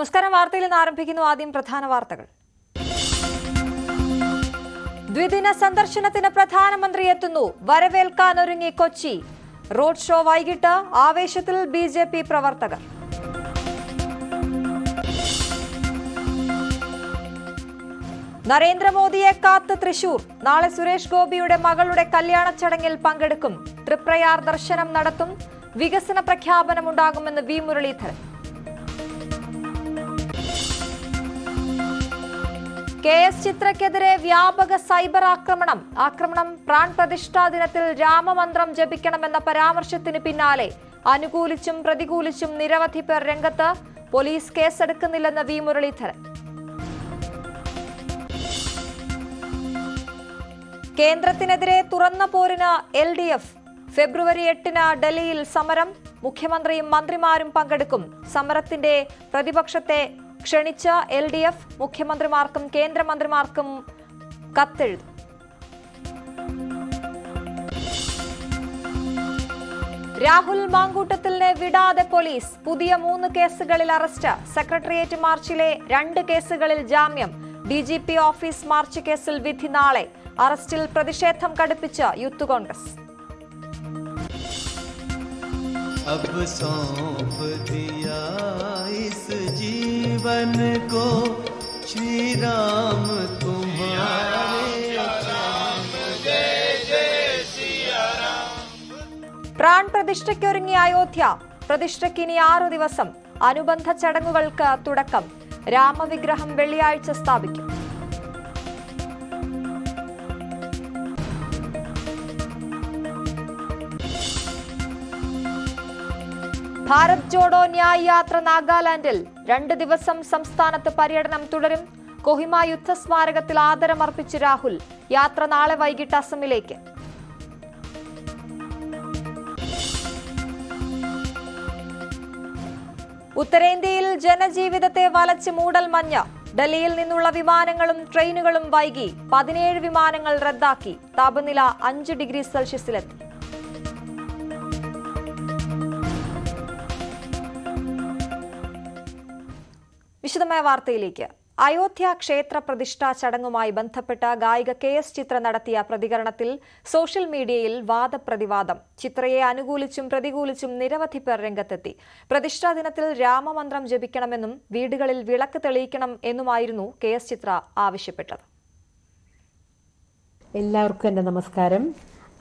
നമസ്കാരം. വാർത്തയിൽ നിന്ന് ആരംഭിക്കുന്നു. ആദ്യം പ്രധാന വാർത്തകൾ. ദ്വിദിന സന്ദർശനത്തിന് പ്രധാനമന്ത്രി എത്തുന്നു. വരവേൽക്കാനൊരുങ്ങി കൊച്ചി. റോഡ് ഷോ വൈകിട്ട്. ആവേശത്തിൽ ബിജെപി പ്രവർത്തകർ. നരേന്ദ്രമോദിയെ കാത്ത് തൃശൂർ. നാളെ സുരേഷ് ഗോപിയുടെ മകളുടെ കല്യാണ ചടങ്ങിൽ പങ്കെടുക്കും. തൃപ്രയാർ ദർശനം നടത്തും. വികസന പ്രഖ്യാപനമുണ്ടാകുമെന്ന് വി മുരളീധരൻ. KS ചിത്രയ്ക്കെതിരെ വ്യാപക സൈബർ ആക്രമണം പ്രാൺ പ്രതിഷ്ഠാ ദിനത്തിൽ രാമമന്ത്രം ജപിക്കണമെന്ന പരാമർശത്തിന് പിന്നാലെ അനുകൂലിച്ചും പ്രതികൂലിച്ചും നിരവധി പേർ രംഗത്ത്. പോലീസ് കേസെടുക്കുന്നില്ലെന്ന് വി മുരളീധരൻ. കേന്ദ്രത്തിനെതിരെ തുറന്ന പോരിന് LDF. ഫെബ്രുവരി 8-ന് ഡൽഹിയിൽ സമരം. മുഖ്യമന്ത്രിയും മന്ത്രിമാരും പങ്കെടുക്കും. സമരത്തിന്റെ പ്രതിപക്ഷത്തെ ക്ഷണിച്ച LDF മുഖ്യമന്ത്രിമാർക്കും കേന്ദ്രമന്ത്രിമാർക്കും കത്തെഴുതും. രാഹുൽ മാങ്കൂട്ടത്തിലിനെ വിടാതെ പോലീസ്. പുതിയ 3 കേസുകളിൽ അറസ്റ്റ്. സെക്രട്ടേറിയറ്റ് മാർച്ചിലെ 2 കേസുകളിൽ ജാമ്യം. DGP ഓഫീസ് മാർച്ച് കേസിൽ വിധി നാളെ. അറസ്റ്റിൽ പ്രതിഷേധം കടുപ്പിച്ച് യൂത്ത് കോൺഗ്രസ്. अब सौंप दिया इस जीवन को श्री राम तुम्हारे പ്രാൺ പ്രതിഷ്ഠയ്ക്കൊരുങ്ങിയ അയോധ്യ. പ്രതിഷ്ഠയ്ക്ക് ഇനി 6 ദിവസം. അനുബന്ധ ചടങ്ങുകൾക്ക് തുടക്കം. രാമവിഗ്രഹം വെള്ളിയാഴ്ച സ്ഥാപിക്കും. ഭാരത് ജോഡോ ന്യായ് യാത്ര നാഗാലാൻഡിൽ. 2 ദിവസം സംസ്ഥാനത്ത് പര്യടനം തുടരും. കൊഹിമ യുദ്ധസ്മാരകത്തിൽ ആദരമർപ്പിച്ച് രാഹുൽ. യാത്ര നാളെ വൈകിട്ട് അസമിലേക്ക്. ഉത്തരേന്ത്യയിൽ ജനജീവിതത്തെ വലച്ച് മൂടൽമഞ്ഞ്. ഡൽഹിയിൽ നിന്നുള്ള വിമാനങ്ങളും ട്രെയിനുകളും വൈകി. 17 വിമാനങ്ങൾ റദ്ദാക്കി. താപനില 5 ഡിഗ്രി സെൽഷ്യസിലെത്തി. വിശദമായ വാർത്തയിലേക്ക്. അയോധ്യ ക്ഷേത്ര പ്രതിഷ്ഠാ ചടങ്ങുമായി ബന്ധപ്പെട്ട ഗായിക KS ചിത്ര നടത്തിയ പ്രതികരണത്തിൽ സോഷ്യൽ മീഡിയയിൽ വാദപ്രതിവാദം. ചിത്രയെ അനുകൂലിച്ചും പ്രതികൂലിച്ചും നിരവധി പേർ രംഗത്തെത്തി. പ്രതിഷ്ഠാ ദിനത്തിൽ രാമമന്ത്രം ജപിക്കണമെന്നും വീടുകളിൽ വിളക്ക് തെളിയിക്കണം എന്നുമായിരുന്നു KS ചിത്ര ആവശ്യപ്പെട്ടത്. എല്ലാവർക്കും എൻ്റെ നമസ്കാരം.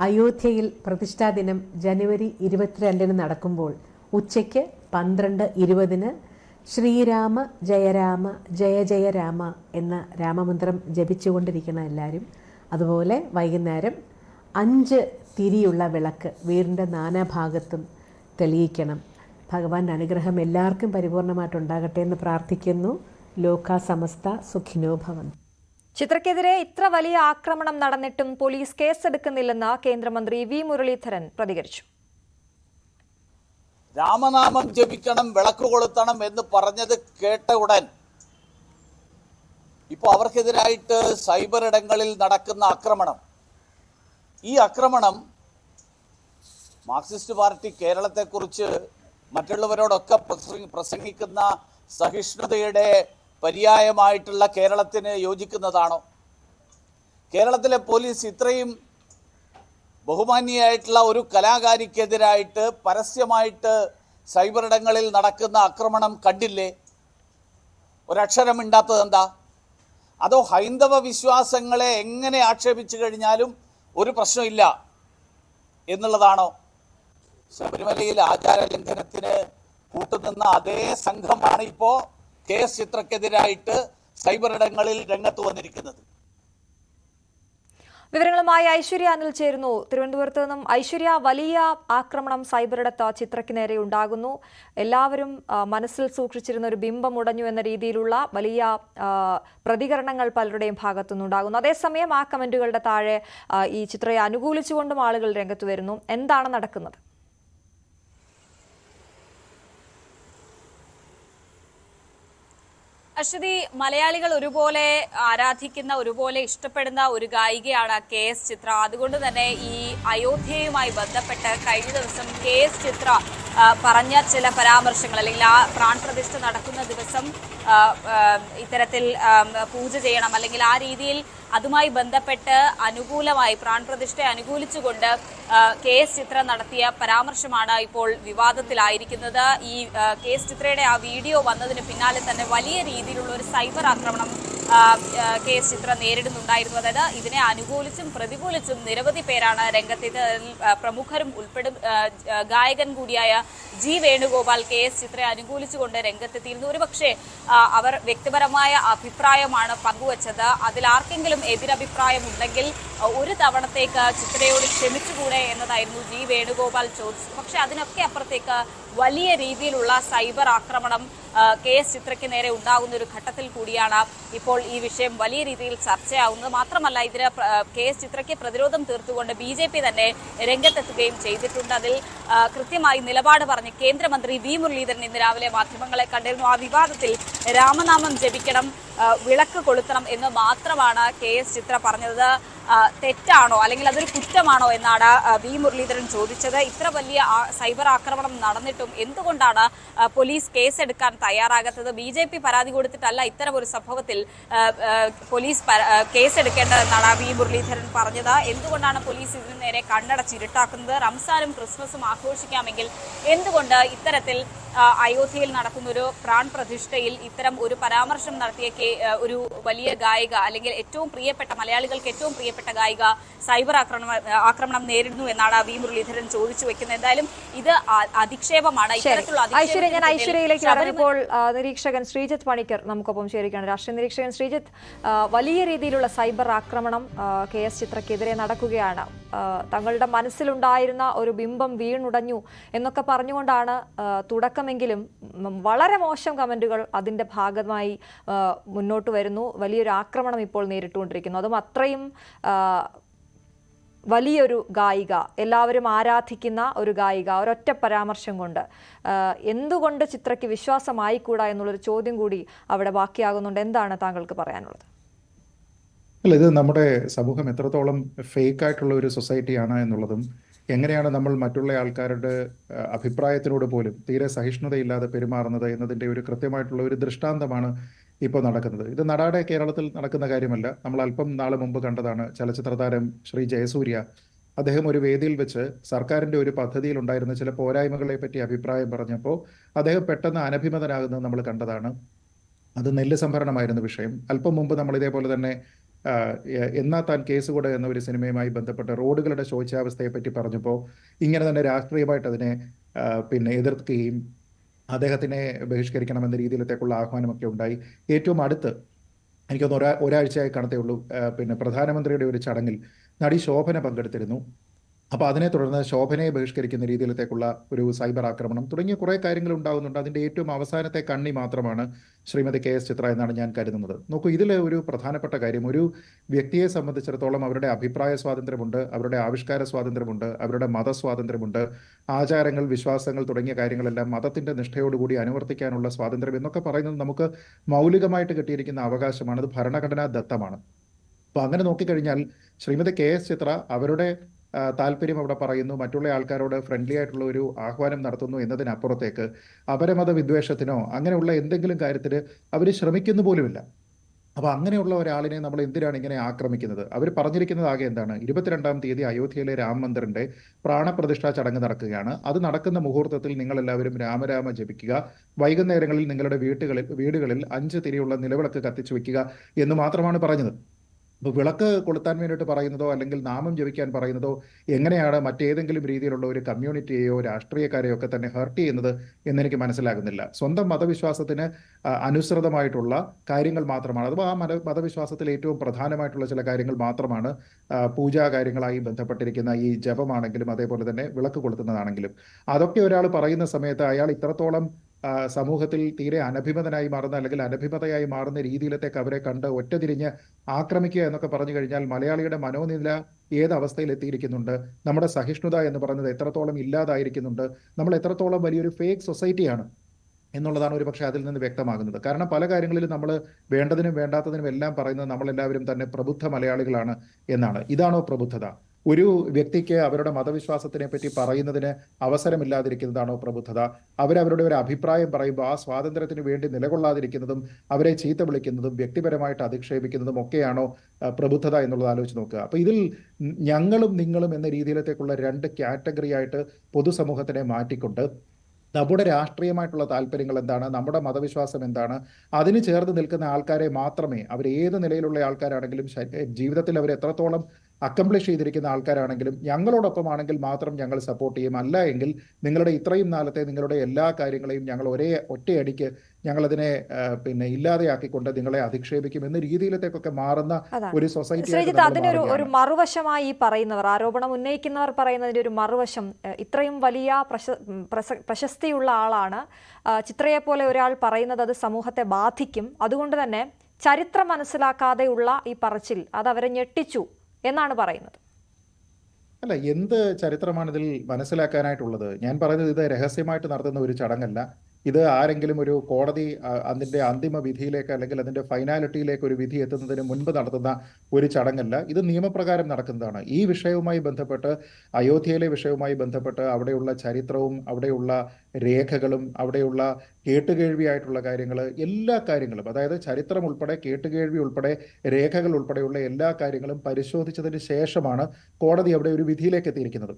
അയോധ്യയിൽ പ്രതിഷ്ഠാ ദിനം ജനുവരി 22-ന് നടക്കുമ്പോൾ ഉച്ചയ്ക്ക് 12:20-ന് ശ്രീരാമ ജയരാമ ജയ ജയ രാമ എന്ന രാമമന്ത്രം ജപിച്ചുകൊണ്ടിരിക്കണം എല്ലാവരും. അതുപോലെ വൈകുന്നേരം 5 തിരിയുള്ള വിളക്ക് വീടിൻ്റെ നാനാഭാഗത്തും തെളിയിക്കണം. ഭഗവാന്റെ അനുഗ്രഹം എല്ലാവർക്കും പരിപൂർണമായിട്ടുണ്ടാകട്ടെ എന്ന് പ്രാർത്ഥിക്കുന്നു. ലോകാ സമസ്ത സുഖിനോ ഭവന്തു. ചിത്രയ്ക്കെതിരെ ഇത്ര വലിയ ആക്രമണം നടന്നിട്ടും പോലീസ് കേസെടുക്കുന്നില്ലെന്ന് കേന്ദ്രമന്ത്രി വി മുരളീധരൻ പ്രതികരിച്ചു. രാമനാമം ജപിക്കണം, വിളക്ക് കൊളുത്തണം എന്ന് പറഞ്ഞത് കേട്ട ഉടൻ ഇപ്പോൾ അവർക്കെതിരായിട്ട് സൈബർ ഇടങ്ങളിൽ നടക്കുന്ന ആക്രമണം, ഈ ആക്രമണം മാർക്സിസ്റ്റ് പാർട്ടി കേരളത്തെക്കുറിച്ച് മറ്റുള്ളവരോടൊക്കെ പ്രസംഗിക്കുന്ന സഹിഷ്ണുതയുടെ പര്യായമായിട്ടുള്ള കേരളത്തിന് യോജിക്കുന്നതാണോ? കേരളത്തിലെ പോലീസ് ഇത്രയും ബഹുമാന്യയായിട്ടുള്ള ഒരു കലാകാരിക്കെതിരായിട്ട് പരസ്യമായിട്ട് സൈബർ ഇടങ്ങളിൽ നടക്കുന്ന ആക്രമണം കണ്ടില്ലേ? ഒരക്ഷരം മിണ്ടാത്തത് എന്താ? അതോ ഹൈന്ദവ വിശ്വാസങ്ങളെ എങ്ങനെ ആക്ഷേപിച്ചു കഴിഞ്ഞാലും ഒരു പ്രശ്നമില്ല എന്നുള്ളതാണോ? ശബരിമലയിൽ ആചാര ലംഘനത്തിന് കൂട്ടുനിന്ന അതേ സംഘമാണ് ഇപ്പോൾ KS ചിത്രക്കെതിരായിട്ട് സൈബർ ഇടങ്ങളിൽ രംഗത്ത് വന്നിരിക്കുന്നത്. വിവരങ്ങളുമായി ഐശ്വര്യ അനിൽ ചേരുന്നു. തിരുവനന്തപുരത്ത് നിന്നും ഐശ്വര്യ, വലിയ ആക്രമണം സൈബറിടത്ത് ചിത്രയ്ക്ക് നേരെ ഉണ്ടാകുന്നു. എല്ലാവരും മനസ്സിൽ സൂക്ഷിച്ചിരുന്ന ഒരു ബിംബം ഉടഞ്ഞു എന്ന രീതിയിലുള്ള വലിയ പ്രതികരണങ്ങൾ പലരുടെയും ഭാഗത്തുനിന്നുണ്ടാകുന്നു. അതേസമയം ആ കമന്റുകളുടെ താഴെ ഈ ചിത്രയെ അനുകൂലിച്ചുകൊണ്ടും ആളുകൾ രംഗത്ത് വരുന്നു. എന്താണ് നടക്കുന്നത്? അശ്വതി, മലയാളികൾ ഒരുപോലെ ആരാധിക്കുന്ന, ഒരുപോലെ ഇഷ്ടപ്പെടുന്ന ഒരു ഗായികയാണ് KS ചിത്ര. അതുകൊണ്ട് തന്നെ ഈ അയോധ്യയുമായി ബന്ധപ്പെട്ട് കഴിഞ്ഞ ദിവസം KS ചിത്ര പറഞ്ഞ ചില പരാമർശങ്ങൾ അല്ലെങ്കിൽ ആ പ്രാൺപ്രതിഷ്ഠ നടക്കുന്ന ദിവസം ഇത്തരത്തിൽ പൂജ ചെയ്യണം അല്ലെങ്കിൽ ആ രീതിയിൽ അതുമായി ബന്ധപ്പെട്ട് അനുകൂലമായി പ്രാൺപ്രതിഷ്ഠയെ അനുകൂലിച്ചുകൊണ്ട് KS ചിത്ര നടത്തിയ പരാമർശമാണ് ഇപ്പോൾ വിവാദത്തിലായിരിക്കുന്നത്. ഈ KS ചിത്രയുടെ ആ വീഡിയോ വന്നതിന് പിന്നാലെ തന്നെ വലിയ രീതിയിലുള്ള ഒരു സൈബർ ആക്രമണം KS ചിത്ര നേരിടുന്നുണ്ടായിരുന്നു. അതായത് ഇതിനെ അനുകൂലിച്ചും പ്രതികൂലിച്ചും നിരവധി പേരാണ് രംഗത്ത്. പ്രമുഖരും ഉൾപ്പെടും ഗായകൻ കൂടിയായ G വേണുഗോപാൽ KS ചിത്രയെ അനുകൂലിച്ചുകൊണ്ട് രംഗത്തെത്തിയിരുന്നു. ഒരുപക്ഷെ അവർ വ്യക്തിപരമായ അഭിപ്രായമാണ് പങ്കുവച്ചത്. അതിൽ ആർക്കെങ്കിലും എതിരഭിപ്രായം ഉണ്ടെങ്കിൽ ഒരു തവണത്തേക്ക് ചിത്രയോട് ക്ഷമിച്ചുകൂടെ എന്നതായിരുന്നു G വേണുഗോപാൽ ചോദിച്ചത്. പക്ഷെ അതിനൊക്കെ അപ്പുറത്തേക്ക് വലിയ രീതിയിലുള്ള സൈബർ ആക്രമണം KS ചിത്രയ്ക്ക് നേരെ ഉണ്ടാകുന്ന ഒരു ഘട്ടത്തിൽ കൂടിയാണ് ഇപ്പോൾ ഈ വിഷയം വലിയ രീതിയിൽ ചർച്ചയാവുന്നത്. മാത്രമല്ല ഇതിന് KS ചിത്രയ്ക്ക് പ്രതിരോധം തീർത്തുകൊണ്ട് BJP തന്നെ രംഗത്തെത്തുകയും ചെയ്തിട്ടുണ്ട്. അതിൽ കൃത്യമായി നിലപാട് പറഞ്ഞ് കേന്ദ്രമന്ത്രി V മുരളീധരൻ ഇന്ന് രാവിലെ മാധ്യമങ്ങളെ കണ്ടിരുന്നു. ആ വിവാദത്തിൽ രാമനാമം ജപിക്കണം, വിളക്ക് കൊളുത്തണം എന്ന് മാത്രമാണ് KS ചിത്ര പറഞ്ഞത്. തെറ്റാണോ അല്ലെങ്കിൽ അതൊരു കുറ്റമാണോ എന്നാണ് V മുരളീധരൻ ചോദിച്ചത്. ഇത്ര വലിയ സൈബർ ആക്രമണം നടന്നിട്ടും എന്തുകൊണ്ടാണ് പോലീസ് കേസെടുക്കാൻ തയ്യാറാകാത്തത്? BJP പരാതി കൊടുത്തിട്ടല്ല ഇത്തരം ഒരു സംഭവത്തിൽ പോലീസ് കേസെടുക്കേണ്ടതെന്നാണ് V മുരളീധരൻ പറഞ്ഞത്. എന്തുകൊണ്ടാണ് പോലീസ് ഇതിനു നേരെ കണ്ണടച്ചിരുട്ടാക്കുന്നത്? റംസാനും ക്രിസ്മസും ആഘോഷിക്കാമെങ്കിൽ എന്തുകൊണ്ട് ഇത്തരത്തിൽ അയോധ്യയിൽ നടക്കുന്ന ഒരു പ്രാൺ പ്രതിഷ്ഠയിൽ ഇത്തരം ഒരു പരാമർശം നടത്തിയ ഒരു വലിയ ഗായിക അല്ലെങ്കിൽ ഏറ്റവും പ്രിയപ്പെട്ട മലയാളികൾക്ക് ഏറ്റവും പ്രിയപ്പെട്ട ഗായിക സൈബർ ആക്രമണം നേരിടുന്നു എന്നാണ് V മുരളീധരൻ ചോദിച്ചു വെക്കുന്നത്. എന്തായാലും ഇത് അധിക്ഷേപമാണ്. ഇത്തരത്തിലുള്ള ഞാൻ ഐശ്വര്യയിലേക്ക് ഇപ്പോൾ നിരീക്ഷകൻ ശ്രീജിത്ത് പണിക്കർ നമുക്കൊപ്പം ചേരുകയാണ്. രാഷ്ട്രീയ നിരീക്ഷകൻ ശ്രീജിത്ത്, വലിയ രീതിയിലുള്ള സൈബർ ആക്രമണം KS ചിത്രക്കെതിരെ നടക്കുകയാണ്. തങ്ങളുടെ മനസ്സിലുണ്ടായിരുന്ന ഒരു ബിംബം വീണുടഞ്ഞു എന്നൊക്കെ പറഞ്ഞുകൊണ്ടാണ് തുടക്കമെങ്കിലും വളരെ മോശം കമന്റുകൾ അതിൻ്റെ ഭാഗമായി മുന്നോട്ട് വരുന്നു. വലിയൊരു ആക്രമണം ഇപ്പോൾ നേരിട്ടുകൊണ്ടിരിക്കുന്നു. അതും അത്രയും വലിയൊരു ഗായിക, എല്ലാവരും ആരാധിക്കുന്ന ഒരു ഗായിക, ഒരൊറ്റ പരാമർശം കൊണ്ട് എന്തുകൊണ്ട് ചിത്രയ്ക്ക് വിശ്വാസമായിക്കൂടാ എന്നുള്ളൊരു ചോദ്യം കൂടി അവിടെ ബാക്കിയാകുന്നുണ്ട്. എന്താണ് താങ്കൾക്ക് പറയാനുള്ളത്? അല്ല, ഇത് നമ്മുടെ സമൂഹം എത്രത്തോളം ഫേക്ക് ആയിട്ടുള്ള ഒരു സൊസൈറ്റിയാണ് എന്നുള്ളതും എങ്ങനെയാണ് നമ്മൾ മറ്റുള്ള ആൾക്കാരുടെ അഭിപ്രായത്തിനോട് പോലും തീരെ സഹിഷ്ണുതയില്ലാതെ പെരുമാറുന്നത് എന്നതിൻ്റെ ഒരു കൃത്യമായിട്ടുള്ള ഒരു ദൃഷ്ടാന്തമാണ് ഇപ്പോൾ നടക്കുന്നത്. ഇത് നടാടെ കേരളത്തിൽ നടക്കുന്ന കാര്യമല്ല. നമ്മൾ അല്പം നാൾ മുമ്പ് കണ്ടതാണ്. ചലച്ചിത്ര താരം ശ്രീ ജയസൂര്യ അദ്ദേഹം ഒരു വേദിയിൽ വെച്ച് സർക്കാരിൻ്റെ ഒരു പദ്ധതിയിൽ ഉണ്ടായിരുന്ന ചില പോരായ്മകളെ പറ്റി അഭിപ്രായം പറഞ്ഞപ്പോൾ അദ്ദേഹം പെട്ടെന്ന് അനഭിമതനാകുന്നത് നമ്മൾ കണ്ടതാണ്. അത് നെല്ല് സംഭരണമായിരുന്നു വിഷയം. അല്പം മുമ്പ് നമ്മൾ ഇതേപോലെ തന്നെ എന്നാ താൻ കേസ് കൂടെ എന്ന ഒരു സിനിമയുമായി ബന്ധപ്പെട്ട് റോഡുകളുടെ ശോച്യാവസ്ഥയെ പറ്റി പറഞ്ഞപ്പോൾ ഇങ്ങനെ തന്നെ രാഷ്ട്രീയമായിട്ട് അതിനെ എതിർക്കുകയും അദ്ദേഹത്തിനെ ബഹിഷ്കരിക്കണമെന്ന രീതിയിലത്തേക്കുള്ള ആഹ്വാനമൊക്കെ ഉണ്ടായി. ഏറ്റവും അടുത്ത് എനിക്കൊന്ന് ഒരാഴ്ചയായി കാണത്തേ ഉള്ളൂ, പ്രധാനമന്ത്രിയുടെ ഒരു ചടങ്ങിൽ നടി ശോഭന പങ്കെടുത്തിരുന്നു. അപ്പോൾ അതിനെ തുടർന്ന് ശോഭനയെ ബഹിഷ്കരിക്കുന്ന രീതിയിലത്തേക്കുള്ള ഒരു സൈബർ ആക്രമണം തുടങ്ങിയ കുറേ കാര്യങ്ങൾ ഉണ്ടാകുന്നുണ്ട്. അതിൻ്റെ ഏറ്റവും അവസാനത്തെ കണ്ണി മാത്രമാണ് ശ്രീമതി KS ചിത്ര എന്നാണ് ഞാൻ കരുതുന്നത്. നോക്കൂ, ഇതിൽ ഒരു പ്രധാനപ്പെട്ട കാര്യം, ഒരു വ്യക്തിയെ സംബന്ധിച്ചിടത്തോളം അവരുടെ അഭിപ്രായ സ്വാതന്ത്ര്യമുണ്ട്, അവരുടെ ആവിഷ്കാര സ്വാതന്ത്ര്യമുണ്ട്, അവരുടെ മതസ്വാതന്ത്ര്യമുണ്ട്, ആചാരങ്ങൾ, വിശ്വാസങ്ങൾ തുടങ്ങിയ കാര്യങ്ങളെല്ലാം മതത്തിൻ്റെ നിഷ്ഠയോടുകൂടി അനുവർത്തിക്കാനുള്ള സ്വാതന്ത്ര്യം എന്നൊക്കെ പറയുന്നത് നമുക്ക് മൗലികമായിട്ട് കിട്ടിയിരിക്കുന്ന അവകാശമാണ്. അത് ഭരണഘടനാ ദത്തമാണ്. അപ്പോൾ അങ്ങനെ നോക്കിക്കഴിഞ്ഞാൽ ശ്രീമതി KS ചിത്ര അവരുടെ താല്പര്യം അവിടെ പറയുന്നു, മറ്റുള്ള ആൾക്കാരോട് ഫ്രണ്ട്ലി ആയിട്ടുള്ള ഒരു ആഹ്വാനം നടത്തുന്നു എന്നതിനപ്പുറത്തേക്ക് അപരമത വിദ്വേഷത്തിനോ അങ്ങനെയുള്ള എന്തെങ്കിലും കാര്യത്തിൽ അവർ ശ്രമിക്കുന്നു പോലുമില്ല. അപ്പോൾ അങ്ങനെയുള്ള ഒരാളിനെ നമ്മൾ എന്തിനാണ് ഇങ്ങനെ ആക്രമിക്കുന്നത്? അവർ പറഞ്ഞിരിക്കുന്നത് ആകെ എന്താണ്? 22-ാം തീയതി അയോധ്യയിലെ രാം മന്ദിറിന്റെ പ്രാണപ്രതിഷ്ഠാ ചടങ്ങ് നടക്കുകയാണ്. അത് നടക്കുന്ന മുഹൂർത്തത്തിൽ നിങ്ങളെല്ലാവരും രാമരാമ ജപിക്കുക, വൈകുന്നേരങ്ങളിൽ നിങ്ങളുടെ വീടുകളിൽ 5 തിരിയുള്ള നിലവിളക്ക് കത്തിച്ചു വെക്കുക എന്ന് മാത്രമാണ് പറഞ്ഞത്. അപ്പോൾ വിളക്ക് കൊളുത്താൻ വേണ്ടിയിട്ട് പറയുന്നതോ അല്ലെങ്കിൽ നാമം ജപിക്കാൻ പറയുന്നതോ എങ്ങനെയാണ് മറ്റേതെങ്കിലും രീതിയിലുള്ള ഒരു കമ്മ്യൂണിറ്റിയെയോ രാഷ്ട്രീയക്കാരെയോ ഒക്കെ തന്നെ ഹേർട്ട് ചെയ്യുന്നത് എന്നെനിക്ക് മനസ്സിലാകുന്നില്ല. സ്വന്തം മതവിശ്വാസത്തിന് അനുസൃതമായിട്ടുള്ള കാര്യങ്ങൾ മാത്രമാണ്, അഥവാ ആ മതവിശ്വാസത്തിൽ ഏറ്റവും പ്രധാനമായിട്ടുള്ള ചില കാര്യങ്ങൾ മാത്രമാണ് പൂജാ കാര്യങ്ങളായി ബന്ധപ്പെട്ടിരിക്കുന്ന ഈ ജപമാണെങ്കിലും അതേപോലെ തന്നെ വിളക്ക് കൊളുത്തുന്നതാണെങ്കിലും. അതൊക്കെ ഒരാൾ പറയുന്ന സമയത്ത് അയാൾ ഇത്രത്തോളം സമൂഹത്തിൽ തീരെ അനഭിമതനായി മാറുന്ന അല്ലെങ്കിൽ അനഭിമതയായി മാറുന്ന രീതിയിലത്തേക്ക് അവരെ കണ്ട് ഒറ്റതിരിഞ്ഞ് ആക്രമിക്കുക എന്നൊക്കെ പറഞ്ഞു കഴിഞ്ഞാൽ മലയാളിയുടെ മനോനില ഏത് അവസ്ഥയിൽ എത്തിയിരിക്കുന്നുണ്ട്, നമ്മുടെ സഹിഷ്ണുത എന്ന് പറയുന്നത് എത്രത്തോളം ഇല്ലാതായിരിക്കുന്നുണ്ട്, നമ്മൾ എത്രത്തോളം വലിയൊരു ഫേക്ക് സൊസൈറ്റിയാണ് എന്നുള്ളതാണ് ഒരു പക്ഷേ അതിൽ നിന്ന് വ്യക്തമാകുന്നത്. കാരണം പല കാര്യങ്ങളിലും നമ്മൾ വേണ്ടതിനും വേണ്ടാത്തതിനും എല്ലാം പറയുന്നത് നമ്മളെല്ലാവരും തന്നെ പ്രബുദ്ധ മലയാളികളാണ് എന്നാണ്. ഇതാണോ പ്രബുദ്ധത? ഒരു വ്യക്തിക്ക് അവരുടെ മതവിശ്വാസത്തിനെ പറ്റി പറയുന്നതിന് അവസരമില്ലാതിരിക്കുന്നതാണോ പ്രബുദ്ധത? അവരവരുടെ ഒരു അഭിപ്രായം പറയുമ്പോൾ ആ സ്വാതന്ത്ര്യത്തിന് വേണ്ടി നിലകൊള്ളാതിരിക്കുന്നതും അവരെ ചീത്ത വിളിക്കുന്നതും വ്യക്തിപരമായിട്ട് അധിക്ഷേപിക്കുന്നതും ഒക്കെയാണോ പ്രബുദ്ധത എന്നുള്ളത് ആലോചിച്ച് നോക്കുക. അപ്പോൾ ഇതിൽ ഞങ്ങളും നിങ്ങളും എന്ന രീതിയിലത്തേക്കുള്ള രണ്ട് കാറ്റഗറി ആയിട്ട് പൊതുസമൂഹത്തിനെ മാറ്റിക്കൊണ്ട് നമ്മുടെ രാഷ്ട്രീയമായിട്ടുള്ള താല്പര്യങ്ങൾ എന്താണ്, നമ്മുടെ മതവിശ്വാസം എന്താണ്, അതിന് ചേർന്ന് നിൽക്കുന്ന ആൾക്കാരെ മാത്രമേ, അവർ ഏത് നിലയിലുള്ള ആൾക്കാരാണെങ്കിലും ജീവിതത്തിൽ അവർ എത്രത്തോളം അക്കംപ്ലിഷ് ചെയ്തിരിക്കുന്ന ആൾക്കാരാണെങ്കിലും ഞങ്ങളോടൊപ്പമാണെങ്കിൽ മാത്രം ഞങ്ങൾ സപ്പോർട്ട് ചെയ്യും. അല്ല എങ്കിൽ നിങ്ങളുടെ ഇത്രയും നാളത്തെ നിങ്ങളുടെ എല്ലാ കാര്യങ്ങളെയും ഞങ്ങൾ ഒറ്റയടിക്ക് ഞങ്ങളതിനെ ഇല്ലാതെയാക്കിക്കൊണ്ട് നിങ്ങളെ അധിക്ഷേപിക്കും എന്ന രീതിയിലത്തേക്കൊക്കെ മാറുന്ന ഒരു സൊസൈറ്റി. ശ്രീജിത്ത്, അതിനൊരു മറുവശമായി ഈ പറയുന്നവർ, ആരോപണം ഉന്നയിക്കുന്നവർ പറയുന്നതിന്റെ ഒരു മറുവശം, ഇത്രയും വലിയ പ്രശസ്തിയുള്ള ആളാണ്, ചിത്രയെ പോലെ ഒരാൾ പറയുന്നത് അത് സമൂഹത്തെ ബാധിക്കും, അതുകൊണ്ട് തന്നെ ചരിത്രം മനസ്സിലാക്കാതെയുള്ള ഈ പറച്ചിൽ അത് അവരെ ഞെട്ടിച്ചു എന്നാണ് പറയുന്നത്. അല്ല, എന്ത് ചരിത്രമാണ് ഇതിൽ മനസ്സിലാക്കാനായിട്ടുള്ളത്? ഞാൻ പറയുന്നത് ഇത് രഹസ്യമായിട്ട് നടത്തുന്ന ഒരു ചടങ്ങല്ല. ഇത് ആരെങ്കിലും ഒരു കോടതി അതിൻ്റെ അന്തിമ വിധിയിലേക്ക് അല്ലെങ്കിൽ അതിൻ്റെ ഫൈനാലിറ്റിയിലേക്ക് ഒരു വിധി എത്തുന്നതിന് മുൻപ് നടത്തുന്ന ഒരു ചടങ്ങല്ല. ഇത് നിയമപ്രകാരം നടക്കുന്നതാണ്. ഈ വിഷയവുമായി ബന്ധപ്പെട്ട്, അയോധ്യയിലെ വിഷയവുമായി ബന്ധപ്പെട്ട് അവിടെയുള്ള ചരിത്രവും അവിടെയുള്ള രേഖകളും അവിടെയുള്ള കേട്ടുകേഴ്വിയായിട്ടുള്ള കാര്യങ്ങൾ, എല്ലാ കാര്യങ്ങളും, അതായത് ചരിത്രം ഉൾപ്പെടെ കേട്ടുകേഴ്വി ഉൾപ്പെടെ രേഖകൾ ഉൾപ്പെടെയുള്ള എല്ലാ കാര്യങ്ങളും പരിശോധിച്ചതിന് ശേഷമാണ് കോടതി അവിടെ ഒരു വിധിയിലേക്ക് എത്തിയിരിക്കുന്നത്.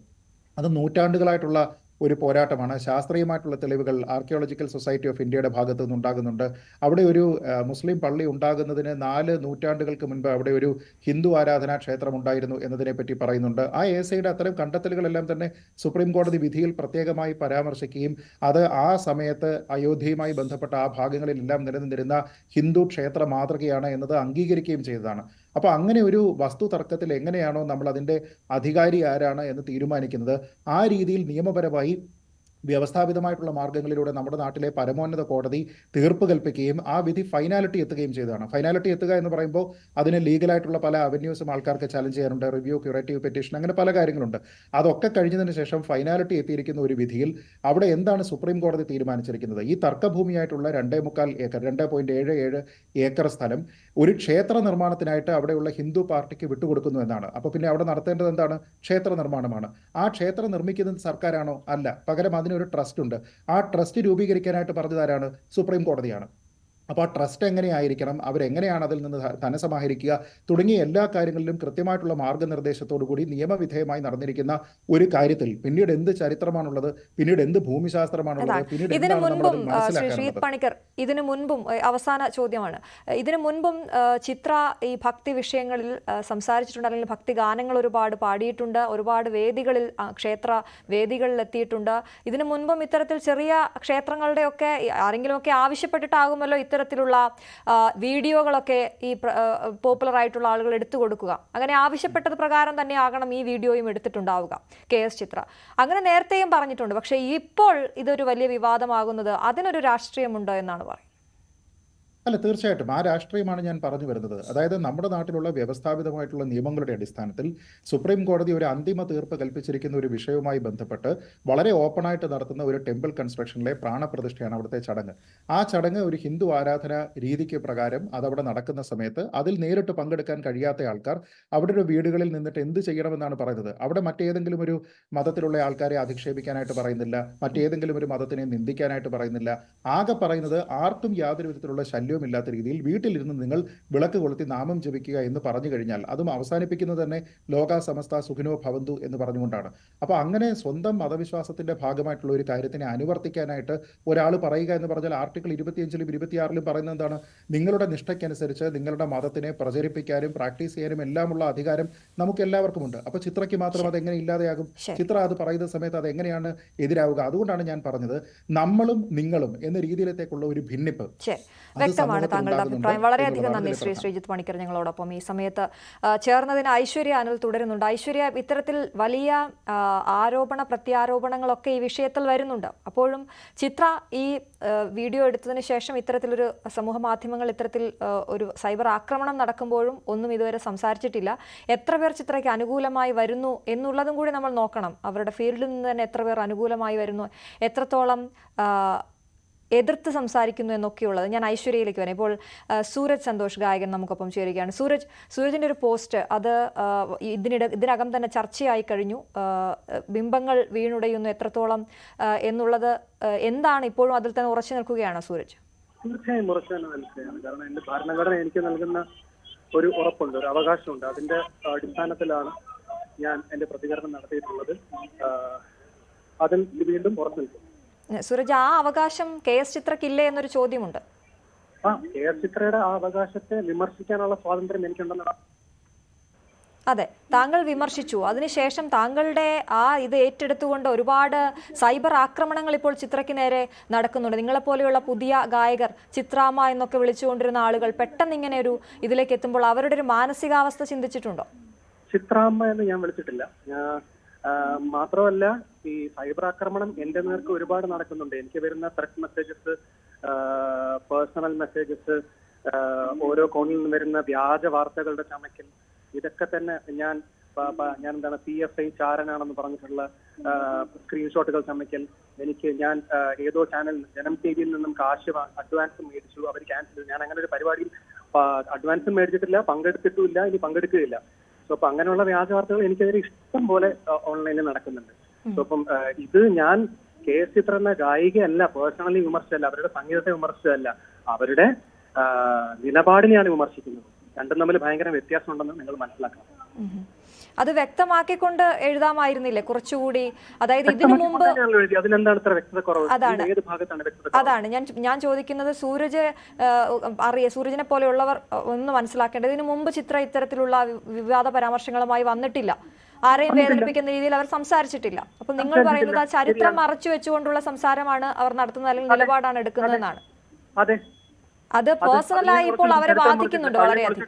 അത് നൂറ്റാണ്ടുകളായിട്ടുള്ള ഒരു പോരാട്ടമാണ്. ശാസ്ത്രീയമായിട്ടുള്ള തെളിവുകൾ ആർക്കിയോളജിക്കൽ സൊസൈറ്റി ഓഫ് ഇന്ത്യയുടെ ഭാഗത്തു നിന്നുണ്ടാകുന്നുണ്ട്. അവിടെ ഒരു മുസ്ലിം പള്ളി ഉണ്ടാകുന്നതിന് 4 നൂറ്റാണ്ടുകൾക്ക് മുൻപ് അവിടെ ഒരു ഹിന്ദു ആരാധനാ ക്ഷേത്രം ഉണ്ടായിരുന്നു എന്നതിനെ പറ്റി പറയുന്നുണ്ട്. ആ ASIയുടെ അത്തരം കണ്ടെത്തലുകളെല്ലാം തന്നെ സുപ്രീം കോടതി വിധിയിൽ പ്രത്യേകമായി പരാമർശിക്കുകയും അത് ആ സമയത്ത് അയോധ്യയുമായി ബന്ധപ്പെട്ട ആ ഭാഗങ്ങളിലെല്ലാം നിലനിന്നിരുന്ന ഹിന്ദു ക്ഷേത്ര മാതൃകയാണ് എന്നത് അംഗീകരിക്കുകയും ചെയ്തതാണ്. അപ്പോൾ അങ്ങനെ ഒരു വസ്തു തർക്കത്തിൽ എങ്ങനെയാണോ നമ്മൾ അതിൻ്റെ അധികാരി ആരാണ് എന്ന് തീരുമാനിക്കുന്നത്, ആ രീതിയിൽ നിയമപരമായി വ്യവസ്ഥാപിതമായിട്ടുള്ള മാർഗ്ഗങ്ങളിലൂടെ നമ്മുടെ നാട്ടിലെ പരമോന്നത കോടതി തീർപ്പ് കൽപ്പിക്കുകയും ആ വിധി ഫൈനാലിറ്റി എത്തുകയും ചെയ്തതാണ്. ഫൈനാലിറ്റി എത്തുക എന്ന് പറയുമ്പോൾ അതിന് ലീഗലായിട്ടുള്ള പല അവന്യൂസും ആൾക്കാർക്ക് ചലഞ്ച് ചെയ്യാറുണ്ട്, റിവ്യൂ, ക്യൂറേറ്റീവ് പെറ്റീഷൻ, അങ്ങനെ പല കാര്യങ്ങളുണ്ട്. അതൊക്കെ കഴിഞ്ഞതിന് ശേഷം ഫൈനാലിറ്റി എത്തിയിരിക്കുന്ന ഒരു വിധിയിൽ അവിടെ എന്താണ് സുപ്രീം കോടതി തീരുമാനിച്ചിരിക്കുന്നത്? ഈ തർക്കഭൂമിയായിട്ടുള്ള 2.25 ഏക്കർ 2.77 ഏക്കർ സ്ഥലം ഒരു ക്ഷേത്ര നിർമ്മാണത്തിനായിട്ട് അവിടെയുള്ള ഹിന്ദു പാർട്ടിക്ക് വിട്ടുകൊടുക്കുന്നു എന്നാണ്. അപ്പോൾ പിന്നെ അവിടെ നടത്തേണ്ടത് എന്താണ്? ക്ഷേത്ര നിർമ്മാണമാണ്. ആ ക്ഷേത്രം നിർമ്മിക്കുന്നത് സർക്കാരാണോ? അല്ല. പകരം ഒരു ട്രസ്റ്റ് ഉണ്ട്. ആ ട്രസ്റ്റ് രൂപീകരിക്കാനായിട്ട് പറഞ്ഞതാരാണ്? സുപ്രീം കോടതിയാണ്. അപ്പോൾ ആ ട്രസ്റ്റ് എങ്ങനെയായിരിക്കണം, അവരെങ്ങനെയാണ് അതിൽ നിന്ന് ധനസമാഹരിക്കുക തുടങ്ങിയ എല്ലാ കാര്യങ്ങളിലും കൃത്യമായിട്ടുള്ള മാർഗനിർദ്ദേശത്തോടു കൂടി നിയമവിധേയമായി നടന്നിരിക്കുന്ന ഒരു കാര്യത്തിൽ പിന്നീട് എന്ത് ചരിത്രമാണുള്ളത്, പിന്നീട് എന്ത് ഭൂമിശാസ്ത്രമാണുള്ളത്, പിന്നീട് ഇതിനു മുൻപും അവസാന ചോദ്യമാണ്, ഇതിനു മുൻപും ചിത്ര ഈ ഭക്തി വിഷയങ്ങളിൽ സംസാരിച്ചിട്ടുണ്ട്, അല്ലെങ്കിൽ ഭക്തി ഗാനങ്ങൾ ഒരുപാട് പാടിയിട്ടുണ്ട്, ഒരുപാട് വേദികളിൽ, ക്ഷേത്ര വേദികളിൽ എത്തിയിട്ടുണ്ട്. ഇതിനു മുൻപും ഇത്തരത്തിൽ ചെറിയ ക്ഷേത്രങ്ങളുടെയൊക്കെ ആരെങ്കിലുമൊക്കെ ആവശ്യപ്പെട്ടിട്ടാകുമല്ലോ ഇത്തരത്തിലുള്ള വീഡിയോകളൊക്കെ ഈ പോപ്പുലർ ആയിട്ടുള്ള ആളുകൾ എടുത്തു കൊടുക്കുക. അങ്ങനെ ആവശ്യപ്പെട്ടത് പ്രകാരം തന്നെ ആകണം ഈ വീഡിയോയും എടുത്തിട്ടുണ്ടാവുക KS ചിത്ര. അങ്ങനെ നേരത്തെയും പറഞ്ഞിട്ടുണ്ട്. പക്ഷേ ഇപ്പോൾ ഇതൊരു വലിയ വിവാദമാകുന്നത് അതിനൊരു രാഷ്ട്രീയമുണ്ടോ എന്നാണ് പറയുന്നത്. അല്ല, തീർച്ചയായിട്ടും ആ രാഷ്ട്രീയമാണ് ഞാൻ പറഞ്ഞു വരുന്നത്. അതായത് നമ്മുടെ നാട്ടിലുള്ള വ്യവസ്ഥാപിതമായിട്ടുള്ള നിയമങ്ങളുടെ അടിസ്ഥാനത്തിൽ സുപ്രീം കോടതി ഒരു അന്തിമ തീർപ്പ് കൽപ്പിച്ചിരിക്കുന്ന ഒരു വിഷയവുമായി ബന്ധപ്പെട്ട് വളരെ ഓപ്പണായിട്ട് നടത്തുന്ന ഒരു ടെമ്പിൾ കൺസ്ട്രക്ഷനിലെ പ്രാണപ്രതിഷ്ഠയാണ് അവിടുത്തെ ചടങ്ങ്. ആ ചടങ്ങ് ഒരു ഹിന്ദു ആരാധന രീതിക്ക് പ്രകാരം അതവിടെ നടക്കുന്ന സമയത്ത് അതിൽ നേരിട്ട് പങ്കെടുക്കാൻ കഴിയാത്ത ആൾക്കാർ അവരുടെ വീടുകളിൽ നിന്നിട്ട് എന്ത് ചെയ്യണമെന്നാണ് പറയുന്നത്. അവിടെ മറ്റേതെങ്കിലും ഒരു മതത്തിലുള്ള ആൾക്കാരെ അധിക്ഷേപിക്കാനായിട്ട് പറയുന്നില്ല, മറ്റേതെങ്കിലും ഒരു മതത്തിനെ നിന്ദിക്കാനായിട്ട് പറയുന്നില്ല. ആകെ പറയുന്നത് ആർക്കും യാതൊരു വിധത്തിലുള്ള ഇല്ലാത്ത രീതിയിൽ വീട്ടിലിരുന്ന് നിങ്ങൾ വിളക്ക് കൊളുത്തി നാമം ജപിക്കുക എന്ന് പറഞ്ഞു കഴിഞ്ഞാൽ അതും അവസാനിപ്പിക്കുന്നത് തന്നെ ലോക സമസ്ത സുഖിനോ ഭവന്തു എന്ന് പറഞ്ഞുകൊണ്ടാണ്. അപ്പോൾ അങ്ങനെ സ്വന്തം മതവിശ്വാസത്തിന്റെ ഭാഗമായിട്ടുള്ള ഒരു കാര്യത്തിനെ അനുവർത്തിക്കാനായിട്ട് ഒരാൾ പറയുക എന്ന് പറഞ്ഞാൽ ആർട്ടിക്കിൾ 25-ലും 26-ലും പറയുന്നത് എന്താണ്? നിങ്ങളുടെ നിഷ്ഠയ്ക്കനുസരിച്ച് നിങ്ങളുടെ മതത്തിനെ പ്രചരിപ്പിക്കാനും പ്രാക്ടീസ് ചെയ്യാനും എല്ലാമുള്ള അധികാരം നമുക്ക് എല്ലാവർക്കും ഉണ്ട്. അപ്പോൾ ചിത്രയ്ക്ക് മാത്രം അത് എങ്ങനെ ഇല്ലാതെയാകും? ചിത്ര അത് പറയുന്ന സമയത്ത് അത് എങ്ങനെയാണ് എതിരാവുക? അതുകൊണ്ടാണ് ഞാൻ പറഞ്ഞത് നമ്മളും നിങ്ങളും എന്ന രീതിയിലത്തേക്കുള്ള ഒരു ഭിന്നിപ്പ്. വ്യക്തമാണ് താങ്കളുടെ അഭിപ്രായം. വളരെയധികം നന്ദി ശ്രീജിത്ത് പണിക്കർ ഞങ്ങളോടൊപ്പം ഈ സമയത്ത് ചേർന്നതിന്. ഐശ്വര്യ അനിൽ തുടരുന്നുണ്ട്. ഐശ്വര്യ, ഇത്തരത്തിൽ വലിയ ആരോപണ പ്രത്യാരോപണങ്ങളൊക്കെ ഈ വിഷയത്തിൽ വരുന്നുണ്ട്. അപ്പോഴും ചിത്ര ഈ വീഡിയോ എടുത്തതിന് ശേഷം ഇത്തരത്തിലൊരു സമൂഹ മാധ്യമങ്ങൾ ഇത്തരത്തിൽ ഒരു സൈബർ ആക്രമണം നടക്കുമ്പോഴും ഒന്നും ഇതുവരെ സംസാരിച്ചിട്ടില്ല. എത്ര പേർ ചിത്രയ്ക്ക് അനുകൂലമായി വരുന്നു എന്നുള്ളതും കൂടി നമ്മൾ നോക്കണം. അവരുടെ ഫീൽഡിൽ നിന്ന് തന്നെ എത്ര പേർ അനുകൂലമായി വരുന്നു, എത്രത്തോളം എതിർത്ത് സംസാരിക്കുന്നു എന്നൊക്കെയുള്ളത്. ഞാൻ ഐശ്വര്യയിലേക്ക് വരാം. ഇപ്പോൾ സൂരജ് സന്തോഷ് ഗായകൻ നമുക്കൊപ്പം ചേരുകയാണ്. സൂരജിന്റെ ഒരു പോസ്റ്റ് അത് ഇതിനകം തന്നെ ചർച്ചയായി കഴിഞ്ഞു. ബിംബങ്ങൾ വീണുടയുന്നു എത്രത്തോളം എന്നുള്ളത് എന്താണ്, ഇപ്പോഴും അതിൽ തന്നെ ഉറച്ചു നിൽക്കുകയാണോ സൂരജ്? തീർച്ചയായും ഉറച്ചു തന്നെ നിൽക്കുകയാണ്. കാരണം എന്റെ ഭരണഘടന എനിക്ക് നൽകുന്ന ഒരു ഉറപ്പുണ്ട്, ഒരു അവകാശമുണ്ട്. അതിന്റെ അടിസ്ഥാനത്തിലാണ് ഞാൻ എന്റെ പ്രതികരണം നടത്തിയിട്ടുള്ളത്. അതിൽ വീണ്ടും ഉറച്ചു നിൽക്കും. സൂരജ്, ആ അവകാശം KS ചിത്രക്കില്ലേ എന്നൊരു ചോദ്യമുണ്ട്. KS ചിത്രയുടെ ആ അവകാശത്തെ വിമർശിക്കാനുള്ള സ്വാതന്ത്ര്യം എനിക്കുണ്ടെന്നാണ്. അതെ, താങ്കൾ വിമർശിച്ചു. അതിനുശേഷം താങ്കളുടെ ഇത് ഏറ്റെടുത്തുകൊണ്ട് ഒരുപാട് സൈബർ ആക്രമണങ്ങൾ ഇപ്പോൾ ചിത്രയ്ക്ക് നേരെ നടക്കുന്നുണ്ട്. നിങ്ങളെപ്പോലെയുള്ള പുതിയ ഗായകർ, ചിത്രാമ്മ എന്നൊക്കെ വിളിച്ചുകൊണ്ടിരുന്ന ആളുകൾ പെട്ടെന്ന് ഇങ്ങനെ ഒരു ഇതിലേക്ക് എത്തുമ്പോൾ അവരുടെ ഒരു മാനസികാവസ്ഥ ചിന്തിച്ചിട്ടുണ്ടോ? ചിത്രാമ്മ എന്ന് ഞാൻ വിളിച്ചിട്ടില്ല. മാത്രമല്ല, ഈ സൈബർ ആക്രമണം എന്റെ നേർക്ക് ഒരുപാട് നടക്കുന്നുണ്ട്. എനിക്ക് വരുന്ന ത്രെറ്റ് മെസ്സേജസ്, പേഴ്സണൽ മെസ്സേജസ്, ഓരോ കോണിൽ നിന്ന് വരുന്ന വ്യാജ വാർത്തകളുടെ ചമയ്ക്കൽ, ഇതൊക്കെ തന്നെ ഞാൻ എന്താണ് PFI ചാരനാണെന്ന് പറഞ്ഞിട്ടുള്ള സ്ക്രീൻഷോട്ടുകൾ ചമയ്ക്കൽ, ഞാൻ ഏതോ ചാനൽ ജനം TVയിൽ നിന്നും കാശ് അഡ്വാൻസ് മേടിച്ചു, അവർ ക്യാൻസൽ ചെയ്തു. ഞാൻ അങ്ങനെ ഒരു പരിപാടിയിൽ അഡ്വാൻസും മേടിച്ചിട്ടില്ല, പങ്കെടുത്തിട്ടുമില്ല, ഇനി പങ്കെടുക്കുകയില്ല. സോ അപ്പൊ അങ്ങനെയുള്ള വ്യാജ വാർത്തകൾ എനിക്കെതിരെ ഇഷ്ടം പോലെ ഓൺലൈനിൽ നടക്കുന്നുണ്ട്. സോ അപ്പം ഇത് ഞാൻ KS ചിത്ര എന്ന ഗായികയല്ല, പേഴ്സണലി വിമർശിച്ചല്ല, അവരുടെ സംഗീതത്തെ വിമർശിച്ചതല്ല, അവരുടെ നിലപാടിനെയാണ് വിമർശിക്കുന്നത്. രണ്ടും തമ്മിൽ ഭയങ്കര വ്യത്യാസം ഉണ്ടെന്ന് നിങ്ങൾ മനസ്സിലാക്കണം. അത് വ്യക്തമാക്കിക്കൊണ്ട് എഴുതാമായിരുന്നില്ലേ കുറച്ചുകൂടി? അതായത് ഇതിനു മുമ്പ് അതിലെന്താണ് ഇത്ര വ്യക്തത കുറവ്? അതാണ് ഞാൻ ചോദിക്കുന്നത്. സൂരജിനെ പോലെയുള്ളവർ ഒന്ന് മനസ്സിലാക്കേണ്ടത്, ഇതിനു മുമ്പ് ചിത്ര ഇത്തരത്തിലുള്ള വിവാദ പരാമർശങ്ങളുമായി വന്നിട്ടില്ല, ആരെയും വേദനിപ്പിക്കുന്ന രീതിയിൽ അവർ സംസാരിച്ചിട്ടില്ല. അപ്പൊ നിങ്ങൾ പറയുന്നത് ആ ചരിത്രം മറച്ചു വെച്ചുകൊണ്ടുള്ള സംസാരമാണ് അവർ നടത്തുന്നത്, അല്ലെങ്കിൽ നിലപാടാണ് എടുക്കുന്നതെന്നാണ്. അത് പേഴ്സണലായി ഇപ്പോൾ അവരെ ബാധിക്കുന്നുണ്ട് വളരെയധികം.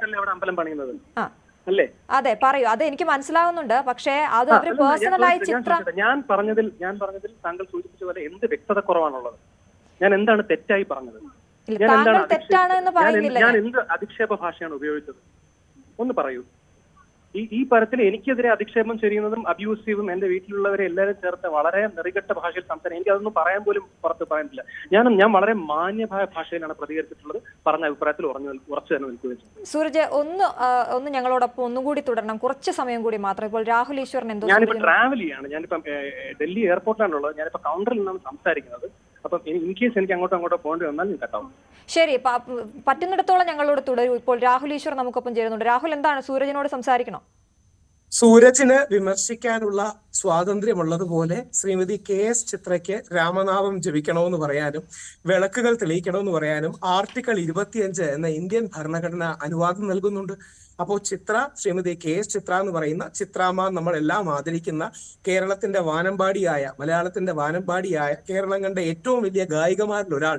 അതെ, പറയൂ. അത് എനിക്ക് മനസ്സിലാവുന്നുണ്ട്. പക്ഷേ അത് അവര് പേഴ്സണലായി ഞാൻ പറഞ്ഞതിൽ താങ്കൾ സൂചിപ്പിച്ച പോലെ എന്ത് വ്യക്തത കുറവാണുള്ളത്? ഞാൻ എന്താണ് തെറ്റായി പറഞ്ഞത്? ഞാൻ എന്ത് അധിക്ഷേപ ഭാഷയാണ് ഉപയോഗിച്ചത്? ഒന്ന് പറയൂ. ഈ തരത്തിൽ എനിക്കെതിരെ അധിക്ഷേപം ചെയ്യുന്നതും അബ്യൂസീവും എന്റെ വീട്ടിലുള്ളവരെ എല്ലാവരും ചേർത്ത് വളരെ നെറികെട്ട ഭാഷയിൽ സംസാരിക്കും. എനിക്ക് അതൊന്നും പറയാൻ പോലും പുറത്ത് പറയാനില്ല. ഞാൻ വളരെ മാന്യമായ ഭാഷയിലാണ് പ്രതികരിച്ചിട്ടുള്ളത്. പറഞ്ഞ അഭിപ്രായത്തിൽ ഉറച്ചു തന്നെ നിൽക്കുകയും ചെയ്തു. സൂരജ്, ഒന്ന് ഞങ്ങളോടൊപ്പം ഒന്നുകൂടി തുടരണം, കുറച്ച് സമയം കൂടി മാത്രം. ഇപ്പോൾ രാഹുൽ ഈശ്വരൻ എന്തോ ഞാനിപ്പോ ട്രാവൽ ചെയ്യാണ്. ഞാനിപ്പം ഡൽഹി എയർപോർട്ടിലാണുള്ളത്. ഞാനിപ്പോ കൗണ്ടറിൽ നിന്നാണ് സംസാരിക്കുന്നത്. അപ്പം ഇൻ കേസ് എനിക്ക് അങ്ങോട്ടോ പോകേണ്ടി വന്നാൽ ഞാൻ കേട്ടോ. ശരി, പറ്റുന്നിടത്തോളം ഞങ്ങളോട് തുടരൂ. ഇപ്പോൾ രാഹുൽ ഈശ്വർ നമുക്കൊപ്പം ചേരുന്നുണ്ട്. രാഹുൽ, എന്താണ് സൂരജിനോട് സംസാരിക്കണോ? സൂരജിന് വിമർശിക്കാനുള്ള സ്വാതന്ത്ര്യമുള്ളതുപോലെ ശ്രീമതി KS ചിത്രയ്ക്ക് രാമനാമം ജപിക്കണമെന്ന് പറയാനും വിളക്കുകൾ തെളിയിക്കണമെന്ന് പറയാനും ആർട്ടിക്കിൾ 25 എന്ന ഇന്ത്യൻ ഭരണഘടന അനുവാദം നൽകുന്നുണ്ട്. അപ്പോൾ ശ്രീമതി KS ചിത്ര എന്ന് പറയുന്ന ചിത്രാമ്മ, നമ്മളെല്ലാം ആദരിക്കുന്ന കേരളത്തിന്റെ വാനമ്പാടിയായ, മലയാളത്തിന്റെ വാനമ്പാടിയായ, കേരളം കണ്ട ഏറ്റവും വലിയ ഗായികമാരിൽ ഒരാൾ,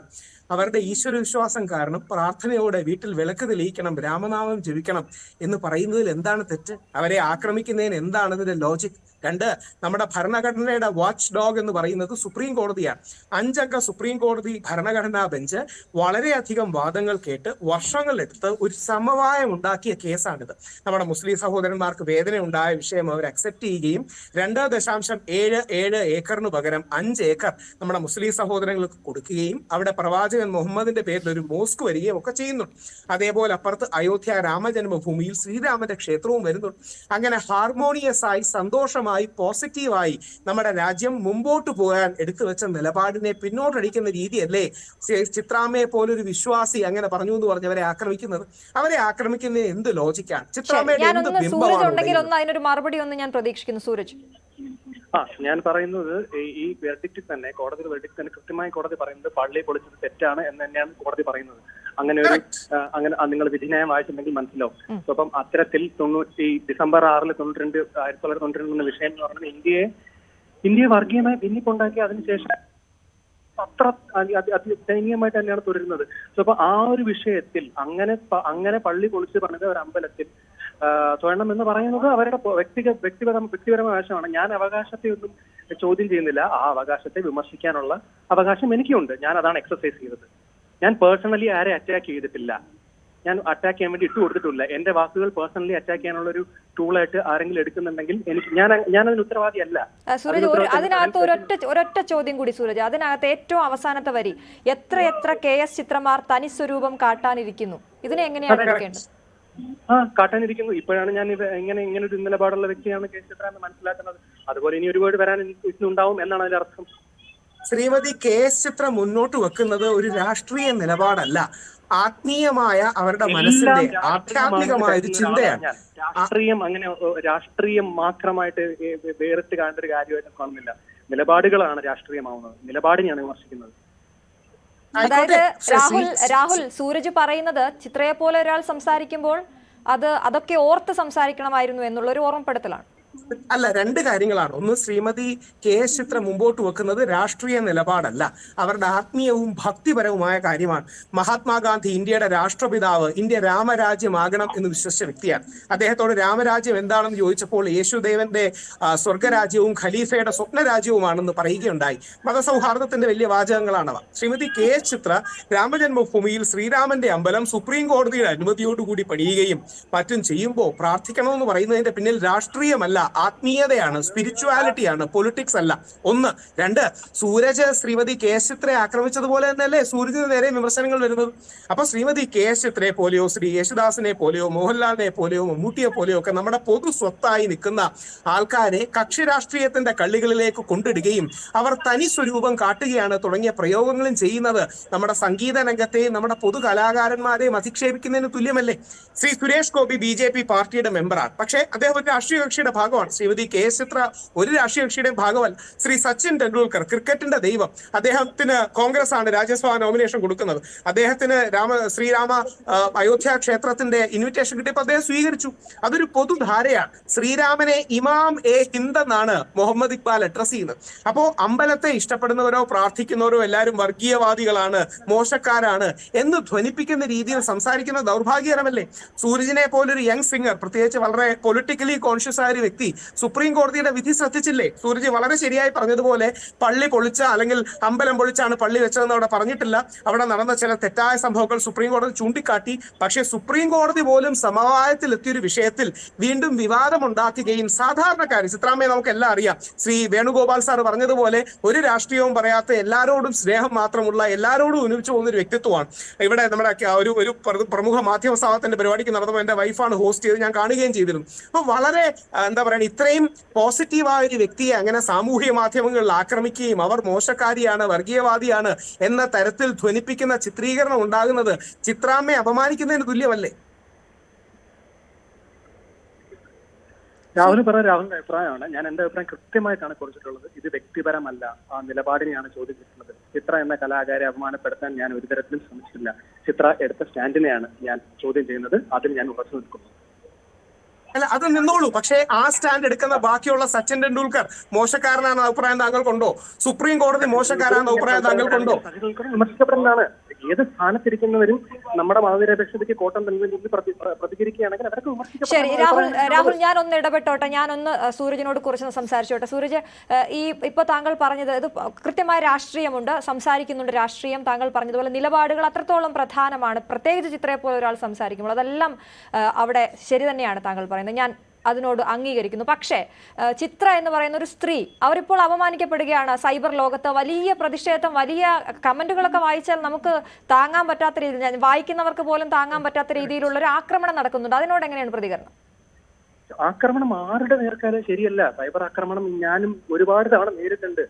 അവരുടെ ഈശ്വരവിശ്വാസം കാരണം പ്രാർത്ഥനയോടെ വീട്ടിൽ വിളക്ക് തെളിയിക്കണം, രാമനാമം ജപിക്കണം എന്ന് പറയുന്നതിൽ എന്താണ് തെറ്റ്? അവരെ ആക്രമിക്കുന്നതിന് എന്താണ് ഇതിന്റെ ലോജിക്? രണ്ട്, നമ്മുടെ ഭരണഘടനയുടെ വാച്ച് ഡോഗ് എന്ന് പറയുന്നത് സുപ്രീം കോടതിയാണ്. 5 അംഗ സുപ്രീം കോടതി ഭരണഘടനാ ബെഞ്ച് വളരെയധികം വാദങ്ങൾ കേട്ട് വർഷങ്ങളെടുത്ത് ഒരു സമവായം ഉണ്ടാക്കിയ കേസാണിത്. നമ്മുടെ മുസ്ലിം സഹോദരന്മാർക്ക് വേദന ഉണ്ടായ വിഷയം അവർ അക്സെപ്റ്റ് ചെയ്യുകയും 2.77 ഏക്കറിന് പകരം 5 ഏക്കർ നമ്മുടെ മുസ്ലിം സഹോദരങ്ങൾക്ക് കൊടുക്കുകയും അവിടെ പ്രവാചകൻ മുഹമ്മദിന്റെ പേരിൽ ഒരു മോസ്ക് വരികയും ഒക്കെ ചെയ്യുന്നുണ്ട്. അതേപോലെ അപ്പുറത്ത് അയോധ്യ രാമജന്മഭൂമിയിൽ ശ്രീരാമന്റെ ക്ഷേത്രവും വരുന്നുണ്ട്. അങ്ങനെ ഹാർമോണിയസ് ആയി, സന്തോഷമായി, പോസിറ്റീവായി നമ്മുടെ രാജ്യം മുമ്പോട്ട് പോകാൻ എടുത്തു വെച്ച നിലപാടിനെ പിന്നോട്ടടിക്കുന്ന രീതിയല്ലേ ചിത്രാമ്മയെ പോലൊരു വിശ്വാസി അങ്ങനെ പറഞ്ഞു എന്ന് പറഞ്ഞവരെ ആക്രമിക്കുന്നത്? അവരെ ആക്രമിക്കുന്നത് എന്ത് ലോജിക്കാണ്? ചിത്രാമ്മയുടെ എന്ത് ബിംബമാണ്? അതിനൊരു മറുപടി ഒന്ന് ഞാൻ പ്രതീക്ഷിക്കുന്നു സൂരജ്. ഞാൻ പറയുന്നത് ഈ വെർഡിക്റ്റിൽ തന്നെ, കോടതി വെർഡിക്റ്റ് തന്നെ കൃത്യമായി കോടതി പറയുന്നത് പള്ളി പൊളിച്ചത് തെറ്റാണ് എന്ന് തന്നെയാണ് കോടതി പറയുന്നത്. അങ്ങനെ നിങ്ങൾ വിധിന്യായം വായിച്ചിട്ടുണ്ടെങ്കിൽ മനസ്സിലാവും. അപ്പം അത്തരത്തിൽ ഡിസംബർ 6 1992 എന്ന വിഷയം എന്ന് പറയുന്നത് ഇന്ത്യയെ വർഗീയമായി ഭിന്നിപ്പുണ്ടാക്കി അതിനുശേഷം അത്ര ദയനീയമായിട്ട് തന്നെയാണ് തുടരുന്നത്. സോ അപ്പൊ ആ ഒരു വിഷയത്തിൽ അങ്ങനെ പള്ളി പൊളിച്ച് പറഞ്ഞത് ഒരു അമ്പലത്തിൽ തൊഴണം എന്ന് പറയുന്നത് അവരുടെ വ്യക്തിപരമായ അവകാശമാണ്. ഞാൻ അവകാശത്തെ ഒന്നും ചോദ്യം ചെയ്യുന്നില്ല. ആ അവകാശത്തെ വിമർശിക്കാനുള്ള അവകാശം എനിക്കുണ്ട്. ഞാൻ അതാണ് എക്സർസൈസ് ചെയ്തത്. ഞാൻ പേഴ്സണലി ആരെ അറ്റാക്ക് ചെയ്തിട്ടില്ല. ഞാൻ അറ്റാക്ക് ചെയ്യാൻ വേണ്ടി ഇട്ട് കൊടുത്തിട്ടില്ല. എന്റെ വാക്കുകൾ പേഴ്സണലി അറ്റാക്ക് ചെയ്യാനുള്ള ഒരു ടൂളായിട്ട് ആരെങ്കിലും എടുക്കുന്നുണ്ടെങ്കിൽ എനിക്ക് ഞാൻ അതിന് ഉത്തരവാദിയല്ല. സൂരജ്, അതിനകത്ത് ഒരൊറ്റ ചോദ്യം കൂടി സൂരജ്. അതിനകത്ത് ഏറ്റവും അവസാനത്തെ വരി, എത്ര KS ചിത്രമാർ തനി സ്വരൂപം കാട്ടാനിരിക്കുന്നു, ഇതിനെ എങ്ങനെയാണ് എടുക്കേണ്ടത്? കാട്ടാനിരിക്കുന്നു. ഇപ്പോഴാണ് ഞാൻ ഇങ്ങനെ ഒരു നിലപാടുള്ള വ്യക്തിയാണ് KS ചിത്ര എന്ന് മനസ്സിലാക്കുന്നത്. അതുപോലെ ഇനി ഒരുപാട് വരാൻ ഉണ്ടാവും എന്നാണ് അതിന്റെ അർത്ഥം. ശ്രീമതി KS ചിത്ര മുന്നോട്ട് വെക്കുന്നത് ഒരു രാഷ്ട്രീയ നിലപാടല്ല, ആത്മീയമായ അവരുടെ മനസ്സിന്റെ ആധ്യാത്മികമായ ഒരു ചിന്തയാണ്. രാഷ്ട്രീയം മാത്രമായിട്ട് വേറിട്ട് കാണേണ്ട ഒരു കാര്യമായിട്ട് കാണുന്നില്ല. നിലപാടുകളാണ് രാഷ്ട്രീയമാവുന്നത്. നിലപാടിനെയാണ് വിമർശിക്കുന്നത്. അതായത് രാഹുൽ, സൂരജ് പറയുന്നത് ചിത്രയെ പോലെ ഒരാൾ സംസാരിക്കുമ്പോൾ അതൊക്കെ ഓർത്ത് സംസാരിക്കണമായിരുന്നു എന്നുള്ളൊരു ഓർമ്മപ്പെടുത്തലാണ്. അല്ല, രണ്ട് കാര്യങ്ങളാണ്. ഒന്ന്, ശ്രീമതി KS ചിത്ര മുമ്പോട്ട് വെക്കുന്നത് രാഷ്ട്രീയ നിലപാടല്ല, അവരുടെ ആത്മീയവും ഭക്തിപരവുമായ കാര്യമാണ്. മഹാത്മാഗാന്ധി ഇന്ത്യയുടെ രാഷ്ട്രപിതാവ്, ഇന്ത്യ രാമരാജ്യമാകണം എന്ന് വിശ്വസിച്ച വ്യക്തിയാണ്. അദ്ദേഹത്തോട് രാമരാജ്യം എന്താണെന്ന് ചോദിച്ചപ്പോൾ യേശുദേവന്റെ സ്വർഗരാജ്യവും ഖലീഫയുടെ സ്വപ്നരാജ്യവുമാണെന്ന് പറയുകയുണ്ടായി. മതസൗഹാർദ്ദത്തിന്റെ വലിയ വാചകങ്ങളാണവ. ശ്രീമതി KS ചിത്ര രാമജന്മഭൂമിയിൽ ശ്രീരാമന്റെ അമ്പലം സുപ്രീം കോടതിയുടെ അനുമതിയോടുകൂടി പണിയുകയും മറ്റും ചെയ്യുമ്പോൾ പ്രാർത്ഥിക്കണമെന്ന് പറയുന്നതിന്റെ പിന്നിൽ രാഷ്ട്രീയമല്ല, ആത്മീയതയാണ്, സ്പിരിച്വാലിറ്റിയാണ്, പൊളിറ്റിക്സ് അല്ല. ഒന്ന്. രണ്ട്, സൂരജ് ശ്രീമതി KS ചിത്രയെ ആക്രമിച്ചതുപോലെ തന്നെയല്ലേ സൂരജിന് നേരെ വിമർശനങ്ങൾ വരുന്നത്. അപ്പൊ ശ്രീമതി KS ചിത്രയെ പോലെയോ ശ്രീ യേശുദാസിനെ പോലെയോ മോഹൻലാലിനെ പോലെയോ മമ്മൂട്ടിയെ പോലെയോ ഒക്കെ നമ്മുടെ പൊതു സ്വത്തായി നിൽക്കുന്ന ആൾക്കാരെ കക്ഷി രാഷ്ട്രീയത്തിന്റെ കള്ളികളിലേക്ക് കൊണ്ടിടുകയും അവർ തനി സ്വരൂപം കാട്ടുകയാണ് തുടങ്ങിയ പ്രയോഗങ്ങളും ചെയ്യുന്നത് നമ്മുടെ സംഗീത രംഗത്തെയും നമ്മുടെ പൊതു കലാകാരന്മാരെയും അധിക്ഷേപിക്കുന്നതിന് തുല്യമല്ലേ? ശ്രീ സുരേഷ് ഗോപി BJP പാർട്ടിയുടെ മെമ്പറാണ്, പക്ഷേ അദ്ദേഹം ഒരു രാഷ്ട്രീയ കക്ഷിയുടെ ഭാഗമാണ്. ശ്രീമതി KS ചിത്ര ഒരു രാഷ്ട്രീയ കക്ഷിയുടെയും ഭാഗമല്ല. ശ്രീ സച്ചിൻ ടെണ്ടുൽക്കർ, ക്രിക്കറ്റിന്റെ ദൈവം, അദ്ദേഹത്തിന് കോൺഗ്രസ് ആണ് രാജ്യസഭാ നോമിനേഷൻ കൊടുക്കുന്നത്. അദ്ദേഹത്തിന് ശ്രീരാമ അയോധ്യ ക്ഷേത്രത്തിന്റെ ഇൻവിറ്റേഷൻ കിട്ടിയപ്പോൾ അദ്ദേഹം സ്വീകരിച്ചു. അതൊരു പൊതുധാരയാണ്. ശ്രീരാമനെ ഇമാം ഹിന്ദ് എന്നാണ് മുഹമ്മദ് ഇക്ബാൽ അഡ്രസ് ചെയ്യുന്നത്. അപ്പോ അമ്പലത്തെ ഇഷ്ടപ്പെടുന്നവരോ പ്രാർത്ഥിക്കുന്നവരോ എല്ലാവരും വർഗീയവാദികളാണ്, മോശക്കാരാണ് എന്ന് ധ്വനിപ്പിക്കുന്ന രീതിയിൽ സംസാരിക്കുന്ന ദൗർഭാഗ്യകരമല്ലേ? സൂരജിനെ പോലൊരു യങ് സിംഗർ, പ്രത്യേകിച്ച് വളരെ പൊളിറ്റിക്കലി കോൺഷ്യസ് ആയ ഒരു വ്യക്തി സുപ്രീം കോടതിയുടെ വിധി ശ്രദ്ധിച്ചില്ലേ? സൂരജ് വളരെ ശരിയായി പറഞ്ഞതുപോലെ പള്ളി പൊളിച്ച അല്ലെങ്കിൽ അമ്പലം പൊളിച്ചാണ് പള്ളി വെച്ചതെന്ന് അവിടെ പറഞ്ഞിട്ടില്ല. അവിടെ നടന്ന ചില തെറ്റായ സംഭവങ്ങൾ സുപ്രീം കോടതി ചൂണ്ടിക്കാട്ടി. പക്ഷേ സുപ്രീം കോടതി പോലും സമവായത്തിൽ എത്തിയൊരു വിഷയത്തിൽ വീണ്ടും വിവാദമുണ്ടാക്കുകയും സാധാരണക്കാർ, ചിത്രാമ്മയെ നമുക്ക് എല്ലാം അറിയാം, ശ്രീ വേണുഗോപാൽ സാർ പറഞ്ഞതുപോലെ ഒരു രാഷ്ട്രീയവും പറയാത്ത, എല്ലാവരോടും സ്നേഹം മാത്രമുള്ള, എല്ലാവരോടും ഉന്നയിച്ചു പോകുന്ന ഒരു വ്യക്തിത്വമാണ്. ഇവിടെ നമ്മുടെ ഒരു പ്രമുഖ മാധ്യമ സ്ഥാപനത്തിന്റെ പരിപാടിക്ക് നടന്നപ്പോൾ എന്റെ വൈഫാണ് ഹോസ്റ്റ് ചെയ്ത് ഞാൻ കാണുകയും ചെയ്തിരുന്നു. അപ്പൊ വളരെ എന്താ പറയുക, ഇത്രയും പോസിറ്റീവായ ഒരു വ്യക്തിയെ അങ്ങനെ സാമൂഹ്യ മാധ്യമങ്ങളിൽ ആക്രമിക്കുകയും അവർ മോശക്കാരിയാണ്, വർഗീയവാദിയാണ് എന്ന തരത്തിൽ ധ്വനിപ്പിക്കുന്ന ചിത്രീകരണം ഉണ്ടാകുന്നത് ചിത്രാമ്മയെ അപമാനിക്കുന്നതിന് തുല്യമല്ലേ? രാഹുൽ രാഹുലിന്റെ അഭിപ്രായമാണ്. ഞാൻ എന്റെ അഭിപ്രായം കൃത്യമായിട്ടാണ് കുറിച്ചിട്ടുള്ളത്. ഇത് വ്യക്തിപരമല്ല, ആ നിലപാടിനെയാണ് ചോദ്യം ചെയ്യുന്നത്. ചിത്ര എന്ന കലാകാരെ അപമാനപ്പെടുത്താൻ ഞാൻ ഒരു തരത്തിലും ശ്രമിച്ചിട്ടില്ല. ചിത്ര എടുത്ത സ്റ്റാൻഡിനെയാണ് ഞാൻ ചോദ്യം ചെയ്യുന്നത്. അതിൽ ഞാൻ ഉറച്ചു നിൽക്കുന്നു. അല്ല, അത് നിന്നോളൂ. പക്ഷേ ആ സ്റ്റാൻഡ് എടുക്കുന്ന ബാക്കിയുള്ള സച്ചിൻ ടെണ്ടുൽക്കർ മോശക്കാരനാണെന്ന അഭിപ്രായം താങ്കൾക്കുണ്ടോ? സുപ്രീം കോടതി മോശക്കാരാണെന്ന അഭിപ്രായം താങ്കൾക്കുണ്ടോ? വിമർശിക്കപ്പെടുന്നതാണ്. ഏത് സ്ഥാനത്തിരിക്കുന്നവരും നമ്മുടെ മതനിരപേക്ഷതയ്ക്ക് കോട്ടം പ്രതികരിക്കുകയാണെങ്കിൽ അവരൊക്കെ വിമർശിക്കും. ശരി രാഹുൽ, ഞാനൊന്ന് ഇടപെട്ടോട്ടെ, ഞാനൊന്ന് സൂരജിനോട് കുറിച്ച് സംസാരിച്ചോട്ടെ. സൂരജ്, ഇപ്പൊ താങ്കൾ പറഞ്ഞത് ഇത് കൃത്യമായ രാഷ്ട്രീയമുണ്ട്, സംസാരിക്കുന്നുണ്ട് രാഷ്ട്രീയം. താങ്കൾ പറഞ്ഞതുപോലെ നിലപാടുകൾ അത്രത്തോളം പ്രധാനമാണ്, പ്രത്യേകിച്ച് ചിത്രയെ പോലെ ഒരാൾ സംസാരിക്കുമ്പോൾ. അതെല്ലാം അവിടെ ശരി തന്നെയാണ് താങ്കൾ പറയുന്നത്, ഞാൻ അതിനോട് അംഗീകരിക്കുന്നു. പക്ഷേ ചിത്ര എന്ന് പറയുന്ന ഒരു സ്ത്രീ, അവരിപ്പോൾ അപമാനിക്കപ്പെടുകയാണ് സൈബർ ലോകത്ത്. വലിയ പ്രതിഷേധം, വലിയ കമന്റുകളൊക്കെ വായിച്ചാൽ നമുക്ക് താങ്ങാൻ പറ്റാത്ത രീതിയിൽ, വായിക്കുന്നവർക്ക് പോലും താങ്ങാൻ പറ്റാത്ത രീതിയിലുള്ള ഒരു ആക്രമണം നടക്കുന്നുണ്ട്. അതിനോട് എങ്ങനെയാണ് പ്രതികരണം? ആക്രമണം ആരുടെ നേർക്കാലും ശരിയല്ല. സൈബർ ആക്രമണം ഞാനും ഒരുപാട് തവണ നേരിട്ടുണ്ട്.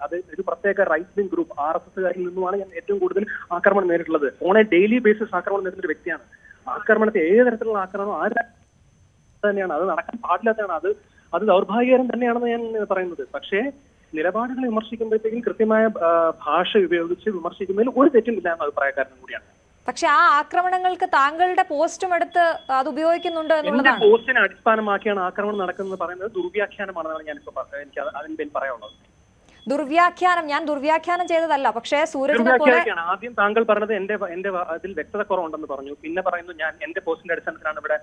അത് ഒരു പ്രത്യേക റൈറ്റ് വിംഗ് ഗ്രൂപ്പ് RSSകാരിൽ നിന്നുമാണ് ഞാൻ ഏറ്റവും കൂടുതൽ ആക്രമണം നേരിട്ടുള്ളത്. ഓൺ എ ഡെയിലി ബേസിസ് ആക്രമണം നേരിടുന്ന ഒരു വ്യക്തിയാണ്. ആക്രമണത്തെ ഏത് തരത്തിലുള്ള ആക്രമണം തന്നെയാണ്, അത് നടക്കാൻ പാടില്ലാത്തതാണ്. അത് ദൗർഭാഗ്യകരം തന്നെയാണെന്ന് ഞാൻ പറയുന്നത്. പക്ഷേ നിലപാടുകൾ വിമർശിക്കുമ്പോഴത്തേക്കും കൃത്യമായ ഭാഷ ഉപയോഗിച്ച് വിമർശിക്കുന്നതിൽ ഒരു തെറ്റുമില്ല എന്ന അഭിപ്രായക്കാരനും കൂടിയാണ്. പക്ഷെ ആ ആക്രമണങ്ങൾക്ക് താങ്കളുടെ പോസ്റ്റും എടുത്ത് അത് ഉപയോഗിക്കുന്നുണ്ട് എന്നുള്ളതാണ്. പോസ്റ്റിനെ അടിസ്ഥാനമാക്കിയാണ് ആക്രമണം നടക്കുന്നത് പറയുന്നത് ദുർവ്യാഖ്യാനമാണെന്നാണ് എനിക്ക് അതിന് പേര് പറയാനുള്ളത്. ദുർവ്യാഖ്യാനം, ഞാൻ ദുർവ്യാഖ്യാനം ചെയ്തതല്ല. പക്ഷേ സൂരജിനെ പോലെ ആദ്യം താങ്കൾ പറഞ്ഞത് എന്റെ അതിൽ വ്യക്തത കുറവുണ്ടെന്ന് പറഞ്ഞു. പിന്നെ പറയുന്നു ഞാൻ എന്റെ പോസ്റ്റിന്റെ അടിസ്ഥാനത്തിലാണ് ഇവിടെ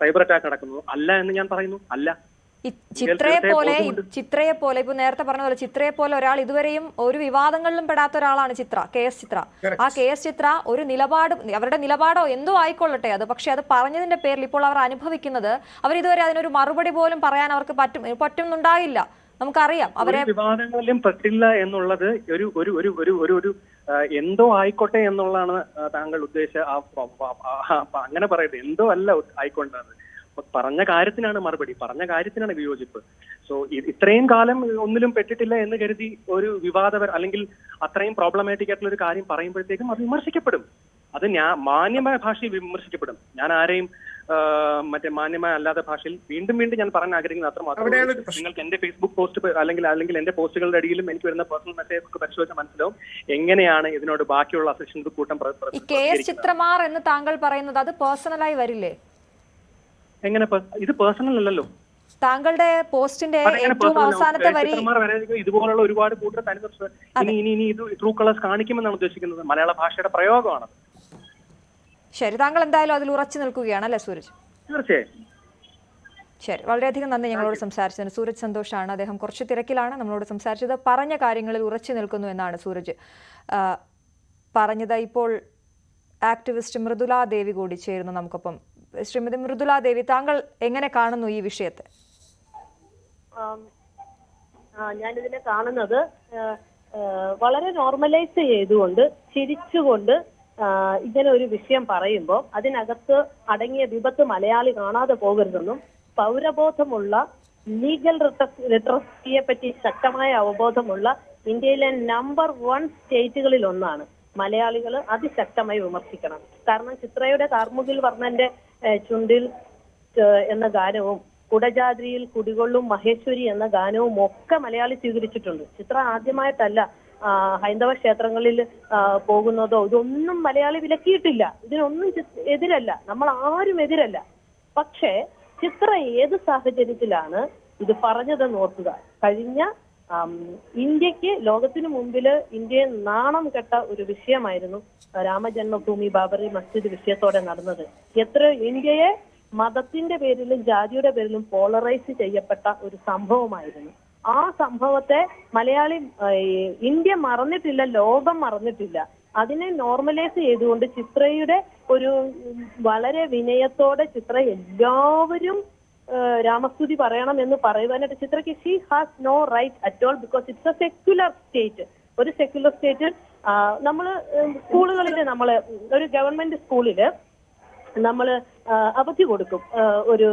സൈബർ അറ്റാക്ക് നടക്കുന്നത്. അല്ല എന്ന് ഞാൻ പറയുന്നു. അല്ല, ചിത്രയെ പോലെ ഇപ്പൊ നേരത്തെ പറഞ്ഞ പോലെ ചിത്രയെ പോലെ ഒരാൾ ഇതുവരെയും ഒരു വിവാദങ്ങളിലും പെടാത്ത ഒരാളാണ് KS ചിത്ര. ആ KS ചിത്ര ഒരു നിലപാട്, അവരുടെ നിലപാടോ എന്തോ ആയിക്കൊള്ളട്ടെ അത്, പക്ഷെ അത് പറഞ്ഞതിന്റെ പേരിൽ ഇപ്പോൾ അവർ അനുഭവിക്കുന്നത്, അവർ ഇതുവരെ അതിനൊരു മറുപടി പോലും പറയാൻ അവർക്ക് പറ്റുന്നുണ്ടായില്ല. നമുക്കറിയാം അവരെ വിവാദങ്ങളിലും പെട്ടില്ല എന്നുള്ളത് ഒരു ഒരു ഒരു ഒരു ഒരു ഒരു എന്തോ ആയിക്കോട്ടെ എന്നുള്ളതാണ് താങ്കൾ ഉദ്ദേശിച്ച. അങ്ങനെ പറയട്ടെ, എന്തോ അല്ല ആയിക്കൊണ്ടത്, പറഞ്ഞ കാര്യത്തിനാണ് മറുപടി, പറഞ്ഞ കാര്യത്തിനാണ് വിയോജിപ്പ്. സോ ഇത്രയും കാലം ഒന്നിലും പെട്ടിട്ടില്ല എന്ന് കരുതി ഒരു വിവാദപര അല്ലെങ്കിൽ അത്രയും പ്രോബ്ലമാറ്റിക് ആയിട്ടുള്ള ഒരു കാര്യം പറയുമ്പോഴത്തേക്കും അത് വിമർശിക്കപ്പെടും. അത് മാന്യമായ ഭാഷയിൽ വിമർശിക്കപ്പെടും. ഞാൻ ആരെയും മറ്റേ മാന്യമായ അല്ലാത്ത ഭാഷയിൽ വീണ്ടും ഞാൻ പറയാൻ ആഗ്രഹിക്കുന്നത് അത്രമാത്രം. നിങ്ങൾക്ക് എന്റെ ഫേസ്ബുക്ക് പോസ്റ്റ് അല്ലെങ്കിൽ എന്റെ പോസ്റ്റുകളുടെ അടിയിലും എനിക്ക് വരുന്ന പേഴ്സണൽ മെസ്സേജ് ഒക്കെ പരിശോധിച്ചാൽ മനസ്സിലാവും എങ്ങനെയാണ് ഇതിനോട് ബാക്കിയുള്ള അസോസിയേഷൻ കൂട്ടം. KS ചിത്രമാർ എന്ന് താങ്കൾ പറയുന്നത് അത് പേഴ്സണലായി വരില്ലേ? എങ്ങനെ? ഇത് പേഴ്സണൽ അല്ലല്ലോ. താങ്കളുടെ പോസ്റ്റിന്റെ ഏറ്റവും അവസാനത്തെ വരി ഇതുപോലുള്ള ഒരുപാട് കൂട്ടർ ഇനി ഇത് ട്രൂ കളേഴ്സ് കാണിക്കുമെന്നാണ് ഉദ്ദേശിക്കുന്നത്. മലയാള ഭാഷയുടെ പ്രയോഗമാണ്. ശരി, താങ്കൾ എന്തായാലും അതിൽ ഉറച്ചു നിൽക്കുകയാണ് അല്ലെ സൂരജ്? തീർച്ചയായും. ശരി, വളരെയധികം നന്ദി ഞങ്ങളോട് സംസാരിച്ചതിന്. സൂരജ് സന്തോഷാണ്, അദ്ദേഹം കുറച്ച് തിരക്കിലാണ് നമ്മളോട് സംസാരിച്ചത്. പറഞ്ഞ കാര്യങ്ങളിൽ ഉറച്ചു നിൽക്കുന്നു എന്നാണ് സൂരജ് പറഞ്ഞത്. ഇപ്പോൾ ആക്ടിവിസ്റ്റ് മൃദുല ദേവി കൂടി ചേരുന്നു നമുക്കൊപ്പം. ശ്രീമതി മൃദുല ദേവി, താങ്കൾ എങ്ങനെ കാണുന്നു ഈ വിഷയത്തെ? ഞാനിതിനെ കാണുന്നത് വളരെ നോർമലൈസ് ചെയ്തുകൊണ്ട് ചിരിച്ചുകൊണ്ട് ഇങ്ങനെ ഒരു വിഷയം പറയുമ്പോൾ അതിനകത്ത് അടങ്ങിയ വിപത്ത് മലയാളി കാണാതെ പോകരുതെന്നും പൗരബോധമുള്ള ലീഗൽ റിട്രസിയെ പറ്റി ശക്തമായ അവബോധമുള്ള ഇന്ത്യയിലെ നമ്പർ 1 സ്റ്റേറ്റുകളിൽ ഒന്നാണ്. മലയാളികൾ അതിശക്തമായി വിമർശിക്കണം. കാരണം ചിത്രയുടെ കാർമുകിൽ വർണ്ണന്റെ ചുണ്ടിൽ എന്ന ഗാനവും കുടജാദ്രിയിൽ കുടികൊള്ളും മഹേശ്വരി എന്ന ഗാനവും ഒക്കെ മലയാളി സ്വീകരിച്ചിട്ടുണ്ട്. ചിത്ര ആദ്യമായിട്ടല്ല ഹൈന്ദവ ക്ഷേത്രങ്ങളിൽ പോകുന്നതോ ഇതൊന്നും മലയാളി വിലക്കിയിട്ടില്ല. ഇതിനൊന്നും എതിരല്ല, നമ്മൾ ആരും എതിരല്ല. പക്ഷേ ചിത്ര ഏത് സാഹചര്യത്തിലാണ് ഇത് പറഞ്ഞതെന്ന് ഓർക്കുക. കഴിഞ്ഞ ഇന്ത്യക്ക് ലോകത്തിനു മുമ്പില് ഇന്ത്യയെ നാണം കെട്ട ഒരു വിഷയമായിരുന്നു രാമജന്മഭൂമി ബാബറി മസ്ജിദ് വിഷയത്തോടെ നടന്നത്. ഇന്ത്യയെ മതത്തിന്റെ പേരിലും ജാതിയുടെ പേരിലും പോളറൈസ് ചെയ്യപ്പെട്ട ഒരു സംഭവമായിരുന്നു. ആ സംഭവത്തെ മലയാളി ഇന്ത്യ മറന്നിട്ടില്ല, ലോകം മറന്നിട്ടില്ല. അതിനെ നോർമലൈസ് ചെയ്തുകൊണ്ട് ചിത്രയുടെ ഒരു വളരെ വിനയത്തോടെ ചിത്ര എല്ലാവരും രാമസ്തുതി പറയണം എന്ന് പറയുവാനായിട്ട് ചിത്രയ്ക്ക് she has no right at all, because it's a secular state. ഒരു സെക്യുലർ സ്റ്റേറ്റ് നമ്മള് സ്കൂളുകളിൽ നമ്മള് ഒരു ഗവൺമെന്റ് സ്കൂളില് നമ്മള് അവധി കൊടുക്കും. ഒരു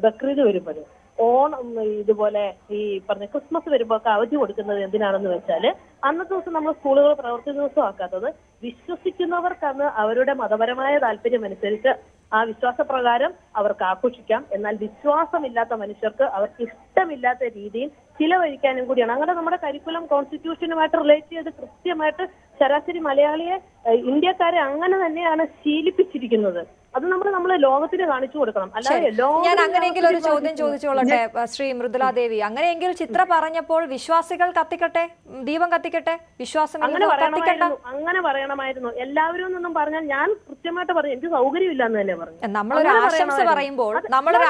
ബക്രീദ് വരുമ്പോൾ, ഓണം ഇതുപോലെ ഈ പറഞ്ഞ ക്രിസ്മസ് വരുമ്പോ ഒക്കെ അവധി കൊടുക്കുന്നത് എന്തിനാണെന്ന് വെച്ചാല് അന്നത്തെ ദിവസം നമ്മൾ സ്കൂളുകൾ പ്രവൃത്തി ദിവസമാക്കാത്തത് വിശ്വസിക്കുന്നവർക്ക് അന്ന് അവരുടെ മതപരമായ താല്പര്യം അനുസരിച്ച് ആ വിശ്വാസപ്രകാരം അവർക്ക് ആഘോഷിക്കാം. എന്നാൽ വിശ്വാസമില്ലാത്ത മനുഷ്യർക്ക് അവർക്ക് ഇഷ്ടമില്ലാത്ത രീതിയിൽ ചിലവഴിക്കാനും കൂടിയാണ്. അങ്ങനെ നമ്മുടെ കരിക്കുലം കോൺസ്റ്റിറ്റ്യൂഷനുമായിട്ട് റിലേറ്റ് ചെയ്ത് കൃത്യമായിട്ട് ശരാശരി മലയാളിയെ ഇന്ത്യക്കാരെ അങ്ങനെ തന്നെയാണ് ശീലിപ്പിച്ചിരിക്കുന്നത്. അത് നമ്മൾ ലോകത്തിന് കാണിച്ചു കൊടുക്കണം. അല്ലാതെ ഞാൻ അങ്ങനെയെങ്കിൽ ഒരു ചോദ്യം ചോദിച്ചോളട്ടെ ശ്രീ മൃദുല ദേവി. അങ്ങനെയെങ്കിൽ ചിത്ര പറഞ്ഞപ്പോൾ വിശ്വാസികൾ കത്തിക്കട്ടെ, ദീപം കത്തിക്കട്ടെ, വിശ്വാസം അങ്ങനെ പറയണമായിരുന്നു. എല്ലാവരും ഒന്നും പറഞ്ഞാൽ ഞാൻ കൃത്യമായിട്ട് പറഞ്ഞു, എനിക്ക് സൗകര്യമില്ല എന്ന് തന്നെ പറഞ്ഞു. നമ്മളൊരു ആശംസ പറയുമ്പോൾ നമ്മളൊരു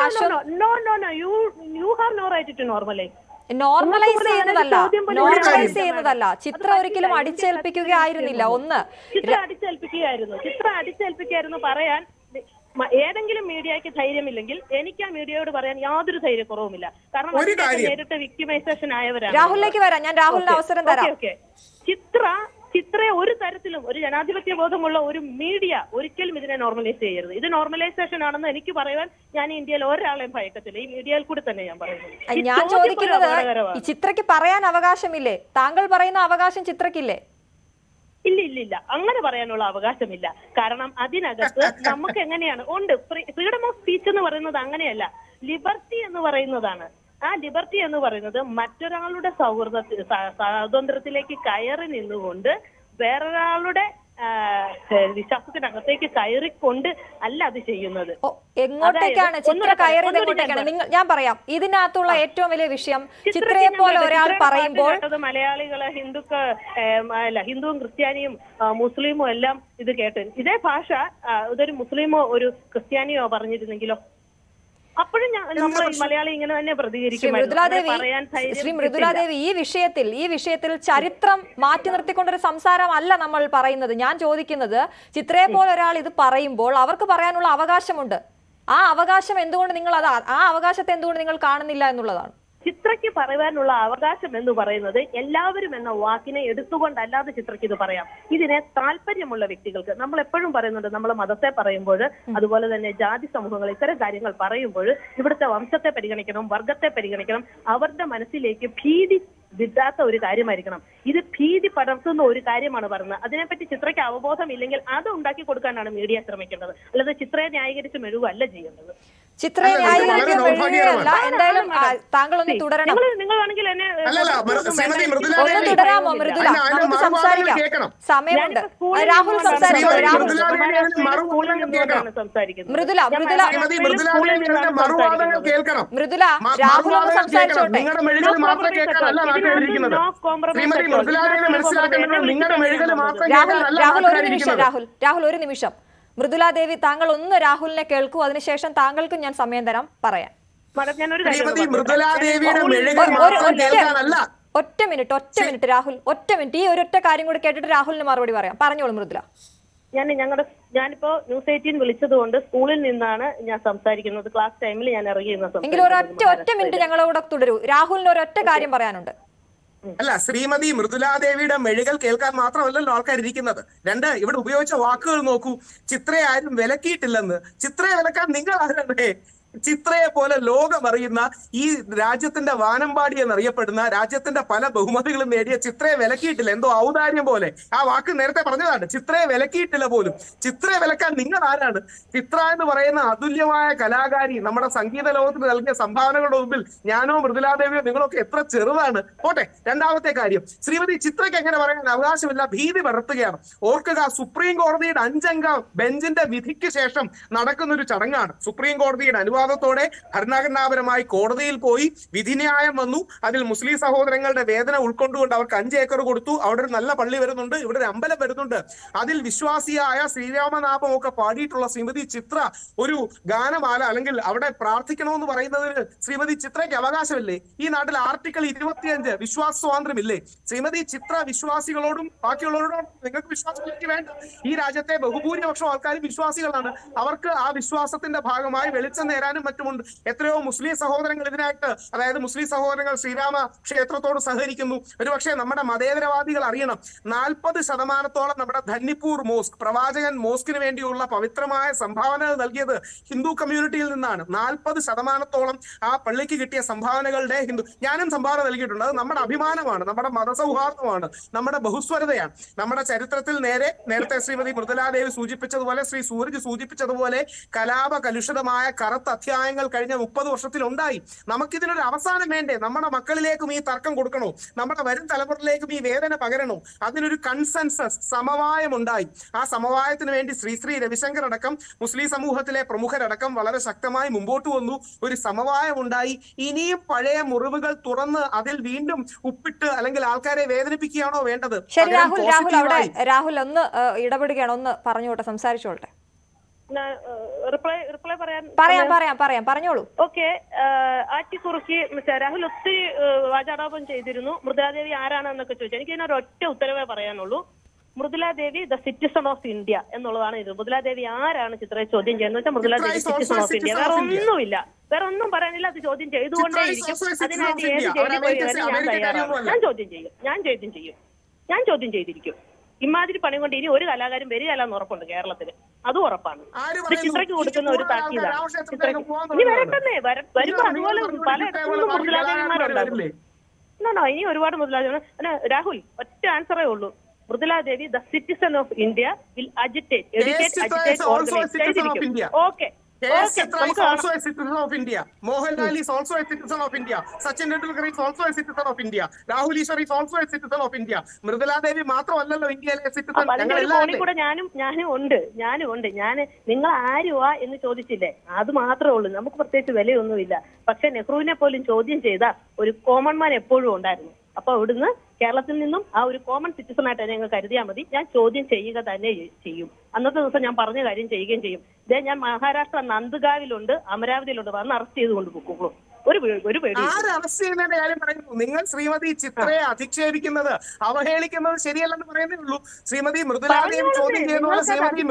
you have no right to normalise. Normalise ചെയ്യുന്നതല്ല. ചിത്ര ഒരിക്കലും അടിച്ചേൽപ്പിക്കുകയായിരുന്നില്ല. ചിത്ര അടിച്ചേൽപ്പിക്കുകയായിരുന്നു പറയാൻ ഏതെങ്കിലും മീഡിയക്ക് ധൈര്യമില്ലെങ്കിൽ എനിക്ക് ആ മീഡിയയോട് പറയാൻ യാതൊരു ധൈര്യക്കുറവുമില്ല. കാരണം നേരിട്ട് വിക്ടിമൈസേഷൻ ആയവരാണ്. രാഹുലിലേക്ക് വരാം, ഞാൻ രാഹുലിന് അവസരം തരാം. ചിത്രയെ ഒരു തരത്തിലും ഒരു ജനാധിപത്യ ബോധമുള്ള ഒരു മീഡിയ ഒരിക്കലും ഇതിനെ നോർമലൈസ് ചെയ്യരുത്. ഇത് നോർമലൈസേഷൻ ആണെന്ന് എനിക്ക് പറയാൻ ഞാൻ ഇന്ത്യയിൽ ഒരാളെയും ഭയക്കത്തില്ല. ഈ മീഡിയയിൽ കൂടി തന്നെ ഞാൻ പറയുന്നത്. ഞാൻ ചോദിക്കുന്നത് ഈ ചിത്രയ്ക്ക് പറയാൻ അവകാശമില്ലേ? താങ്കൾ പറയുന്ന അവകാശം ചിത്രയ്ക്കില്ലേ? ഇല്ല, അങ്ങനെ പറയാനുള്ള അവകാശമില്ല. കാരണം അതിനകത്ത് നമുക്ക് എങ്ങനെയാണ് ഉണ്ട് ഫ്രീഡം ഓഫ് സ്പീച്ച് എന്ന് പറയുന്നത് അങ്ങനെയല്ല, ലിബർട്ടി എന്ന് പറയുന്നതാണ്. ആ ലിബർട്ടി എന്ന് പറയുന്നത് മറ്റൊരാളുടെ സ്വാതന്ത്ര്യത്തിലേക്ക് കയറി നിന്നുകൊണ്ട് വേറൊരാളുടെ വിശ്വാസത്തിനകത്തേക്ക് കയറിക്കൊണ്ട് അല്ല അത് ചെയ്യുന്നത്. എങ്ങോട്ടേക്കാണ് ചിത്ര കയറിയത്? എങ്ങോട്ടേക്കാണ്? ഞാൻ പറയാം. ഇതിനകത്തുള്ള ഏറ്റവും വലിയ വിഷയം ചിത്രയെ പോലെ ഒരാൾ പറയുമ്പോൾ മലയാളികള് ഹിന്ദുവും ക്രിസ്ത്യാനിയും മുസ്ലിമും എല്ലാം ഇത് കേട്ട് ഇതേ ഭാഷ ഇതൊരു മുസ്ലിമോ ഒരു ക്രിസ്ത്യാനിയോ പറഞ്ഞിരുന്നെങ്കിലോ അപ്പോഴും നമ്മൾ മലയാളി ഇങ്ങനെ തന്നെ പ്രതികരിക്കും. ശ്രീ മൃദുലാദേവി, ഈ വിഷയത്തിൽ ചരിത്രം മാറ്റി നിർത്തിക്കൊണ്ടൊരു സംസാരമല്ല നമ്മൾ പറയുന്നത്. ഞാൻ ചോദിക്കുന്നത്, ചിത്രയെ പോലെ ഒരാൾ ഇത് പറയുമ്പോൾ അവർക്ക് പറയാനുള്ള അവകാശമുണ്ട്. ആ അവകാശത്തെ എന്തുകൊണ്ട് നിങ്ങൾ കാണുന്നില്ല എന്നുള്ളതാണ്. ചിത്രയ്ക്ക് പറയാനുള്ള അവകാശം എന്ന് പറയുന്നത് എല്ലാവരും എന്ന വാക്കിനെ എടുത്തുകൊണ്ടല്ലാതെ ചിത്രയ്ക്ക് ഇത് പറയാം. ഇതിനെ താല്പര്യമുള്ള വ്യക്തികൾക്ക്, നമ്മൾ എപ്പോഴും പറയുന്നുണ്ട്, നമ്മൾ മതത്തെ പറയുമ്പോൾ, അതുപോലെ തന്നെ ജാതി സമൂഹങ്ങൾ ഇത്തരം കാര്യങ്ങൾ പറയുമ്പോൾ ഇവിടുത്തെ വംശത്തെ പരിഗണിക്കണം, വർഗത്തെ പരിഗണിക്കണം. അവരുടെ മനസ്സിലേക്ക് ഭീതി വിടാത്ത ഒരു കാര്യമായിരിക്കണം. ഇത് ഭീതി പടർത്തുന്ന ഒരു കാര്യമാണ് പറയുന്നത്. അതിനെപ്പറ്റി ചിത്രയ്ക്ക് അവബോധം ഇല്ലെങ്കിൽ അത് ഉണ്ടാക്കി കൊടുക്കാനാണ് മീഡിയ ശ്രമിക്കേണ്ടത്. അല്ലാതെ ചിത്രയെ ന്യായീകരിച്ച് മെഴുകല്ല ചെയ്യേണ്ടത്. ചിത്രയെ ന്യായീകരിക്കുകയല്ല. എന്തായാലും താങ്കൾ ഒന്ന് തുടരണം. നിങ്ങളാണെങ്കിൽ എന്നെ ഒന്ന് തുടരാമോ മൃദുല? നമുക്ക് സംസാരിക്കാം, സമയമുണ്ട്. രാഹുൽ സംസാരിച്ചോ? മൃദുല രാഹുൽ ഒന്ന് സംസാരിച്ചോട്ടെ. രാഹുൽ ഒരു നിമിഷം. മൃദുലാദേവി, താങ്കൾ ഒന്ന് രാഹുലിനെ കേൾക്കൂ, അതിനുശേഷം താങ്കൾക്കും ഞാൻ സമയം തരാം പറയാൻ. ഒറ്റ മിനിറ്റ് രാഹുൽ, ഒറ്റ മിനിറ്റ്. ഈ ഒരൊറ്റ കാര്യം കൂടി കേട്ടിട്ട് രാഹുലിന് മറുപടി പറയാം. പറഞ്ഞോളൂ മൃദുല. ഞാനിപ്പോ ന്യൂസ് 18 വിളിച്ചത് കൊണ്ട് സ്കൂളിൽ നിന്നാണ് ഞാൻ സംസാരിക്കുന്നത്. ക്ലാസ് ടൈമിൽ ഞാൻ ഇറങ്ങിയിരുന്ന എങ്കിലും ഒറ്റ മിനിറ്റ് ഞങ്ങളോട് തുടരൂ. രാഹുലിന് ഒരൊറ്റ കാര്യം പറയാനുണ്ട്. അല്ല, ശ്രീമതി മൃദുലാദേവിയുടെ മെഴുകൽ കേൾക്കാൻ മാത്രമല്ലല്ലോ ആൾക്കാർ ഇരിക്കുന്നത്. രണ്ട്, ഇവിടെ ഉപയോഗിച്ച വാക്കുകൾ നോക്കൂ. ചിത്രയെ ആരും വിലക്കിയിട്ടില്ലെന്ന്. ചിത്രയെ വിലക്കാൻ നിങ്ങൾ ആരാണ്? ചിത്രയെ പോലെ ലോകമറിയുന്ന, ഈ രാജ്യത്തിന്റെ വാനമ്പാടി എന്നറിയപ്പെടുന്ന, രാജ്യത്തിന്റെ പല ബഹുമതികളും നേടിയ ചിത്രയെ വിലക്കിയിട്ടില്ല. എന്തോ ഔദാര്യം പോലെ. ആ വാക്ക് നേരത്തെ പറഞ്ഞതാണ്. ചിത്രയെ വിലക്കിയിട്ടില്ല പോലും. ചിത്രയെ വിലക്കാൻ നിങ്ങൾ ആരാണ്? ചിത്ര എന്ന് പറയുന്ന അതുല്യമായ കലാകാരി നമ്മുടെ സംഗീത ലോകത്തിന് നൽകിയ സംഭാവനകളുടെ മുമ്പിൽ ഞാനോ മൃദുലാദേവിയോ നിങ്ങളൊക്കെ എത്ര ചെറുതാണ്. പോട്ടെ. രണ്ടാമത്തെ കാര്യം, ശ്രീമതി ചിത്രയ്ക്ക് എങ്ങനെ പറയാൻ അവകാശമില്ല? ഭീതി പടർത്തുകയാണ്. ഓർക്കുക, സുപ്രീം കോടതിയുടെ 5-അംഗ ബെഞ്ചിന്റെ വിധിക്ക് ശേഷം നടക്കുന്ന ഒരു ചടങ്ങാണ്. സുപ്രീം കോടതിയുടെ അനുവാദത്തോടെ ഭരണഘടനാപരമായി കോടതിയിൽ പോയി വിധിന്യായം വന്നു. അതിൽ മുസ്ലിം സഹോദരങ്ങളുടെ വേദന ഉൾക്കൊണ്ടുകൊണ്ട് അവർക്ക് 5 ഏക്കർ കൊടുത്തു. അവിടെ ഒരു നല്ല പള്ളി വരുന്നുണ്ട്, ഇവിടെ ഒരു അമ്പലം വരുന്നുണ്ട്. അതിൽ വിശ്വാസിയായ ശ്രീരാമനാമമൊക്കെ പാടിയിട്ടുള്ള ശ്രീമതി ചിത്ര ഒരു ഗാനമാല അല്ലെങ്കിൽ അവിടെ പ്രാർത്ഥിക്കണമെന്ന് പറയുന്നതിന് ശ്രീമതി ചിത്രയ്ക്ക് അവകാശമില്ലേ? ഈ നാട്ടിൽ ആർട്ടിക്കിൾ 25 വിശ്വാസ സ്വാതന്ത്ര്യമില്ലേ? ശ്രീമതി ചിത്ര വിശ്വാസികളോടും ബാക്കിയുള്ളവരോടും നിങ്ങൾക്ക് വിശ്വാസത്തിലേക്ക് വേണ്ട. ഈ രാജ്യത്തെ ബഹുഭൂരിപക്ഷം ആൾക്കാരും വിശ്വാസികളാണ്. അവർക്ക് ആ വിശ്വാസത്തിന്റെ ഭാഗമായി വെളിച്ചം നേരാനും മറ്റുമുണ്ട്. എത്രയോ മുസ്ലിം സഹോദരങ്ങൾ ഇതിനായിട്ട്, അതായത് മുസ്ലിം സഹോദരങ്ങൾ ശ്രീരാമ ക്ഷേത്രത്തോട് സഹകരിക്കുന്നു. ഒരുപക്ഷെ നമ്മുടെ മതേതരവാദികൾ അറിയണം, 40% നമ്മുടെ ധന്നിപ്പൂർ മോസ്ക്, പ്രവാചകൻ മോസ്കിന് വേണ്ടിയുള്ള പവിത്രമായ സംഭാവനകൾ നൽകിയത് ഹിന്ദു കമ്മ്യൂണിറ്റിയിൽ നിന്നാണ്. 40% ആ പള്ളിക്ക് കിട്ടിയ സംഭാവനകളുടെ ഞാനും സംഭാവന നൽകിയിട്ടുണ്ട്. അത് നമ്മുടെ അഭിമാനമാണ്, നമ്മുടെ മതസൗഹാർദ്ദമാണ്, നമ്മുടെ ബഹുസ്വരതയാണ്. നമ്മുടെ ചരിത്രത്തിൽ നേരത്തെ ശ്രീമതി മൃദുലാദേവി സൂചിപ്പിച്ചതുപോലെ, ശ്രീ സൂരജ് സൂചിപ്പിച്ചതുപോലെ കലാപ കലുഷിതമായ കറുത്ത അധ്യായങ്ങൾ കഴിഞ്ഞ 30 വർഷത്തിൽ ഉണ്ടായി. നമുക്കിതിനൊരു അവസാനം വേണ്ടേ? നമ്മുടെ മക്കളിലേക്കും ഈ തർക്കം കൊടുക്കണോ? നമ്മുടെ വരും തലമുറയിലേക്കും ഈ വേദന പകരണോ? അതിനൊരു കൺസെൻസസ്, സമവായം ഉണ്ടായി. ആ സമവായത്തിന് വേണ്ടി ശ്രീ രവിശങ്കർ അടക്കം മുസ്ലിം സമൂഹത്തിലെ പ്രമുഖരടക്കം വളരെ ശക്തമായി മുമ്പോട്ട് വന്നു. ഒരു സമവായം ഉണ്ടായി. ഇനിയും പഴയ മുറിവുകൾ തുറന്ന് അതിൽ വീണ്ടും ഉപ്പിട്ട് അല്ലെങ്കിൽ ആൾക്കാരെ വേദനിപ്പിക്കുകയാണോ വേണ്ടത്? ശരി രാഹുൽ ഒന്ന് ഇടപെടുകയാണ്. ഒന്ന് പറഞ്ഞോട്ടെ, സംസാരിച്ചോട്ടെ. റിപ്ലൈ പറയാം പറഞ്ഞോളൂ. ഓക്കെ. ആറ്റിക്കുറുക്കി രാഹുൽ ഒത്തിരി വാചാടോപം ചെയ്തിരുന്നു. മൃദുലാദേവി ആരാണെന്നൊക്കെ ചോദിച്ചു. എനിക്ക് ഇതിനൊരു ഒറ്റ ഉത്തരവേ പറയാനുള്ളൂ. മൃദുലാദേവി ദ സിറ്റിസൺ ഓഫ് ഇന്ത്യ എന്നുള്ളതാണ് ഇത്. മൃദുലാദേവി ആരാണ് ചിത്രയെ ചോദ്യം ചെയ്യുന്നത് വെച്ചാൽ മൃദുലാദേവി സിറ്റിസൺ ഓഫ് ഇന്ത്യ. വേറെ ഒന്നുമില്ല, വേറെ ഒന്നും പറയാനില്ല. അത് ചോദ്യം ചെയ്തുകൊണ്ടേയിരിക്കും. അതിനായിട്ട് ഏത് ജയിലിൽ പോയി ഞാൻ തയ്യാറാണ്. ഞാൻ ചോദ്യം ചെയ്തിരിക്കും. ഇമാതിരി പണി കൊണ്ട് ഇനി ഒരു കലാകാരൻ വരികയല്ല എന്ന് ഉറപ്പുണ്ട് കേരളത്തിൽ. അതും ഉറപ്പാണ്. ഇത് ചിത്രയ്ക്ക് കൊടുക്കുന്ന ഒരു താക്കീതാണ്. ചിത്രയ്ക്ക് ഇനി വരട്ടെന്നേ, വരുമ്പോ അതുപോലെ പലയിടത്തുനിന്നും മൃദുലാദേവിമാരുണ്ടാകും. ഇനി ഒരുപാട് മൃദുലാദേവി. രാഹുൽ, ഒറ്റ ആൻസറേ ഉള്ളൂ. Mriduladevi the citizen of India will agitate organise. Okay. K.S. Chitra is also a citizen of India. Mohanlal is also a citizen of India. Sachin Tendulkar is also a citizen of India. Rahul Ishwar is also a citizen of India. മൃദുലാദേവി മാത്രമല്ലല്ലോ ഇന്ത്യയിലെ citizen. കൂടെ ഞാനും ഉണ്ട്. ഞാൻ നിങ്ങൾ ആരുവാ എന്ന് ചോദിച്ചില്ലേ? അത് മാത്രമേ ഉള്ളൂ. നമുക്ക് പ്രത്യേകിച്ച് വിലയൊന്നുമില്ല. പക്ഷെ നെഹ്റുവിനെ പോലും ചോദ്യം ചെയ്ത ഒരു കോമൺ മാൻ എപ്പോഴും ഉണ്ടായിരുന്നു. അപ്പൊ അവിടുന്ന് കേരളത്തിൽ നിന്നും ആ ഒരു കോമൺ സിറ്റിസൺ ആയിട്ട് ഞങ്ങൾ കരുതിയാൽ മതി. ഞാൻ ചോദ്യം ചെയ്യുക തന്നെ ചെയ്യും. അന്നത്തെ ദിവസം ഞാൻ പറഞ്ഞ കാര്യം ചെയ്യുകയും ചെയ്യും. ഇതേ ഞാൻ മഹാരാഷ്ട്ര നന്ദ്ഗാവിലുണ്ട്, അമരാവതിയിലുണ്ട്, വന്ന് അറസ്റ്റ് ചെയ്ത് കൊണ്ട് പോകുള്ളൂ. ഒരു പേടി. ആര് അറസ്റ്റ് ചെയ്യുന്നതിന്റെ കാര്യം പറയുന്നു? നിങ്ങൾ ശ്രീമതി ചിത്രയെ അധിക്ഷേപിക്കുന്നത്, അവഹേളിക്കുന്നത് ശരിയല്ലെന്ന് പറയുന്നേ ഉള്ളൂ. ശ്രീമതി മൃദുലാദേവി ചോദ്യം ചെയ്യുന്നത് ശ്രീമതി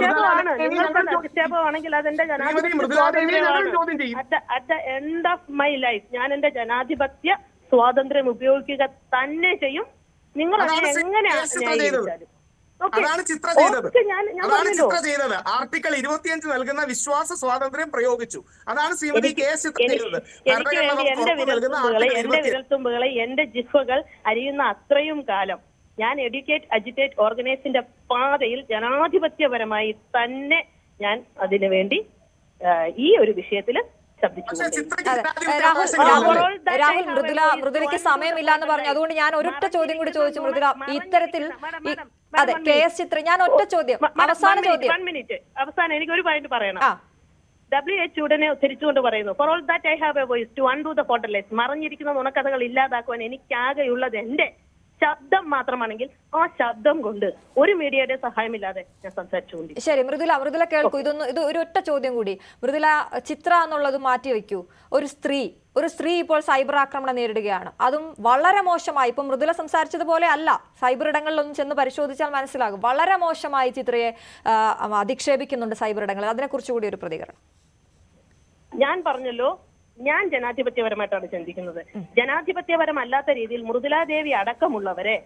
അധിക്ഷേപമാണെങ്കിൽ അതെന്റെ ചോദ്യം ചെയ്യും. At the end of my life ഞാൻ എന്റെ ജനാധിപത്യ സ്വാതന്ത്ര്യം ഉപയോഗിക്കുക തന്നെ ചെയ്യും. നിങ്ങൾ എങ്ങനെയാണ്? അതാണ് ചിത്ര ചെയ്തത്. അതാണ് ചിത്ര ചെയ്തത്. ആർട്ടിക്കിൾ 25 നൽകുന്ന വിശ്വാസ സ്വാതന്ത്ര്യം പ്രയോഗിച്ചു. അതാണ് ശ്രീമതി KS ചിത്ര ചെയ്തത്. എന്റെ വിരൽത്തുമ്പുകളെ എന്റെ ജിഹ്വകൾ അരിയുന്ന അത്രയും കാലം ഞാൻ എഡ്യൂക്കേറ്റ് അജിറ്റേറ്റ് ഓർഗനൈസിന്റെ പാതയിൽ ജനാധിപത്യപരമായി തന്നെ ഞാൻ അതിനുവേണ്ടി ഈ ഒരു വിഷയത്തില് രാഹുൽ, മൃദുലയ്ക്ക് സമയമില്ല എന്ന് പറഞ്ഞു. അതുകൊണ്ട് ഞാൻ ഒരൊറ്റ ചോദ്യം കൂടി ചോദിച്ചു. മൃദുല, ഇത്തരത്തിൽ അതെ KS ചിത്ര, ഞാൻ ഒറ്റ ചോദ്യം, അവസാന ചോദ്യം. അവസാനം എനിക്ക് ഒരു പോയിന്റ് പറയണം. WHO ഉടനെ ഉദ്ധരിച്ചുകൊണ്ട് പറയുന്നു, for all that I have a voice to undo the for the lies. മറഞ്ഞിരിക്കുന്ന നുണക്കഥകൾ ഇല്ലാതാക്കുവാൻ എനിക്കാകെയുള്ളത് എന്റെ ശബ്ദം മാത്രമാണെങ്കിൽ ആ ശബ്ദം കൊണ്ട് ഒരു മീഡിയയുടെ സഹായമില്ലാതെ ഞാൻ സംസാരിച്ചുകൊണ്ട്. ശരി മൃദുല കേൾക്കൂ. ഇത് ഒരു ഒറ്റ ചോദ്യം കൂടി. മൃദുല, ചിത്ര എന്നുള്ളത് മാറ്റിവെക്കൂ. ഒരു സ്ത്രീ ഇപ്പോൾ സൈബർ ആക്രമണം നേരിടുകയാണ്. അതും വളരെ മോശമായി. ഇപ്പൊ മൃദുല സംസാരിച്ചതുപോലെ അല്ല. സൈബർ ഇടങ്ങളിലൊന്നും ചെന്ന് പരിശോധിച്ചാൽ മനസ്സിലാകും. വളരെ മോശമായി ചിത്രയെ അധിക്ഷേപിക്കുന്നുണ്ട് സൈബർ ഇടങ്ങളിൽ. അതിനെക്കുറിച്ച് കൂടി ഒരു പ്രതികരണം. ഞാൻ പറഞ്ഞല്ലോ, ഞാൻ ജനാധിപത്യപരമായിട്ടാണ് ചിന്തിക്കുന്നത്. ജനാധിപത്യപരമല്ലാത്ത രീതിയിൽ മൃദുലാദേവി അടക്കമുള്ളവരെ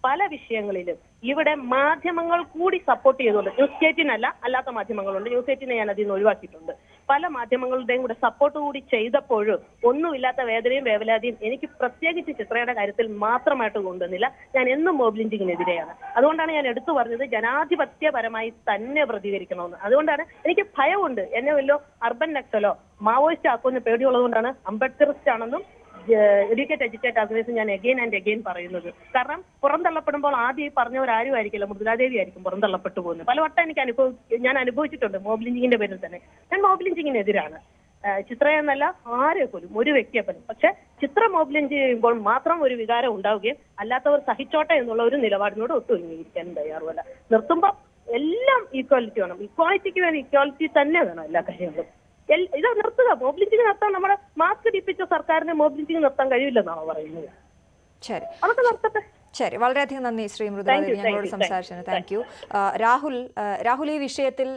പല വിഷയങ്ങളിലും ഇവിടെ മാധ്യമങ്ങൾ കൂടി സപ്പോർട്ട് ചെയ്തുകൊണ്ട്, ന്യൂസ് 18 അല്ലാത്ത മാധ്യമങ്ങളുണ്ട്, ന്യൂസ് 18 ഞാൻ അതിൽ നിന്ന് ഒഴിവാക്കിയിട്ടുണ്ട്. പല മാധ്യമങ്ങളുടെയും കൂടെ സപ്പോർട്ട് കൂടി ചെയ്തപ്പോഴും ഒന്നുമില്ലാത്ത വേദനയും വേവലാതിയും എനിക്ക് പ്രത്യേകിച്ച് ചിത്രയുടെ കാര്യത്തിൽ മാത്രമായിട്ട് കൊണ്ടുവന്നില്ല. ഞാൻ എന്നും മോബ് ലിഞ്ചിങ്ങിനെതിരെയാണ്. അതുകൊണ്ടാണ് ഞാൻ എടുത്തു പറഞ്ഞത് ജനാധിപത്യപരമായി തന്നെ പ്രതികരിക്കണമെന്ന്. അതുകൊണ്ടാണ് എനിക്ക് ഭയമുണ്ട്. എന്നെ വല്ലോ അർബൻ നക്സലോ മാവോയിസ്റ്റ് ആക്കുമെന്ന് പേടിയുള്ളതുകൊണ്ടാണ് അംബേദ്കറിസ്റ്റ് ആണെന്നും എഡ്യൂക്കേറ്റ് അജിറ്റേറ്റ് ഓർഗനൈസേഷൻ ഞാൻ എഗെയിൻ ആൻഡ് എഗെയിൻ പറയുന്നത്. കാരണം പുറന്തള്ളപ്പെടുമ്പോൾ ആദ്യം ഈ പറഞ്ഞവരാരും ആയിരിക്കില്ല, മൃദുലാദേവി ആയിരിക്കും പുറന്തള്ളപ്പെട്ടു പോകുന്നത്. പലവട്ടം ഞാൻ അനുഭവിച്ചിട്ടുണ്ട് മോബ് ലിഞ്ചിങ്ങിന്റെ പേരിൽ തന്നെ. ഞാൻ മോബ് ലിഞ്ചിങ്ങിനെതിരാണ്. ചിത്രയെന്നല്ല ആരെ പോലും, ഒരു വ്യക്തിയെ പോലും. പക്ഷെ ചിത്ര മോബ് ലിഞ്ച് ചെയ്യുമ്പോൾ മാത്രം ഒരു വികാരം ഉണ്ടാവുകയും അല്ലാത്തവർ സഹിച്ചോട്ടെ എന്നുള്ള ഒരു നിലപാടിനോട് ഒത്തുവരുന്നിരിക്കാനും തയ്യാറുമല്ല. നിർത്തുമ്പോൾ എല്ലാം ഈക്വാലിറ്റി വേണം. ഈക്വാലിറ്റിക്ക് വേണ്ടി ഈക്വാലിറ്റി തന്നെ വേണം എല്ലാ കാര്യങ്ങളും. ഇത് നിർത്തുക. മോബ് ലിഞ്ചിങ് നിർത്താൻ നമ്മുടെ മാസ്ക് ടിപ്പിച്ച സർക്കാരിന് മോബ് ലിഞ്ചിങ് നിർത്താൻ കഴിയില്ലെന്നാണോ പറയുന്നത്? ശരി, അതൊക്കെ നിർത്തട്ടെ. ശരി, വളരെയധികം നന്ദി ശ്രീ മൃദുലാദേവി ഞങ്ങളോട് സംസാരിച്ചതിന്. Thank you. രാഹുൽ, ഈ വിഷയത്തിൽ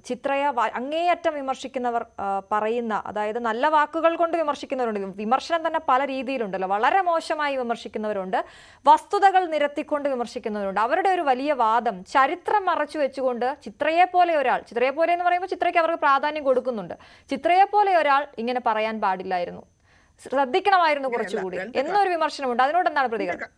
ചിത്രയെ അങ്ങേയറ്റം വിമർശിക്കുന്നവർ പറയുന്ന, അതായത് നല്ല വാക്കുകൾ കൊണ്ട് വിമർശിക്കുന്നവരുണ്ട്, വിമർശനം തന്നെ പല രീതിയിലുണ്ടല്ലോ. വളരെ മോശമായി വിമർശിക്കുന്നവരുണ്ട്, വസ്തുതകൾ നിരത്തിക്കൊണ്ട് വിമർശിക്കുന്നവരുണ്ട്. അവരുടെ ഒരു വലിയ വാദം ചരിത്രം മറച്ചു വെച്ചുകൊണ്ട് ചിത്രയെ പോലെ എന്ന് പറയുമ്പോൾ ചിത്രയ്ക്ക് അവർക്ക് പ്രാധാന്യം കൊടുക്കുന്നുണ്ട്. ചിത്രയെ പോലെ ഒരാൾ ഇങ്ങനെ പറയാൻ പാടില്ലായിരുന്നു, ശ്രദ്ധിക്കണമായിരുന്നു കുറച്ചുകൂടി എന്നൊരു വിമർശനമുണ്ട്. അതിനോട് എന്താണ് പ്രതികരണം?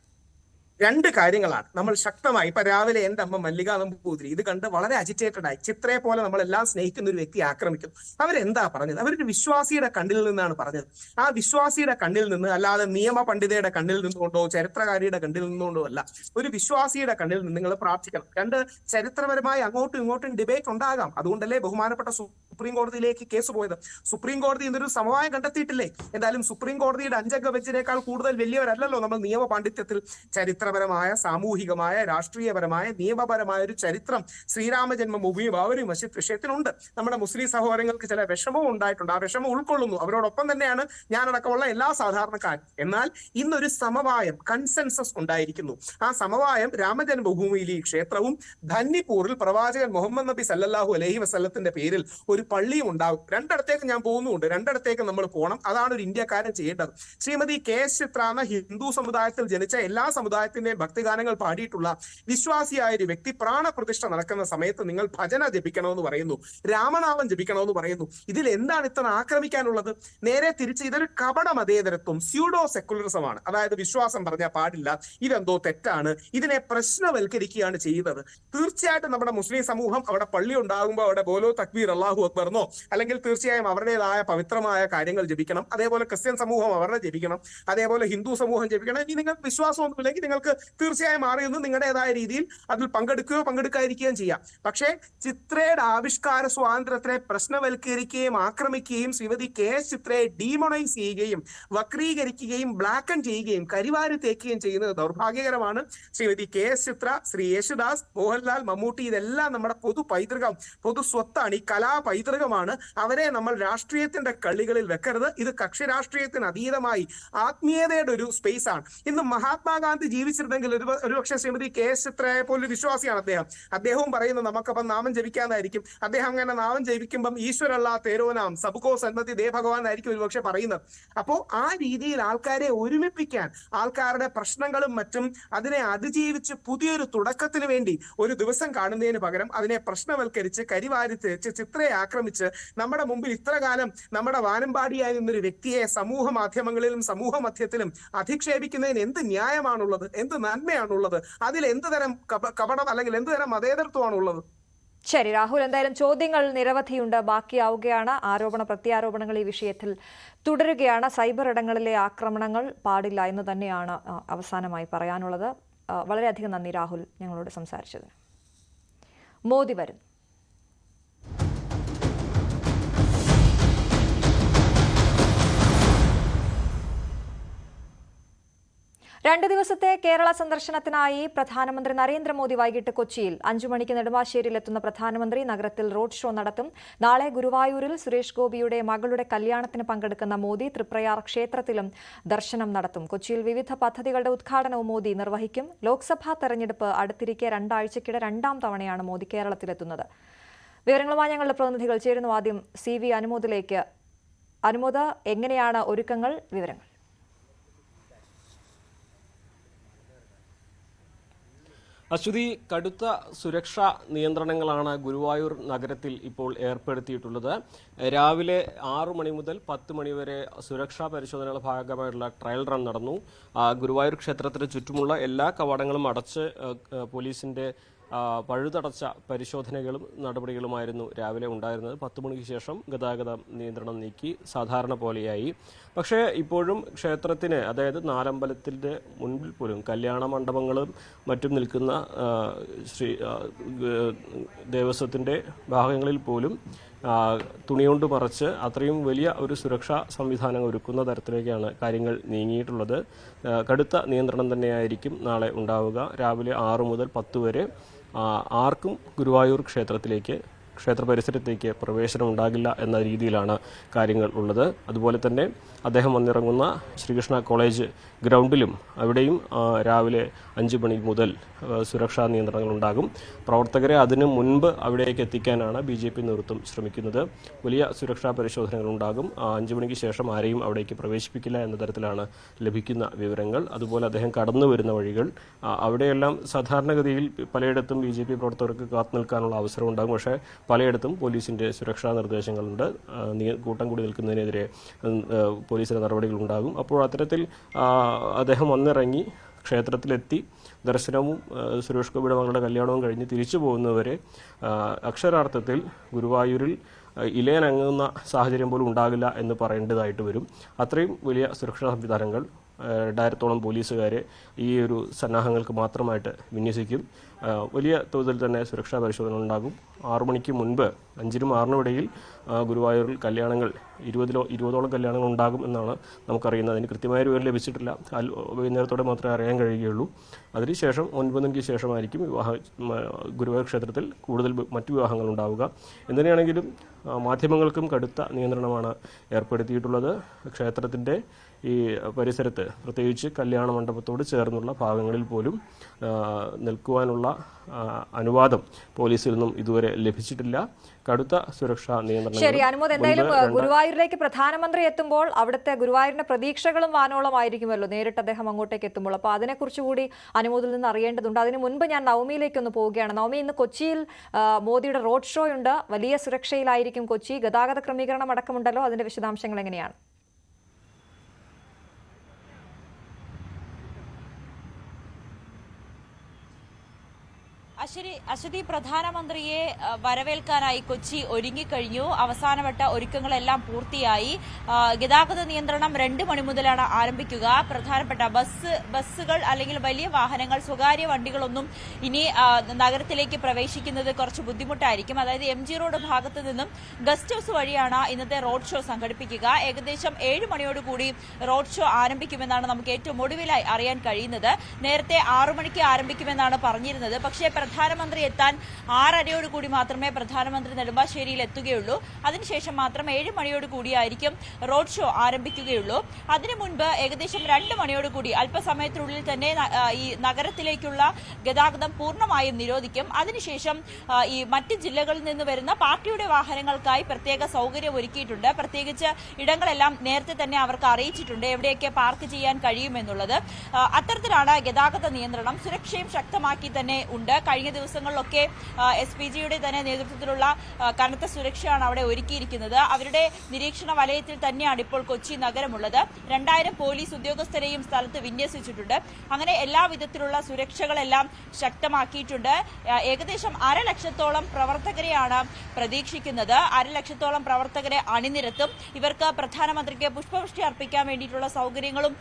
രണ്ട് കാര്യങ്ങളാണ് നമ്മൾ ശക്തമായി. ഇപ്പൊ രാവിലെ എന്റെ അമ്മ മല്ലിക നമ്പൂതിരി ഇത് കണ്ട് വളരെ അജിറ്റേറ്റഡ് ആയി. ചിത്രയെ പോലെ നമ്മളെല്ലാം സ്നേഹിക്കുന്ന ഒരു വ്യക്തി ആക്രമിക്കുന്നു. അവരെന്താ പറഞ്ഞത്? അവരൊരു വിശ്വാസിയുടെ കണ്ണിൽ നിന്നാണ് പറഞ്ഞത്. ആ വിശ്വാസിയുടെ കണ്ണിൽ നിന്ന്, അല്ലാതെ നിയമ പണ്ഡിതയുടെ കണ്ണിൽ നിന്നുകൊണ്ടോ ചരിത്രകാരിയുടെ കണ്ണിൽ നിന്നുകൊണ്ടോ അല്ല. ഒരു വിശ്വാസിയുടെ കണ്ണിൽ നിന്ന് നിങ്ങൾ പ്രാർത്ഥിക്കണം. രണ്ട്, ചരിത്രപരമായി അങ്ങോട്ടും ഇങ്ങോട്ടും ഡിബേറ്റ് ഉണ്ടാകാം. അതുകൊണ്ടല്ലേ ബഹുമാനപ്പെട്ട സുപ്രീം കോടതിയിലേക്ക് കേസ് പോയത്. സുപ്രീം കോടതി ഇന്നൊരു സമവായം കണ്ടെത്തിയിട്ടില്ലേ? എന്തായാലും സുപ്രീം കോടതിയുടെ 5 അംഗ ബെഞ്ചിനേക്കാൾ കൂടുതൽ വലിയവരല്ലല്ലോ നമ്മൾ നിയമ പാണ്ഡിത്യത്തിൽ. ചരിത്രപരമായ, സാമൂഹികമായ, രാഷ്ട്രീയപരമായ, നിയമപരമായ ഒരു ചരിത്രം ശ്രീരാമജന്മഭൂമിയും ആ ഒരു വിഷയത്തിനുണ്ട്. നമ്മുടെ മുസ്ലിം സഹോദരങ്ങൾക്ക് ചില വിഷമവും ഉണ്ടായിട്ടുണ്ട്. ആ വിഷമം ഉൾക്കൊള്ളുന്നു. അവരോടൊപ്പം തന്നെയാണ് ഞാനടക്കമുള്ള എല്ലാ സാധാരണക്കാരും. എന്നാൽ ഇന്നൊരു സമവായം, കൺസെൻസസ് ഉണ്ടായിരിക്കുന്നു. ആ സമവായം രാമജന്മഭൂമിയിൽ ഈ ക്ഷേത്രവും ധന്നിപ്പൂറിൽ പ്രവാചകൻ മുഹമ്മദ് നബി സല്ലല്ലാഹു അലൈഹി വസല്ലത്തിന്റെ പേരിൽ ഒരു പള്ളിയും ഉണ്ടാകും. രണ്ടിടത്തേക്ക് ഞാൻ പോകുന്നുണ്ട്, രണ്ടിടത്തേക്ക് നമ്മൾ പോകണം. അതാണ് ഒരു ഇന്ത്യക്കാരൻ ചെയ്യേണ്ടത്. ശ്രീമതി KS ചിത്ര എന്ന ഹിന്ദു സമുദായത്തിൽ ജനിച്ച എല്ലാ സമുദായത്തിന്റെയും ഭക്തിഗാനങ്ങൾ പാടിയിട്ടുള്ള വിശ്വാസിയായ ഒരു വ്യക്തി പ്രാണപ്രതിഷ്ഠ നടക്കുന്ന സമയത്ത് നിങ്ങൾ ഭജന ജപിക്കണമെന്ന് പറയുന്നു, രാമനാമം ജപിക്കണമെന്ന് പറയുന്നു. ഇതിൽ എന്താണ് ഇത്ര ആക്രമിക്കാനുള്ളത്? നേരെ തിരിച്ച് ഇതൊരു കപട മതേതരത്വം, സ്യൂഡോ സെക്കുലറിസമാണ്. അതായത് വിശ്വാസം പറഞ്ഞാൽ പാടില്ല, ഇതെന്തോ തെറ്റാണ്, ഇതിനെ പ്രശ്നവൽക്കരിക്കുകയാണ് ചെയ്യുന്നത്. തീർച്ചയായിട്ടും നമ്മുടെ മുസ്ലിം സമൂഹം അവിടെ പള്ളി ഉണ്ടാകുമ്പോൾ അവിടെ ബോലോ തക്ബീർ അല്ലാഹു അക്ബർ അക്ബറിനോ, അല്ലെങ്കിൽ തീർച്ചയായും അവരുടേതായ പവിത്രമായ കാര്യങ്ങൾ ജപിക്കണം. അതേപോലെ ക്രിസ്ത്യൻ സമൂഹം അവരുടെ ജപിക്കണം, അതേപോലെ ഹിന്ദു സമൂഹം ജപിക്കണം. ഇനി നിങ്ങൾക്ക് വിശ്വാസമൊന്നുമില്ലെങ്കിൽ നിങ്ങൾക്ക് തീർച്ചയായും മാറി നിന്ന് നിങ്ങളുടേതായ രീതിയിൽ അതിൽ പങ്കെടുക്കുകയോ പങ്കെടുക്കാതിരിക്കുകയും ചെയ്യാം. പക്ഷേ ചിത്രയുടെ ആവിഷ്കാര സ്വാതന്ത്ര്യത്തിനെ പ്രശ്നവൽക്കരിക്കുകയും ആക്രമിക്കുകയും ശ്രീമതി KS ചിത്രയെ ഡീമോണൈസ് ചെയ്യുകയും വക്രീകരിക്കുകയും ബ്ലാക്കൻ ചെയ്യുകയും കരിവാരി തേക്കുകയും ചെയ്യുന്നത് ദൗർഭാഗ്യകരമാണ്. ശ്രീമതി KS ചിത്ര, ശ്രീ യേശുദാസ്, മോഹൻലാൽ, മമ്മൂട്ടി ഇതെല്ലാം നമ്മുടെ പൊതു പൈതൃകം, പൊതു സ്വത്താണ്. ഈ കലാ പൈതൃകമാണ്. അവരെ നമ്മൾ രാഷ്ട്രീയത്തിന്റെ കളികളിൽ വെക്കരുത്. ഇത് കക്ഷി രാഷ്ട്രീയത്തിന് അതീതമായി ആത്മീയതയുടെ ഒരു സ്പേസ് ആണ്. ഇന്ന് മഹാത്മാഗാന്ധി ജീവിച്ചിരുന്നെങ്കിൽ ഒരുപക്ഷെ ശ്രീമതി KS ചിത്രയെ പോലൊരു വിശ്വാസിയാണ് അദ്ദേഹവും പറയുന്നത് നമുക്കപ്പം നാമം ജപിക്കാന്നായിരിക്കും. അദ്ദേഹം അങ്ങനെ നാമം ജപിക്കുമ്പം ഈശ്വരല്ല തേരോ നാം സബുക്കോ സന്മതി ദേ ഭഗവാൻ എന്നായിരിക്കും ഒരുപക്ഷെ പറയുന്നത്. അപ്പോൾ ആ രീതിയിൽ ആൾക്കാരെ ഒരുമിപ്പിക്കാൻ, ആൾക്കാരുടെ പ്രശ്നങ്ങളും മറ്റും അതിനെ അതിജീവിച്ച് പുതിയൊരു തുടക്കത്തിന് വേണ്ടി ഒരു ദിവസം കാണുന്നതിന് പകരം അതിനെ പ്രശ്നവൽക്കരിച്ച് കരിവാരി തേച്ച് ചിത്രയെ ആക്രമിച്ച് നമ്മുടെ മുമ്പിൽ ഇത്ര കാലം നമ്മുടെ വാനമ്പാടിയായി നിന്നൊരു വ്യക്തിയെ സമൂഹ മാധ്യമങ്ങളിലും സമൂഹ മധ്യത്തിലും അധിക്ഷേപിക്കുന്നതിന് എന്ത് ന്യായമാണുള്ളത്? എന്ത് നന്മയാണുള്ളത്? അതിൽ എന്ത് തരം കപടം അല്ലെങ്കിൽ എന്ത് തരം മതേതരത്വമാണുള്ളത്? ശരി രാഹുൽ, എന്തായാലും ചോദ്യങ്ങൾ നിരവധിയുണ്ട്, ബാക്കിയാവുകയാണ്. ആരോപണ പ്രത്യാരോപണങ്ങൾ ഈ വിഷയത്തിൽ തുടരുകയാണ്. സൈബർ ഇടങ്ങളിലെ ആക്രമണങ്ങൾ പാടില്ല എന്ന് തന്നെയാണ് അവസാനമായി പറയാനുള്ളത്. വളരെയധികം നന്ദി രാഹുൽ ഞങ്ങളോട് സംസാരിച്ചതിന്. മോദി വരും. രണ്ട് ദിവസത്തെ കേരള സന്ദർശനത്തിനായി പ്രധാനമന്ത്രി നരേന്ദ്രമോദി വൈകിട്ട് കൊച്ചിയിൽ 5 മണിക്ക് നെടുമ്പാശ്ശേരിയിലെത്തുന്ന പ്രധാനമന്ത്രി നഗരത്തിൽ റോഡ് ഷോ നടത്തും. നാളെ ഗുരുവായൂരിൽ സുരേഷ് ഗോപിയുടെ മകളുടെ കല്യാണത്തിന് പങ്കെടുക്കുന്ന മോദി തൃപ്രയാർ ക്ഷേത്രത്തിലും ദർശനം നടത്തും. കൊച്ചിയിൽ വിവിധ പദ്ധതികളുടെ ഉദ്ഘാടനവും മോദി നിർവഹിക്കും. ലോക്സഭാ തെരഞ്ഞെടുപ്പ് അടുത്തിരിക്കെ 2 ആഴ്ചയ്ക്കിടെ 2ാം തവണയാണ് മോദി കേരളത്തിലെത്തുന്നത്. വിവരങ്ങളുമായി ഞങ്ങളുടെ പ്രതിനിധികൾ ചേരുന്നു. ആദ്യം CV അനുമോദിലേക്ക്. അനുമോദ, എങ്ങനെയാണ് ഒരുക്കങ്ങൾ? വിവരങ്ങൾ. അശ്വതി, കടുത്ത സുരക്ഷാ നിയന്ത്രണങ്ങളാണ് ഗുരുവായൂർ നഗരത്തിൽ ഇപ്പോൾ ഏർപ്പെടുത്തിയിട്ടുള്ളത്. രാവിലെ 6 മണി മുതൽ 10 മണി വരെ സുരക്ഷാ പരിശോധനകളുടെ ഭാഗമായിട്ടുള്ള ട്രയൽ റൺ നടന്നു. ഗുരുവായൂർ ക്ഷേത്രത്തിന് ചുറ്റുമുള്ള എല്ലാ കവാടങ്ങളും അടച്ച് പോലീസിന്റെ പഴുതടച്ച പരിശോധനകളും നടപടികളുമായിരുന്നു രാവിലെ ഉണ്ടായിരുന്നത്. 10 മണിക്ക് ശേഷം ഗതാഗത നിയന്ത്രണം നീക്കി സാധാരണ പോലെയായി. പക്ഷേ ഇപ്പോഴും ക്ഷേത്രത്തിന്, അതായത് നാലമ്പലത്തിൻ്റെ മുൻപിൽ പോലും കല്യാണ മണ്ഡപങ്ങളും മറ്റും നിൽക്കുന്ന ദേവസ്വത്തിൻ്റെ ഭാഗങ്ങളിൽ പോലും തുണികൊണ്ട് മറച്ച് അത്രയും വലിയ ഒരു സുരക്ഷാ സംവിധാനം ഒരുക്കുന്ന തരത്തിലേക്കാണ് കാര്യങ്ങൾ നീങ്ങിയിട്ടുള്ളത്. കടുത്ത നിയന്ത്രണം തന്നെയായിരിക്കും നാളെ ഉണ്ടാവുക. രാവിലെ 6 മുതൽ 10 വരെ ആർക്കും ഗുരുവായൂർ ക്ഷേത്ര പരിസരത്തേക്ക് പ്രവേശനം ഉണ്ടാകില്ല എന്ന രീതിയിലാണ് കാര്യങ്ങൾ ഉള്ളത്. അതുപോലെ തന്നെ അദ്ദേഹം വന്നിറങ്ങുന്ന ശ്രീകൃഷ്ണ കോളേജ് ഗ്രൗണ്ടിലും അവിടെയും രാവിലെ 5 മണി മുതൽ സുരക്ഷാ നിയന്ത്രണങ്ങൾ ഉണ്ടാകും. പ്രവർത്തകരെ അതിനു മുൻപ് അവിടേക്ക് എത്തിക്കാനാണ് BJP നേതൃത്വം ശ്രമിക്കുന്നത്. വലിയ സുരക്ഷാ പരിശോധനകൾ ഉണ്ടാകും. 5 മണിക്ക് ശേഷം ആരെയും അവിടേക്ക് പ്രവേശിപ്പിക്കില്ല എന്ന തരത്തിലാണ് ലഭിക്കുന്ന വിവരങ്ങൾ. അതുപോലെ അദ്ദേഹം കടന്നു വരുന്ന വഴികൾ, അവിടെയെല്ലാം സാധാരണഗതിയിൽ പലയിടത്തും BJP പ്രവർത്തകർക്ക് കാത്തു നിൽക്കാനുള്ള അവസരം ഉണ്ടാകും. പക്ഷേ പലയിടത്തും പോലീസിൻ്റെ സുരക്ഷാ നിർദ്ദേശങ്ങളുണ്ട്. കൂട്ടം കൂടി നിൽക്കുന്നതിനെതിരെ പോലീസിൻ്റെ നടപടികൾ ഉണ്ടാകും. അപ്പോൾ അത്തരത്തിൽ അദ്ദേഹം വന്നിറങ്ങി ക്ഷേത്രത്തിലെത്തി ദർശനവും സുരേഷ് ഗോപിയുടെ മകളുടെ കല്യാണവും കഴിഞ്ഞ് തിരിച്ചു പോകുന്നവരെ അക്ഷരാർത്ഥത്തിൽ ഗുരുവായൂരിൽ ഇലയനങ്ങുന്ന സാഹചര്യം പോലും ഉണ്ടാകില്ല എന്ന് പറയേണ്ടതായിട്ട് വരും. അത്രയും വലിയ സുരക്ഷാ സംവിധാനങ്ങൾ 2000-ഓളം പോലീസുകാരെ ഈ ഒരു സന്നാഹങ്ങൾക്ക് മാത്രമായിട്ട് വിന്യസിക്കും. വലിയ തോതിൽ തന്നെ സുരക്ഷാ പരിശോധന ഉണ്ടാകും. 6 മണിക്ക് മുൻപ് 5-നും 6-നും ഇടയിൽ ഗുരുവായൂരിൽ കല്യാണങ്ങൾ 20ഓളം കല്യാണങ്ങൾ ഉണ്ടാകും എന്നാണ് നമുക്കറിയുന്നത്. അതിന് കൃത്യമായ വിവരം ലഭിച്ചിട്ടില്ല. വൈകുന്നേരത്തോടെ മാത്രമേ അറിയാൻ കഴിയുകയുള്ളൂ. അതിനുശേഷം 9 മണിക്ക് ശേഷമായിരിക്കും ഗുരുവായൂർ ക്ഷേത്രത്തിൽ കൂടുതൽ മറ്റു വിവാഹങ്ങൾ ഉണ്ടാവുക. എന്തിനാണെങ്കിലും മാധ്യമങ്ങൾക്കും കടുത്ത നിയന്ത്രണമാണ് ഏർപ്പെടുത്തിയിട്ടുള്ളത്. ക്ഷേത്രത്തിൻ്റെ ഈ പരിസരത്ത്, പ്രത്യേകിച്ച് കല്യാണ മണ്ഡപത്തോട് ചേർന്നുള്ള ഭാഗങ്ങളിൽ പോലും നിൽക്കുവാനുള്ള അനുവാദം പോലീസിൽ നിന്നും ഇതുവരെ ലഭിച്ചിട്ടില്ല. കടുത്ത സുരക്ഷാ നിയന്ത്രണം. ശരി അനുമോദ്, എന്തായാലും ഗുരുവായൂരിലേക്ക് പ്രധാനമന്ത്രി എത്തുമ്പോൾ അവിടുത്തെ ഗുരുവായൂരിന്റെ പ്രതീക്ഷകളും വാനോളമായിരിക്കുമല്ലോ നേരിട്ട് അദ്ദേഹം അങ്ങോട്ടേക്ക് എത്തുമ്പോൾ. അപ്പോൾ അതിനെക്കുറിച്ച് കൂടി അനുമോദിൽ നിന്ന് അറിയേണ്ടതുണ്ട്. അതിന് മുൻപ് ഞാൻ നവമിയിലേക്കൊന്ന് പോവുകയാണ്. നവമി, ഇന്ന് കൊച്ചിയിൽ മോദിയുടെ റോഡ് ഷോ ഉണ്ട്. വലിയ സുരക്ഷയിലായിരിക്കും കൊച്ചി. ഗതാഗത ക്രമീകരണം അടക്കമുണ്ടല്ലോ. അതിന്റെ വിശദാംശങ്ങൾ എങ്ങനെയാണ്? അശ്വതി, പ്രധാനമന്ത്രിയെ വരവേൽക്കാനായി കൊച്ചി ഒരുങ്ങിക്കഴിഞ്ഞു. അവസാനവട്ട ഒരുക്കങ്ങളെല്ലാം പൂർത്തിയായി. ഗതാഗത നിയന്ത്രണം 2 മണി മുതലാണ് ആരംഭിക്കുക. പ്രധാനപ്പെട്ട ബസ്സുകൾ അല്ലെങ്കിൽ വലിയ വാഹനങ്ങൾ, സ്വകാര്യ വണ്ടികളൊന്നും ഇനി നഗരത്തിലേക്ക് പ്രവേശിക്കുന്നത് കുറച്ച് ബുദ്ധിമുട്ടായിരിക്കും. അതായത് MG റോഡ് ഭാഗത്ത് നിന്നും ഗസ്റ്റ് ഹൌസ് വഴിയാണ് ഇന്നത്തെ റോഡ് ഷോ സംഘടിപ്പിക്കുക. ഏകദേശം 7 മണിയോടുകൂടി റോഡ് ഷോ ആരംഭിക്കുമെന്നാണ് നമുക്ക് ഏറ്റവും ഒടുവിലായി അറിയാൻ കഴിയുന്നത്. നേരത്തെ 6 മണിക്ക് ആരംഭിക്കുമെന്നാണ് പറഞ്ഞിരുന്നത്. പക്ഷേ പ്രധാനമന്ത്രി എത്താൻ 6:30 മാത്രമേ പ്രധാനമന്ത്രി നെടുമ്പാശ്ശേരിയിൽ എത്തുകയുള്ളൂ. അതിനുശേഷം മാത്രം 7 മണിയോടുകൂടിയായിരിക്കും റോഡ് ഷോ ആരംഭിക്കുകയുള്ളൂ. അതിനു മുൻപ് ഏകദേശം 2 മണിയോടുകൂടി അല്പസമയത്തിനുള്ളിൽ തന്നെ ഈ നഗരത്തിലേക്കുള്ള ഗതാഗതം പൂർണ്ണമായും നിരോധിക്കും. അതിനുശേഷം ഈ മറ്റ് ജില്ലകളിൽ നിന്ന് വരുന്ന പാർട്ടിയുടെ വാഹനങ്ങൾക്കായി പ്രത്യേക സൗകര്യം ഒരുക്കിയിട്ടുണ്ട്. പ്രത്യേകിച്ച് ഇടങ്ങളെല്ലാം നേരത്തെ തന്നെ അവർക്ക് അറിയിച്ചിട്ടുണ്ട് എവിടെയൊക്കെ പാർക്ക് ചെയ്യാൻ കഴിയുമെന്നുള്ളത്. അത്തരത്തിലാണ് ഗതാഗത നിയന്ത്രണം. സുരക്ഷയും ശക്തമാക്കി തന്നെ ഉണ്ട്. കഴിഞ്ഞ ദിവസങ്ങളിലൊക്കെ SPGയുടെ തന്നെ നേതൃത്വത്തിലുള്ള കനത്ത സുരക്ഷയാണ് അവിടെ ഒരുക്കിയിരിക്കുന്നത്. അവരുടെ നിരീക്ഷണ വലയത്തിൽ തന്നെയാണ് ഇപ്പോൾ കൊച്ചി നഗരമുള്ളത്. 2000 പോലീസ് ഉദ്യോഗസ്ഥരെയും സ്ഥലത്ത് വിന്യസിച്ചിട്ടുണ്ട്. അങ്ങനെ എല്ലാവിധത്തിലുള്ള സുരക്ഷകളെല്ലാം ശക്തമാക്കിയിട്ടുണ്ട്. ഏകദേശം 1,00,000-ഓളം പ്രവർത്തകരെയാണ് പ്രതീക്ഷിക്കുന്നത്. 1,00,000-ഓളം പ്രവർത്തകരെ അണിനിരത്തും. ഇവർക്ക് പ്രധാനമന്ത്രിക്ക് പുഷ്പവൃഷ്ടി അർപ്പിക്കാൻ വേണ്ടിയിട്ടുള്ള സൗകര്യങ്ങളും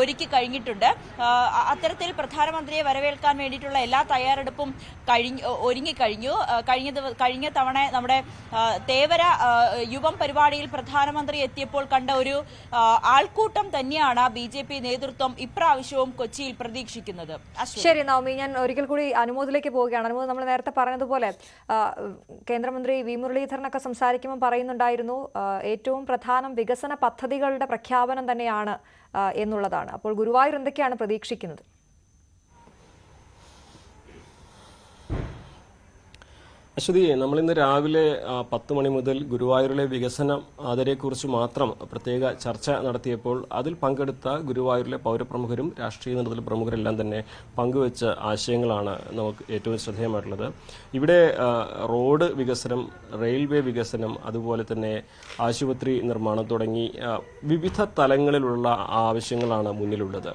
ഒരുക്കി കഴിഞ്ഞിട്ടുണ്ട്. അത്തരത്തിൽ പ്രധാനമന്ത്രിയെ വരവേൽക്കാൻ വേണ്ടിയിട്ടുള്ള എല്ലാ തയ്യാറെടുപ്പും ഒരുങ്ങിക്കഴിഞ്ഞു. കഴിഞ്ഞ തവണ നമ്മുടെ തേവര യുവം പരിപാടിയിൽ പ്രധാനമന്ത്രി എത്തിയപ്പോൾ കണ്ട ഒരു ആൾക്കൂട്ടം തന്നെയാണ് BJP നേതൃത്വം ഇപ്രാവശ്യവും കൊച്ചിയിൽ പ്രതീക്ഷിക്കുന്നത്. ശരി നവമി, ഞാൻ ഒരിക്കൽ കൂടി അനുമോദിലേക്ക് പോവുകയാണ്. അനുമോദ്, നമ്മൾ നേരത്തെ പറഞ്ഞതുപോലെ കേന്ദ്രമന്ത്രി വി മുരളീധരനൊക്കെ സംസാരിക്കുമ്പോൾ പറയുന്നുണ്ടായിരുന്നു ഏറ്റവും പ്രധാനം വികസന പദ്ധതികളുടെ പ്രഖ്യാപനം തന്നെയാണ് എന്നുള്ളതാണ്. അപ്പോൾ ഗുരുവായൂർ എന്തൊക്കെയാണ് പ്രതീക്ഷിക്കുന്നത്? അശ്വതി, നമ്മളിന്ന് രാവിലെ 10 മണി മുതൽ ഗുരുവായൂരിലെ വികസനം അതിനെക്കുറിച്ച് മാത്രം പ്രത്യേക ചർച്ച നടത്തിയപ്പോൾ അതിൽ പങ്കെടുത്ത ഗുരുവായൂരിലെ പൗരപ്രമുഖരും രാഷ്ട്രീയ നേതൃത്വ പ്രമുഖരെല്ലാം തന്നെ പങ്കുവച്ച ആശയങ്ങളാണ് നമുക്ക് ഏറ്റവും ശ്രദ്ധേയമായിട്ടുള്ളത്. ഇവിടെ റോഡ് വികസനം, റെയിൽവേ വികസനം, അതുപോലെ തന്നെ ആശുപത്രി നിർമ്മാണം തുടങ്ങി വിവിധ തലങ്ങളിലുള്ള ആവശ്യങ്ങളാണ് മുന്നിലുള്ളത്.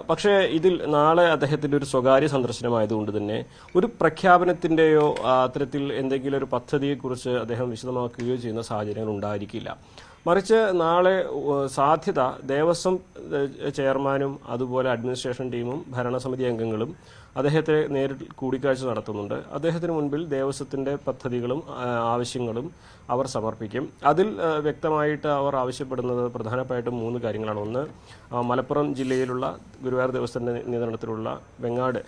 പക്ഷേ ഇതിൽ നാളെ അദ്ദേഹത്തിന്റെ ഒരു സ്വകാര്യ സന്ദർശനമായതുകൊണ്ട് തന്നെ ഒരു പ്രഖ്യാപനത്തിന്റെയോ അത്തരത്തിൽ എന്തെങ്കിലും ഒരു പദ്ധതിയെക്കുറിച്ച് അദ്ദേഹം വിശദമാക്കുകയോ ചെയ്യുന്ന സാഹചര്യങ്ങൾ ഉണ്ടായിരിക്കില്ല. മറിച്ച് നാളെ സാധ്യത ദേവസ്വം ചെയർമാനും അതുപോലെ അഡ്മിനിസ്ട്രേഷൻ ടീമും ഭരണസമിതി അംഗങ്ങളും അദ്ദേഹത്തെ നേരിട്ട് കൂടിക്കാഴ്ച നടത്തുന്നുണ്ട്. അദ്ദേഹത്തിന് മുൻപിൽ ദേവസ്വത്തിന്റെ പദ്ധതികളും ആവശ്യങ്ങളും അവർ സമർപ്പിക്കും. അതിൽ വ്യക്തമായിട്ട് അവർ ആവശ്യപ്പെടുന്നത് പ്രധാനമായിട്ടും 3 കാര്യങ്ങളാണ്. ഒന്ന്, മലപ്പുറം ജില്ലയിലുള്ള ഗുരുവായൂർ ദേവസ്വത്തിന്റെ നിയന്ത്രണത്തിലുള്ള വെങ്ങാട്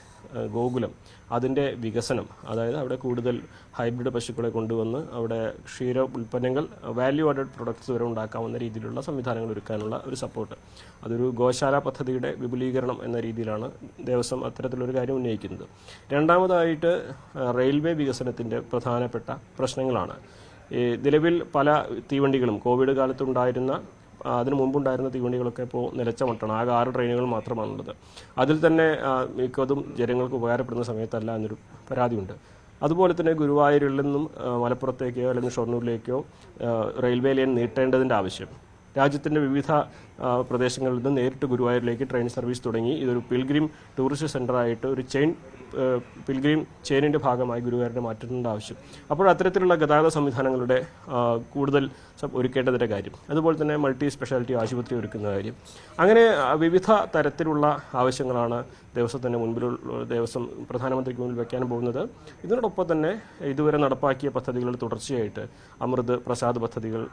ഗോകുലം അതിൻ്റെ വികസനം, അതായത് അവിടെ കൂടുതൽ ഹൈബ്രിഡ് പശുക്കളെ കൊണ്ടുവന്ന് അവിടെ ക്ഷീര ഉൽപ്പന്നങ്ങൾ, വാല്യൂ ആഡഡ് പ്രൊഡക്ട്സ് വരെ ഉണ്ടാക്കാവുന്ന രീതിയിലുള്ള സംവിധാനങ്ങൾ ഒരുക്കാനുള്ള ഒരു സപ്പോർട്ട്. അതൊരു ഗോശാല പദ്ധതിയുടെ വിപുലീകരണം എന്ന രീതിയിലാണ് ദേവസ്വം അത്തരത്തിലൊരു കാര്യം ഉന്നയിക്കുന്നത്. രണ്ടാമതായിട്ട് റെയിൽവേ വികസനത്തിൻ്റെ പ്രധാനപ്പെട്ട പ്രശ്നങ്ങളാണ്. നിലവിൽ പല തീവണ്ടികളും കോവിഡ് കാലത്തുണ്ടായിരുന്ന അതിനു മുമ്പുണ്ടായിരുന്ന തീവണ്ടികളൊക്കെ ഇപ്പോൾ നിലച്ച മട്ടാണ്. ആകെ 6 ട്രെയിനുകൾ മാത്രമാണുള്ളത്. അതിൽ തന്നെ മിക്കതും ജനങ്ങൾക്ക് ഉപകാരപ്പെടുന്ന സമയത്തല്ല എന്നൊരു പരാതിയുണ്ട്. അതുപോലെ തന്നെ ഗുരുവായൂരിൽ നിന്നും മലപ്പുറത്തേക്കോ അല്ലെങ്കിൽ ഷൊർണൂരിലേക്കോ റെയിൽവേ ലൈൻ നീട്ടേണ്ടതിൻ്റെ ആവശ്യം. രാജ്യത്തിൻ്റെ വിവിധ പ്രദേശങ്ങളിൽ നിന്ന് നേരിട്ട് ഗുരുവായൂരിലേക്ക് ട്രെയിൻ സർവീസ് തുടങ്ങി ഇതൊരു പിൽഗ്രിം ടൂറിസ്റ്റ് സെൻ്ററായിട്ട് ഒരു പിൽഗ്രിം ചെയിനിൻ്റെ ഭാഗമായി ഗുരുവായൂരിനെ മാറ്റേണ്ട ആവശ്യം. അപ്പോൾ അത്തരത്തിലുള്ള ഗതാഗത സംവിധാനങ്ങളുടെ കൂടുതൽ ഒരുക്കേണ്ടതിൻ്റെ കാര്യം, അതുപോലെ തന്നെ മൾട്ടി സ്പെഷ്യാലിറ്റി ആശുപത്രി ഒരുക്കുന്ന കാര്യം, അങ്ങനെ വിവിധ തരത്തിലുള്ള ആവശ്യങ്ങളാണ് ദേവസ്വത്തിൻ്റെ ദേവസ്വം പ്രധാനമന്ത്രിക്ക് മുന്നിൽ വയ്ക്കാൻ പോകുന്നത്. ഇതിനോടൊപ്പം തന്നെ ഇതുവരെ നടപ്പാക്കിയ പദ്ധതികളുടെ തുടർച്ചയായിട്ട് അമൃത് പ്രസാദ് പദ്ധതികൾ,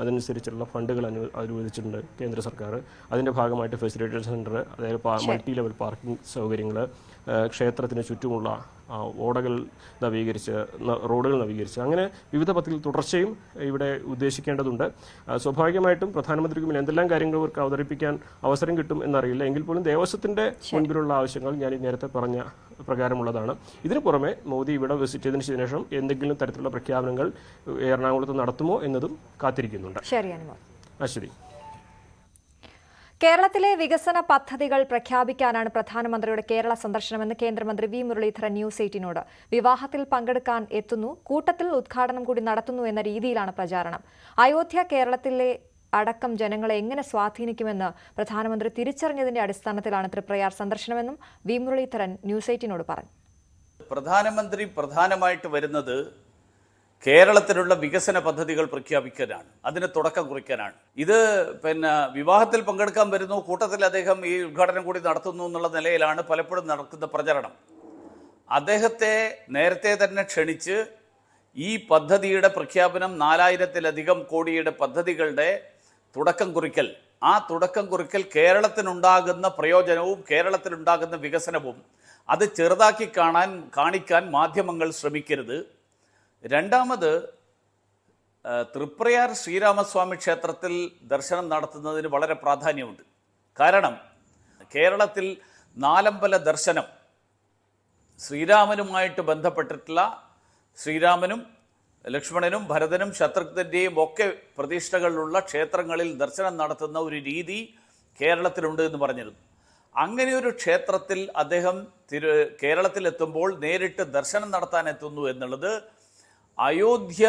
അതനുസരിച്ചുള്ള ഫണ്ടുകൾ അനുവദിച്ചിട്ടുണ്ട് കേന്ദ്ര സർക്കാർ. അതിൻ്റെ ഭാഗമായിട്ട് ഫെസിലിറ്റേഷൻ സെൻറ്റർ, അതായത് മൾട്ടി ലെവൽ പാർക്കിംഗ് സൗകര്യങ്ങൾ, ക്ഷേത്രത്തിന് ചുറ്റുമുള്ള ഓടകൾ നവീകരിച്ച്, റോഡുകൾ നവീകരിച്ച്, അങ്ങനെ വിവിധ പദ്ധതികൾ തുടർച്ചയും ഇവിടെ ഉദ്ദേശിക്കേണ്ടതുണ്ട്. സ്വാഭാവികമായിട്ടും പ്രധാനമന്ത്രിക്ക് മുന്നിൽ എന്തെല്ലാം കാര്യങ്ങൾ അവർക്ക് അവതരിപ്പിക്കാൻ അവസരം കിട്ടും എന്നറിയില്ല. എങ്കിൽ പോലും ദേവസ്വത്തിൻ്റെ മുൻപിലുള്ള ആവശ്യങ്ങൾ ഞാൻ നേരത്തെ പറഞ്ഞ പ്രകാരമുള്ളതാണ്. ഇതിനു പുറമെ മോദി ഇവിടെ വിസിറ്റ് ചെയ്തതിനു ശേഷം എന്തെങ്കിലും തരത്തിലുള്ള പ്രഖ്യാപനങ്ങൾ എറണാകുളത്ത് നടത്തുമോ എന്നതും കാത്തിരിക്കുന്നുണ്ട്. അശ്വതി, കേരളത്തിലെ വികസന പദ്ധതികൾ പ്രഖ്യാപിക്കാനാണ് പ്രധാനമന്ത്രിയുടെ കേരള സന്ദർശനമെന്ന് കേന്ദ്രമന്ത്രി വി മുരളീധരൻ ന്യൂസ് 18നോട്. വിവാഹത്തിൽ പങ്കെടുക്കാൻ എത്തുന്നു, കൂട്ടത്തിൽ ഉദ്ഘാടനം കൂടി നടത്തുന്നു എന്ന രീതിയിലാണ് പ്രചാരണം. അയോധ്യ കേരളത്തിലെ അടക്കം ജനങ്ങളെ എങ്ങനെ സ്വാധീനിക്കുമെന്ന് പ്രധാനമന്ത്രി തിരിച്ചറിഞ്ഞതിന്റെ അടിസ്ഥാനത്തിലാണ് തൃപ്രയാർ സന്ദർശനമെന്നും വി മുരളീധരൻ ന്യൂസ് 18നോട് പറഞ്ഞു. പ്രധാനമന്ത്രി പ്രധാനമായിട്ട് വരുന്നത് കേരളത്തിലുള്ള വികസന പദ്ധതികൾ പ്രഖ്യാപിക്കാനാണ്, അതിന് തുടക്കം കുറിക്കാനാണ്. ഇത് വിവാഹത്തിൽ പങ്കെടുക്കാൻ വരുന്നു, കൂട്ടത്തിൽ അദ്ദേഹം ഈ ഉദ്ഘാടനം കൂടി നടത്തുന്നു എന്നുള്ള നിലയിലാണ് പലപ്പോഴും നടക്കുന്ന പ്രചരണം. അദ്ദേഹത്തെ നേരത്തെ തന്നെ ക്ഷണിച്ച് ഈ പദ്ധതിയുടെ പ്രഖ്യാപനം 4000-ലധികം കോടിയുടെ പദ്ധതികളുടെ തുടക്കം കുറിക്കൽ, ആ തുടക്കം കുറിക്കൽ കേരളത്തിനുണ്ടാകുന്ന പ്രയോജനവും കേരളത്തിലുണ്ടാകുന്ന വികസനവും അത് ചെറുതാക്കി കാണിക്കാൻ മാധ്യമങ്ങൾ ശ്രമിക്കരുത്. രണ്ടാമത്, തൃപ്രയാർ ശ്രീരാമസ്വാമി ക്ഷേത്രത്തിൽ ദർശനം നടത്തുന്നതിന് വളരെ പ്രാധാന്യമുണ്ട്. കാരണം കേരളത്തിൽ നാലമ്പല ദർശനം ശ്രീരാമനുമായിട്ട് ബന്ധപ്പെട്ടിട്ടുള്ള ശ്രീരാമനും ലക്ഷ്മണനും ഭരതനും ശത്രുഘ്നൻ്റെയും ഒക്കെ പ്രതിഷ്ഠകളിലുള്ള ക്ഷേത്രങ്ങളിൽ ദർശനം നടത്തുന്ന ഒരു രീതി കേരളത്തിലുണ്ട് എന്ന് പറഞ്ഞിരുന്നു. അങ്ങനെ ഒരു ക്ഷേത്രത്തിൽ അദ്ദേഹം കേരളത്തിലെത്തുമ്പോൾ നേരിട്ട് ദർശനം നടത്താൻ എത്തുന്നു എന്നുള്ളത് അയോധ്യ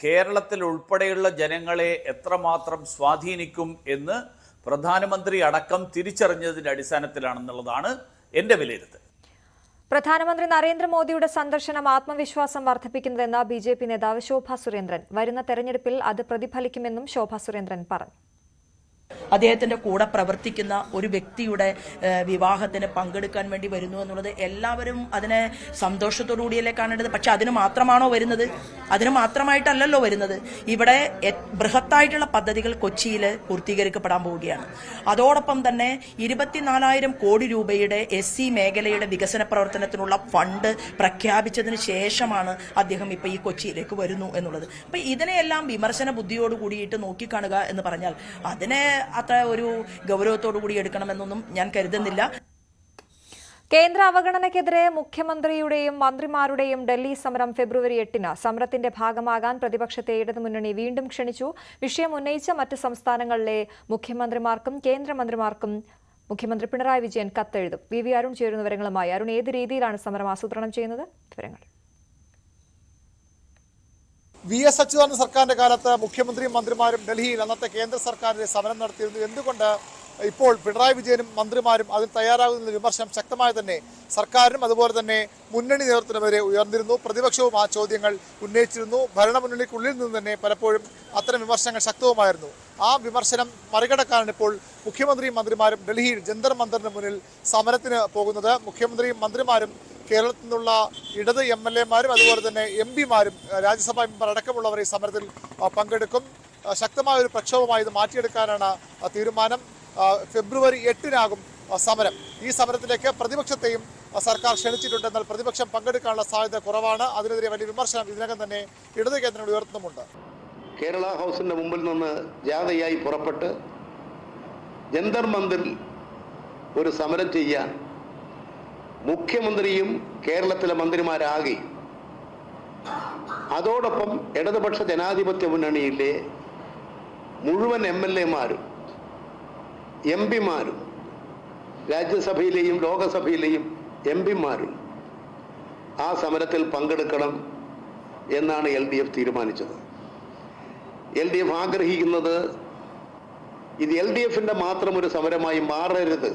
കേരളത്തിൽ ഉൾപ്പെടെയുള്ള ജനങ്ങളെ എത്രമാത്രം സ്വാധീനിക്കും എന്ന് പ്രധാനമന്ത്രി അടക്കം തിരിച്ചറിഞ്ഞതിൻ്റെ അടിസ്ഥാനത്തിലാണെന്നുള്ളതാണ് എൻ്റെ വിലയിരുത്തൽ. പ്രധാനമന്ത്രി നരേന്ദ്രമോദിയുടെ സന്ദർശനം ആത്മവിശ്വാസം വർദ്ധിപ്പിക്കുന്നതെന്ന് ബി.ജെ.പി. നേതാവ് ശോഭാ സുരേന്ദ്രൻ. വരുന്ന തെരഞ്ഞെടുപ്പിൽ അത് പ്രതിഫലിക്കുമെന്നും ശോഭാ സുരേന്ദ്രൻ പറഞ്ഞു. അദ്ദേഹത്തിന്റെ കൂടെ പ്രവർത്തിക്കുന്ന ഒരു വ്യക്തിയുടെ വിവാഹത്തിന് പങ്കെടുക്കാൻ വേണ്ടി വരുന്നു എന്നുള്ളത് എല്ലാവരും അതിനെ സന്തോഷത്തോടു കൂടിയല്ലേ കാണേണ്ടത്. പക്ഷെ അതിന് മാത്രമാണോ വരുന്നത്? അതിന് മാത്രമായിട്ടല്ലല്ലോ വരുന്നത്. ഇവിടെ ബൃഹത്തായിട്ടുള്ള പദ്ധതികൾ കൊച്ചിയിൽ പൂർത്തീകരിക്കപ്പെടാൻ പോവുകയാണ്. അതോടൊപ്പം തന്നെ 24,000 കോടി രൂപയുടെ SC മേഖലയുടെ വികസന പ്രവർത്തനത്തിനുള്ള ഫണ്ട് പ്രഖ്യാപിച്ചതിന് ശേഷമാണ് അദ്ദേഹം ഇപ്പൊ ഈ കൊച്ചിയിലേക്ക് വരുന്നു എന്നുള്ളത്. അപ്പൊ ഇതിനെയെല്ലാം വിമർശന ബുദ്ധിയോട് കൂടിയിട്ട് നോക്കിക്കാണുക എന്ന് പറഞ്ഞാൽ അതിനെ അത്ര ഒരു ഗൗരവത്തോടു കൂടി എടുക്കണമെന്നൊന്നും ഞാൻ കരുതുന്നില്ല. കേന്ദ്ര അവഗണനയ്ക്കെതിരെ മുഖ്യമന്ത്രിയുടെയും മന്ത്രിമാരുടെയും ഡൽഹി സമരം ഫെബ്രുവരി 8-ന്. സമരത്തിന്റെ ഭാഗമാകാൻ പ്രതിപക്ഷത്തെ ഇടതുമുന്നണി വീണ്ടും ക്ഷണിച്ചു. വിഷയം ഉന്നയിച്ച മറ്റ് സംസ്ഥാനങ്ങളിലെ മുഖ്യമന്ത്രിമാർക്കും കേന്ദ്രമന്ത്രിമാർക്കും മുഖ്യമന്ത്രി പിണറായി വിജയൻ കത്തെഴുതും. വി അരുൺ ചേരുന്ന വിവരങ്ങളുമായി. അരുൺ, ഏത് രീതിയിലാണ് സമരം ആസൂത്രണം ചെയ്യുന്നത്? വിവരങ്ങൾ. VS അച്യുതാനന്ദ സർക്കാരിന്റെ കാലത്ത് മുഖ്യമന്ത്രിയും മന്ത്രിമാരും ഡൽഹിയിൽ അന്നത്തെ കേന്ദ്ര സർക്കാരിന്റെ സമരം നടത്തിയിരുന്നു. എന്തുകൊണ്ട് ഇപ്പോൾ പിണറായി വിജയനും മന്ത്രിമാരും അതിൽ തയ്യാറാകുന്ന വിമർശനം ശക്തമായി തന്നെ സർക്കാരിനും അതുപോലെ തന്നെ മുന്നണി നേതൃത്വത്തിനുമെതിരെ ഉയർന്നിരുന്നു. പ്രതിപക്ഷവും ആ ചോദ്യങ്ങൾ ഉന്നയിച്ചിരുന്നു. ഭരണമുന്നണിക്കുള്ളിൽ നിന്ന് തന്നെ പലപ്പോഴും അത്തരം വിമർശനങ്ങൾ ശക്തവുമായിരുന്നു. ആ വിമർശനം മറികടക്കാനാണ് ഇപ്പോൾ മുഖ്യമന്ത്രിയും മന്ത്രിമാരും ഡൽഹിയിൽ ജന്തർ മന്ദറിന് മുന്നിൽ സമരത്തിന് പോകുന്നത്. മുഖ്യമന്ത്രിയും മന്ത്രിമാരും കേരളത്തിൽ നിന്നുള്ള ഇടത് MLA-മാരും അതുപോലെ തന്നെ MP-മാരും രാജ്യസഭാ മെമ്പർ അടക്കമുള്ളവർ ഈ സമരത്തിൽ പങ്കെടുക്കും. ശക്തമായ ഒരു പ്രക്ഷോഭമായി ഇത് മാറ്റിയെടുക്കാനാണ് തീരുമാനം. ഫെബ്രുവരി 8-നാകും സമരം. ഈ സമരത്തിലേക്ക് പ്രതിപക്ഷത്തെയും സർക്കാർ ക്ഷണിച്ചിട്ടുണ്ട്. എന്നാൽ പ്രതിപക്ഷം പങ്കെടുക്കാനുള്ള സാധ്യത കുറവാണ്. അതിനെതിരെ വലിയ വിമർശനം ഇതിനകം തന്നെ ഇടത് കേന്ദ്രങ്ങൾ ഉയർത്തുന്നുമുണ്ട്. കേരള ഹൗസിന്റെ മുമ്പിൽ നിന്ന് ജാഥയായി പുറപ്പെട്ട് ജന്തർ മന്ദിറിൽ ഒരു സമരം ചെയ്യാൻ മുഖ്യമന്ത്രിയും കേരളത്തിലെ മന്ത്രിമാരാകെ അതോടൊപ്പം ഇടതുപക്ഷ ജനാധിപത്യ മുന്നണിയിലെ മുഴുവൻ MLA-മാരും MP-മാരും രാജ്യസഭയിലെയും ലോകസഭയിലെയും MP-മാരും ആ സമരത്തിൽ പങ്കെടുക്കണം എന്നാണ് LDF തീരുമാനിച്ചത്. LDF ആഗ്രഹിക്കുന്നത് ഇത് LDF-ന്റെ മാത്രം ഒരു സമരമായി മാറരുത്.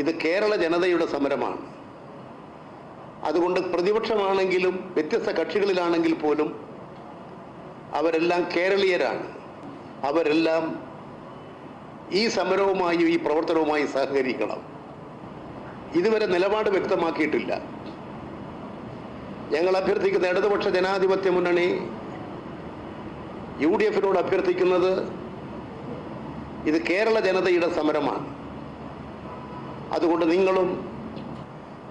ഇത് കേരള ജനതയുടെ സമരമാണ്. അതുകൊണ്ട് പ്രതിപക്ഷമാണെങ്കിലും വ്യത്യസ്ത കക്ഷികളിലാണെങ്കിൽ പോലും അവരെല്ലാം കേരളീയരാണ്. അവരെല്ലാം ഈ സമരവുമായി ഈ പ്രവർത്തനവുമായി സഹകരിക്കണം. ഇതുവരെ നിലപാട് വ്യക്തമാക്കിയിട്ടില്ല. ഞങ്ങൾ അഭ്യർത്ഥിക്കുന്ന ഇടതുപക്ഷ ജനാധിപത്യ മുന്നണി UDF-നോട് അഭ്യർത്ഥിക്കുന്നത് ഇത് കേരള ജനതയുടെ സമരമാണ്. അതുകൊണ്ട്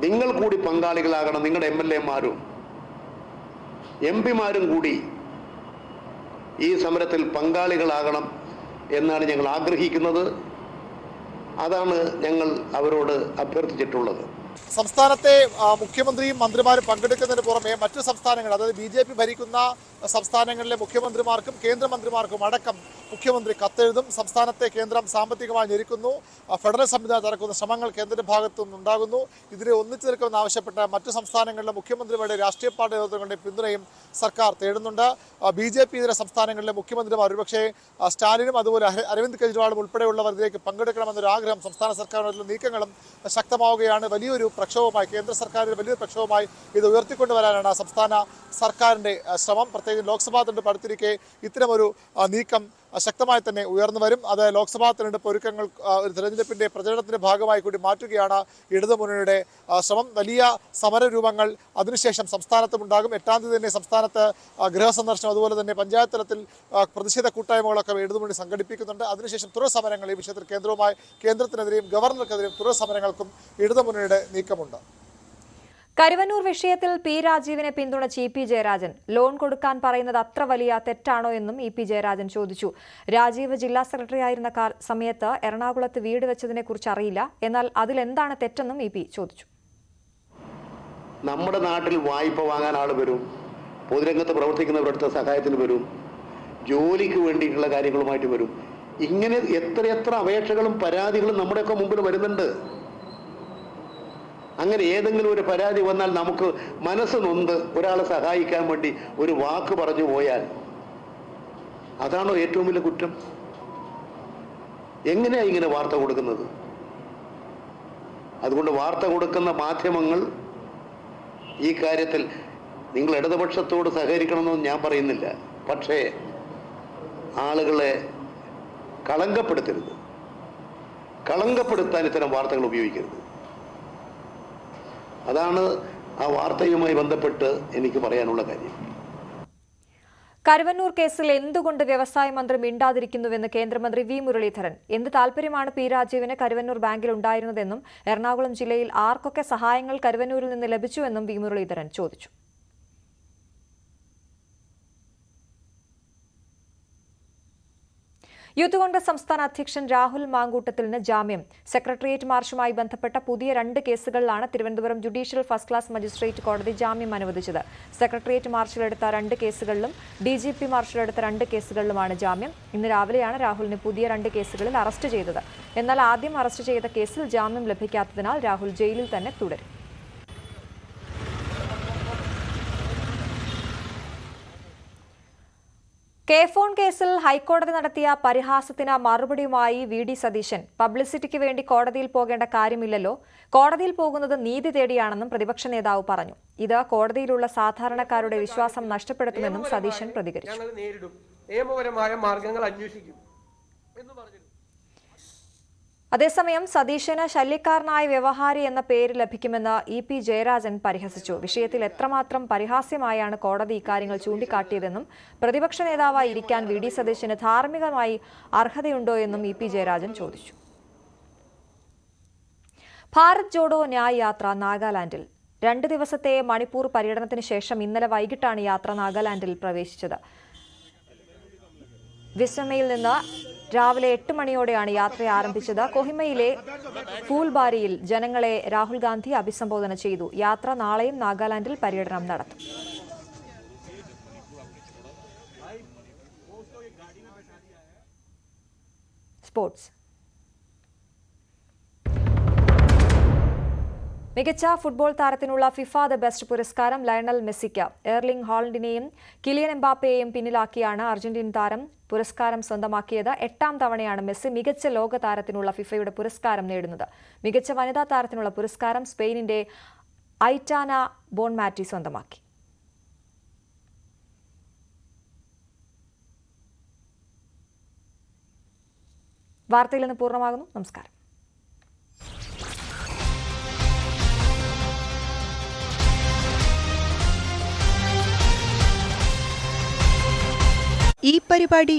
നിങ്ങൾ കൂടി പങ്കാളികളാകണം. നിങ്ങളുടെ MLA-മാരും MP-മാരും കൂടി ഈ സമരത്തിൽ പങ്കാളികളാകണം എന്നാണ് ഞങ്ങൾ ആഗ്രഹിക്കുന്നത്. അതാണ് ഞങ്ങൾ അവരോട് അഭ്യർത്ഥിച്ചിട്ടുള്ളത്. സംസ്ഥാനത്തെ മുഖ്യമന്ത്രിയും മന്ത്രിമാരും പങ്കെടുക്കുന്നതിന് പുറമെ മറ്റു സംസ്ഥാനങ്ങൾ, അതായത് BJP ഭരിക്കുന്ന സംസ്ഥാനങ്ങളിലെ മുഖ്യമന്ത്രിമാർക്കും കേന്ദ്രമന്ത്രിമാർക്കും അടക്കം മുഖ്യമന്ത്രി കത്തെഴുതും. സംസ്ഥാനത്തെ കേന്ദ്രം സാമ്പത്തികമായി ഞെരുക്കുന്നു, ഫെഡറൽ സംവിധാനം തകർക്കുന്ന ശ്രമങ്ങൾ കേന്ദ്ര ഭാഗത്തു നിന്നുണ്ടാകുന്നു. ഇതിനെ ഒന്നിച്ചു നിൽക്കുമെന്ന് ആവശ്യപ്പെട്ട് മറ്റു സംസ്ഥാനങ്ങളിലെ മുഖ്യമന്ത്രിമാരുടെ രാഷ്ട്രീയ പാർട്ടി നേതൃത്വങ്ങളുടെ പിന്തുണയും സർക്കാർ തേടുന്നുണ്ട്. BJP ഇതര സംസ്ഥാനങ്ങളിലെ മുഖ്യമന്ത്രിമാർ ഒരുപക്ഷെ സ്റ്റാലിനും അതുപോലെ അരവിന്ദ് കെജ്രിവാളും ഉൾപ്പെടെയുള്ളവർ ഇതിലേക്ക് പങ്കെടുക്കണമെന്നൊരു ആഗ്രഹം സംസ്ഥാന സർക്കാരിനുള്ള നീക്കങ്ങളും ശക്തമാവുകയാണ്. വലിയൊരു പ്രക്ഷോഭമായി, കേന്ദ്ര സർക്കാരിന്റെ വലിയൊരു പ്രക്ഷോഭമായി ഇത് ഉയർത്തിക്കൊണ്ടുവരാനാണ് സംസ്ഥാന സർക്കാരിന്റെ ശ്രമം. പ്രത്യേകിച്ച് ലോക്സഭാ തെരഞ്ഞെടുപ്പ് അടുത്തിരിക്കെ ഇത്തരമൊരു നീക്കം ശക്തമായി തന്നെ ഉയർന്നു വരും. അത് ലോക്സഭാ തെരഞ്ഞെടുപ്പ് ഒരുക്കങ്ങൾ ഒരു തെരഞ്ഞെടുപ്പിന്റെ പ്രചരണത്തിന്റെ ഭാഗമായി കൂടി മാറ്റുകയാണ് ഇടതുമുന്നണിയുടെ ശ്രമം. വലിയ സമരരൂപങ്ങൾ അതിനുശേഷം സംസ്ഥാനത്തുമുണ്ടാകും. 8-ാം തീയതി തന്നെ സംസ്ഥാനത്ത് ഗൃഹസന്ദർശനം, അതുപോലെ തന്നെ പഞ്ചായത്ത് തലത്തിൽ പ്രതിഷേധ കൂട്ടായ്മകളൊക്കെ ഇടതുമുന്നണി സംഘടിപ്പിക്കുന്നുണ്ട്. അതിനുശേഷം തുടർ സമരങ്ങൾ ഈ വിഷയത്തിൽ കേന്ദ്രത്തിനെതിരെയും ഗവർണർക്കെതിരെയും തുടർ സമരങ്ങൾക്കും ഇടതുമുന്നണിയുടെ നീക്കമുണ്ട്. കരുവന്നൂർ വിഷയത്തിൽ പി രാജീവിനെ പിന്തുണച്ച് ഇ.പി. ജയരാജൻ. ലോൺ കൊടുക്കാൻ പറയുന്നത് അത്ര വലിയ തെറ്റാണോ എന്നും ഇ.പി. ജയരാജൻ ചോദിച്ചു. രാജീവ് ജില്ലാ സെക്രട്ടറി ആയിരുന്ന സമയത്ത് എറണാകുളത്ത് വീട് വെച്ചതിനെ കുറിച്ച് അറിയില്ല, എന്നാൽ അതിലെന്താണ് തെറ്റെന്നും ഇ.പി. ചോദിച്ചു. നമ്മുടെ നാട്ടിൽ വായ്പ വാങ്ങാൻ ആൾ വരും, പൊതുരംഗത്ത് പ്രവർത്തിക്കുന്നവരുടെ സഹായത്തിന് വരും, ജോലിക്ക് വേണ്ടിയിട്ടുള്ള കാര്യങ്ങളുമായിട്ട് വരും. ഇങ്ങനെ എത്രയെത്ര അപേക്ഷകളും പരാതികളും നമ്മുടെയൊക്കെ മുമ്പിൽ വരുന്നുണ്ട്. അങ്ങനെ ഏതെങ്കിലും ഒരു പരാതി വന്നാൽ നമുക്ക് മനസ്സ് നൊന്ത് ഒരാളെ സഹായിക്കാൻ വേണ്ടി ഒരു വാക്ക് പറഞ്ഞു പോയാൽ അതാണോ ഏറ്റവും വലിയ കുറ്റം? എങ്ങനെയാ ഇങ്ങനെ വാർത്ത കൊടുക്കുന്നത്? അതുകൊണ്ട് വാർത്ത കൊടുക്കുന്ന മാധ്യമങ്ങൾ ഈ കാര്യത്തിൽ നിങ്ങൾ ഇടതുപക്ഷത്തോട് സഹകരിക്കണമെന്നൊന്നും ഞാൻ പറയുന്നില്ല, പക്ഷേ ആളുകളെ കളങ്കപ്പെടുത്തരുത്, കളങ്കപ്പെടുത്താൻ ഇത്തരം വാർത്തകൾ ഉപയോഗിക്കരുത്. അതാണ് ആ വാർത്തയുമായി ബന്ധപ്പെട്ട് എനിക്ക് പറയാനുള്ള കാര്യം. കരുവന്നൂർ കേസിൽ എന്തുകൊണ്ട് വ്യവസായ മന്ത്രി മിണ്ടാതിരിക്കുന്നുവെന്ന് കേന്ദ്രമന്ത്രി വി മുരളീധരൻ. എന്ത് താൽപര്യമാണ് പി രാജീവിന് കരുവന്നൂർ ബാങ്കിൽ ഉണ്ടായിരുന്നതെന്നും എറണാകുളം ജില്ലയിൽ ആർക്കൊക്കെ സഹായങ്ങൾ കരുവന്നൂരിൽ നിന്ന് ലഭിച്ചുവെന്നും വി മുരളീധരൻ ചോദിച്ചു. യൂത്ത് കോൺഗ്രസ് സംസ്ഥാന അധ്യക്ഷൻ രാഹുൽ മാങ്കൂട്ടത്തിലിന് ജാമ്യം. സെക്രട്ടേറിയറ്റ് മാർച്ചുമായി ബന്ധപ്പെട്ട പുതിയ 2 കേസുകളിലാണ് Thiruvananthapuram judicial first class magistrate കോടതി ജാമ്യം അനുവദിച്ചത്. സെക്രട്ടേറിയറ്റ് മാർച്ചിലെടുത്ത 2 കേസുകളിലും DGP മാർച്ചിലെടുത്ത 2 കേസുകളിലുമാണ് ജാമ്യം. ഇന്ന് രാവിലെയാണ് രാഹുലിന് പുതിയ 2 കേസുകളിൽ അറസ്റ്റ് ചെയ്തത്. എന്നാൽ ആദ്യം അറസ്റ്റ് ചെയ്ത കേസിൽ ജാമ്യം ലഭിക്കാത്തതിനാൽ രാഹുൽ ജയിലിൽ തന്നെ തുടരും. കെ-ഫോൺ കേസിൽ ഹൈക്കോടതി നടത്തിയ പരിഹാസത്തിന് മറുപടിയുമായി വി.ഡി. സതീശൻ. പബ്ലിസിറ്റിക്ക് വേണ്ടി കോടതിയിൽ പോകേണ്ട കാര്യമില്ലല്ലോ, കോടതിയിൽ പോകുന്നത് നീതി തേടിയാണെന്നും പ്രതിപക്ഷ നേതാവ് പറഞ്ഞു. ഇത് കോടതിയിലുള്ള സാധാരണക്കാരുടെ വിശ്വാസം നഷ്ടപ്പെടുത്തുമെന്നും സതീശൻ പ്രതികരിച്ചു. നിയമപരമായ മാർഗങ്ങൾ അന്വേഷിക്കും എന്ന് പറഞ്ഞു. അതേസമയം സതീശന് ശല്യക്കാരനായ വ്യവഹാരി എന്ന പേര് ലഭിക്കുമെന്ന് ഇ.പി. ജയരാജൻ പരിഹസിച്ചു. വിഷയത്തിൽ എത്രമാത്രം പരിഹാസ്യമായാണ് കോടതി ഇക്കാര്യങ്ങൾ ചൂണ്ടിക്കാട്ടിയതെന്നും പ്രതിപക്ഷ നേതാവായി ഇരിക്കാൻ വി.ഡി. സതീശന് ധാർമ്മികമായി അർഹതയുണ്ടോ എന്നും ഇ.പി. ജയരാജൻ ചോദിച്ചു. ഭാരത് ജോഡോ ന്യായ് യാത്ര നാഗാലാൻഡിൽ. 2 ദിവസത്തെ മണിപ്പൂർ പര്യടനത്തിന് ശേഷം ഇന്നലെ വൈകിട്ടാണ് യാത്ര നാഗാലാൻഡിൽ പ്രവേശിച്ചത്. വിസ്മയിൽ നിന്ന് രാവിലെ 8 മണിയോടെയാണ് യാത്ര ആരംഭിച്ചത്. കൊഹിമയിലെ ഫൂൽബാരിയിൽ ജനങ്ങളെ രാഹുൽ ഗാന്ധി അഭിസംബോധന ചെയ്തു. യാത്ര നാളെയും നാഗാലാൻഡിൽ പര്യടനം നടത്തും. സ്പോർട്സ്. മികച്ച ഫുട്ബോൾ താരത്തിനുള്ള ഫിഫ ദ ബെസ്റ്റ് പുരസ്കാരം ലയണൽ മെസ്സിക്ക്. എർലിംഗ് ഹാലൻഡിനെയും കിലിയൻ എംബാപ്പയെയും പിന്നിലാക്കിയാണ് അർജന്റീൻ താരം പുരസ്കാരം സ്വന്തമാക്കിയത്. 8ാം തവണയാണ് മെസ്സി മികച്ച ലോക താരത്തിനുള്ള ഫിഫയുടെ പുരസ്കാരം നേടുന്നത്. മികച്ച വനിതാ താരത്തിനുള്ള പുരസ്കാരം സ്പെയിനിന്റെ ഐറ്റാന ബോൺമാറ്റി സ്വന്തമാക്കി. വാർത്തയിൽ നിന്ന് പൂർണ്ണമാകുന്നു. നമസ്കാരം. ഈ പരിപാടി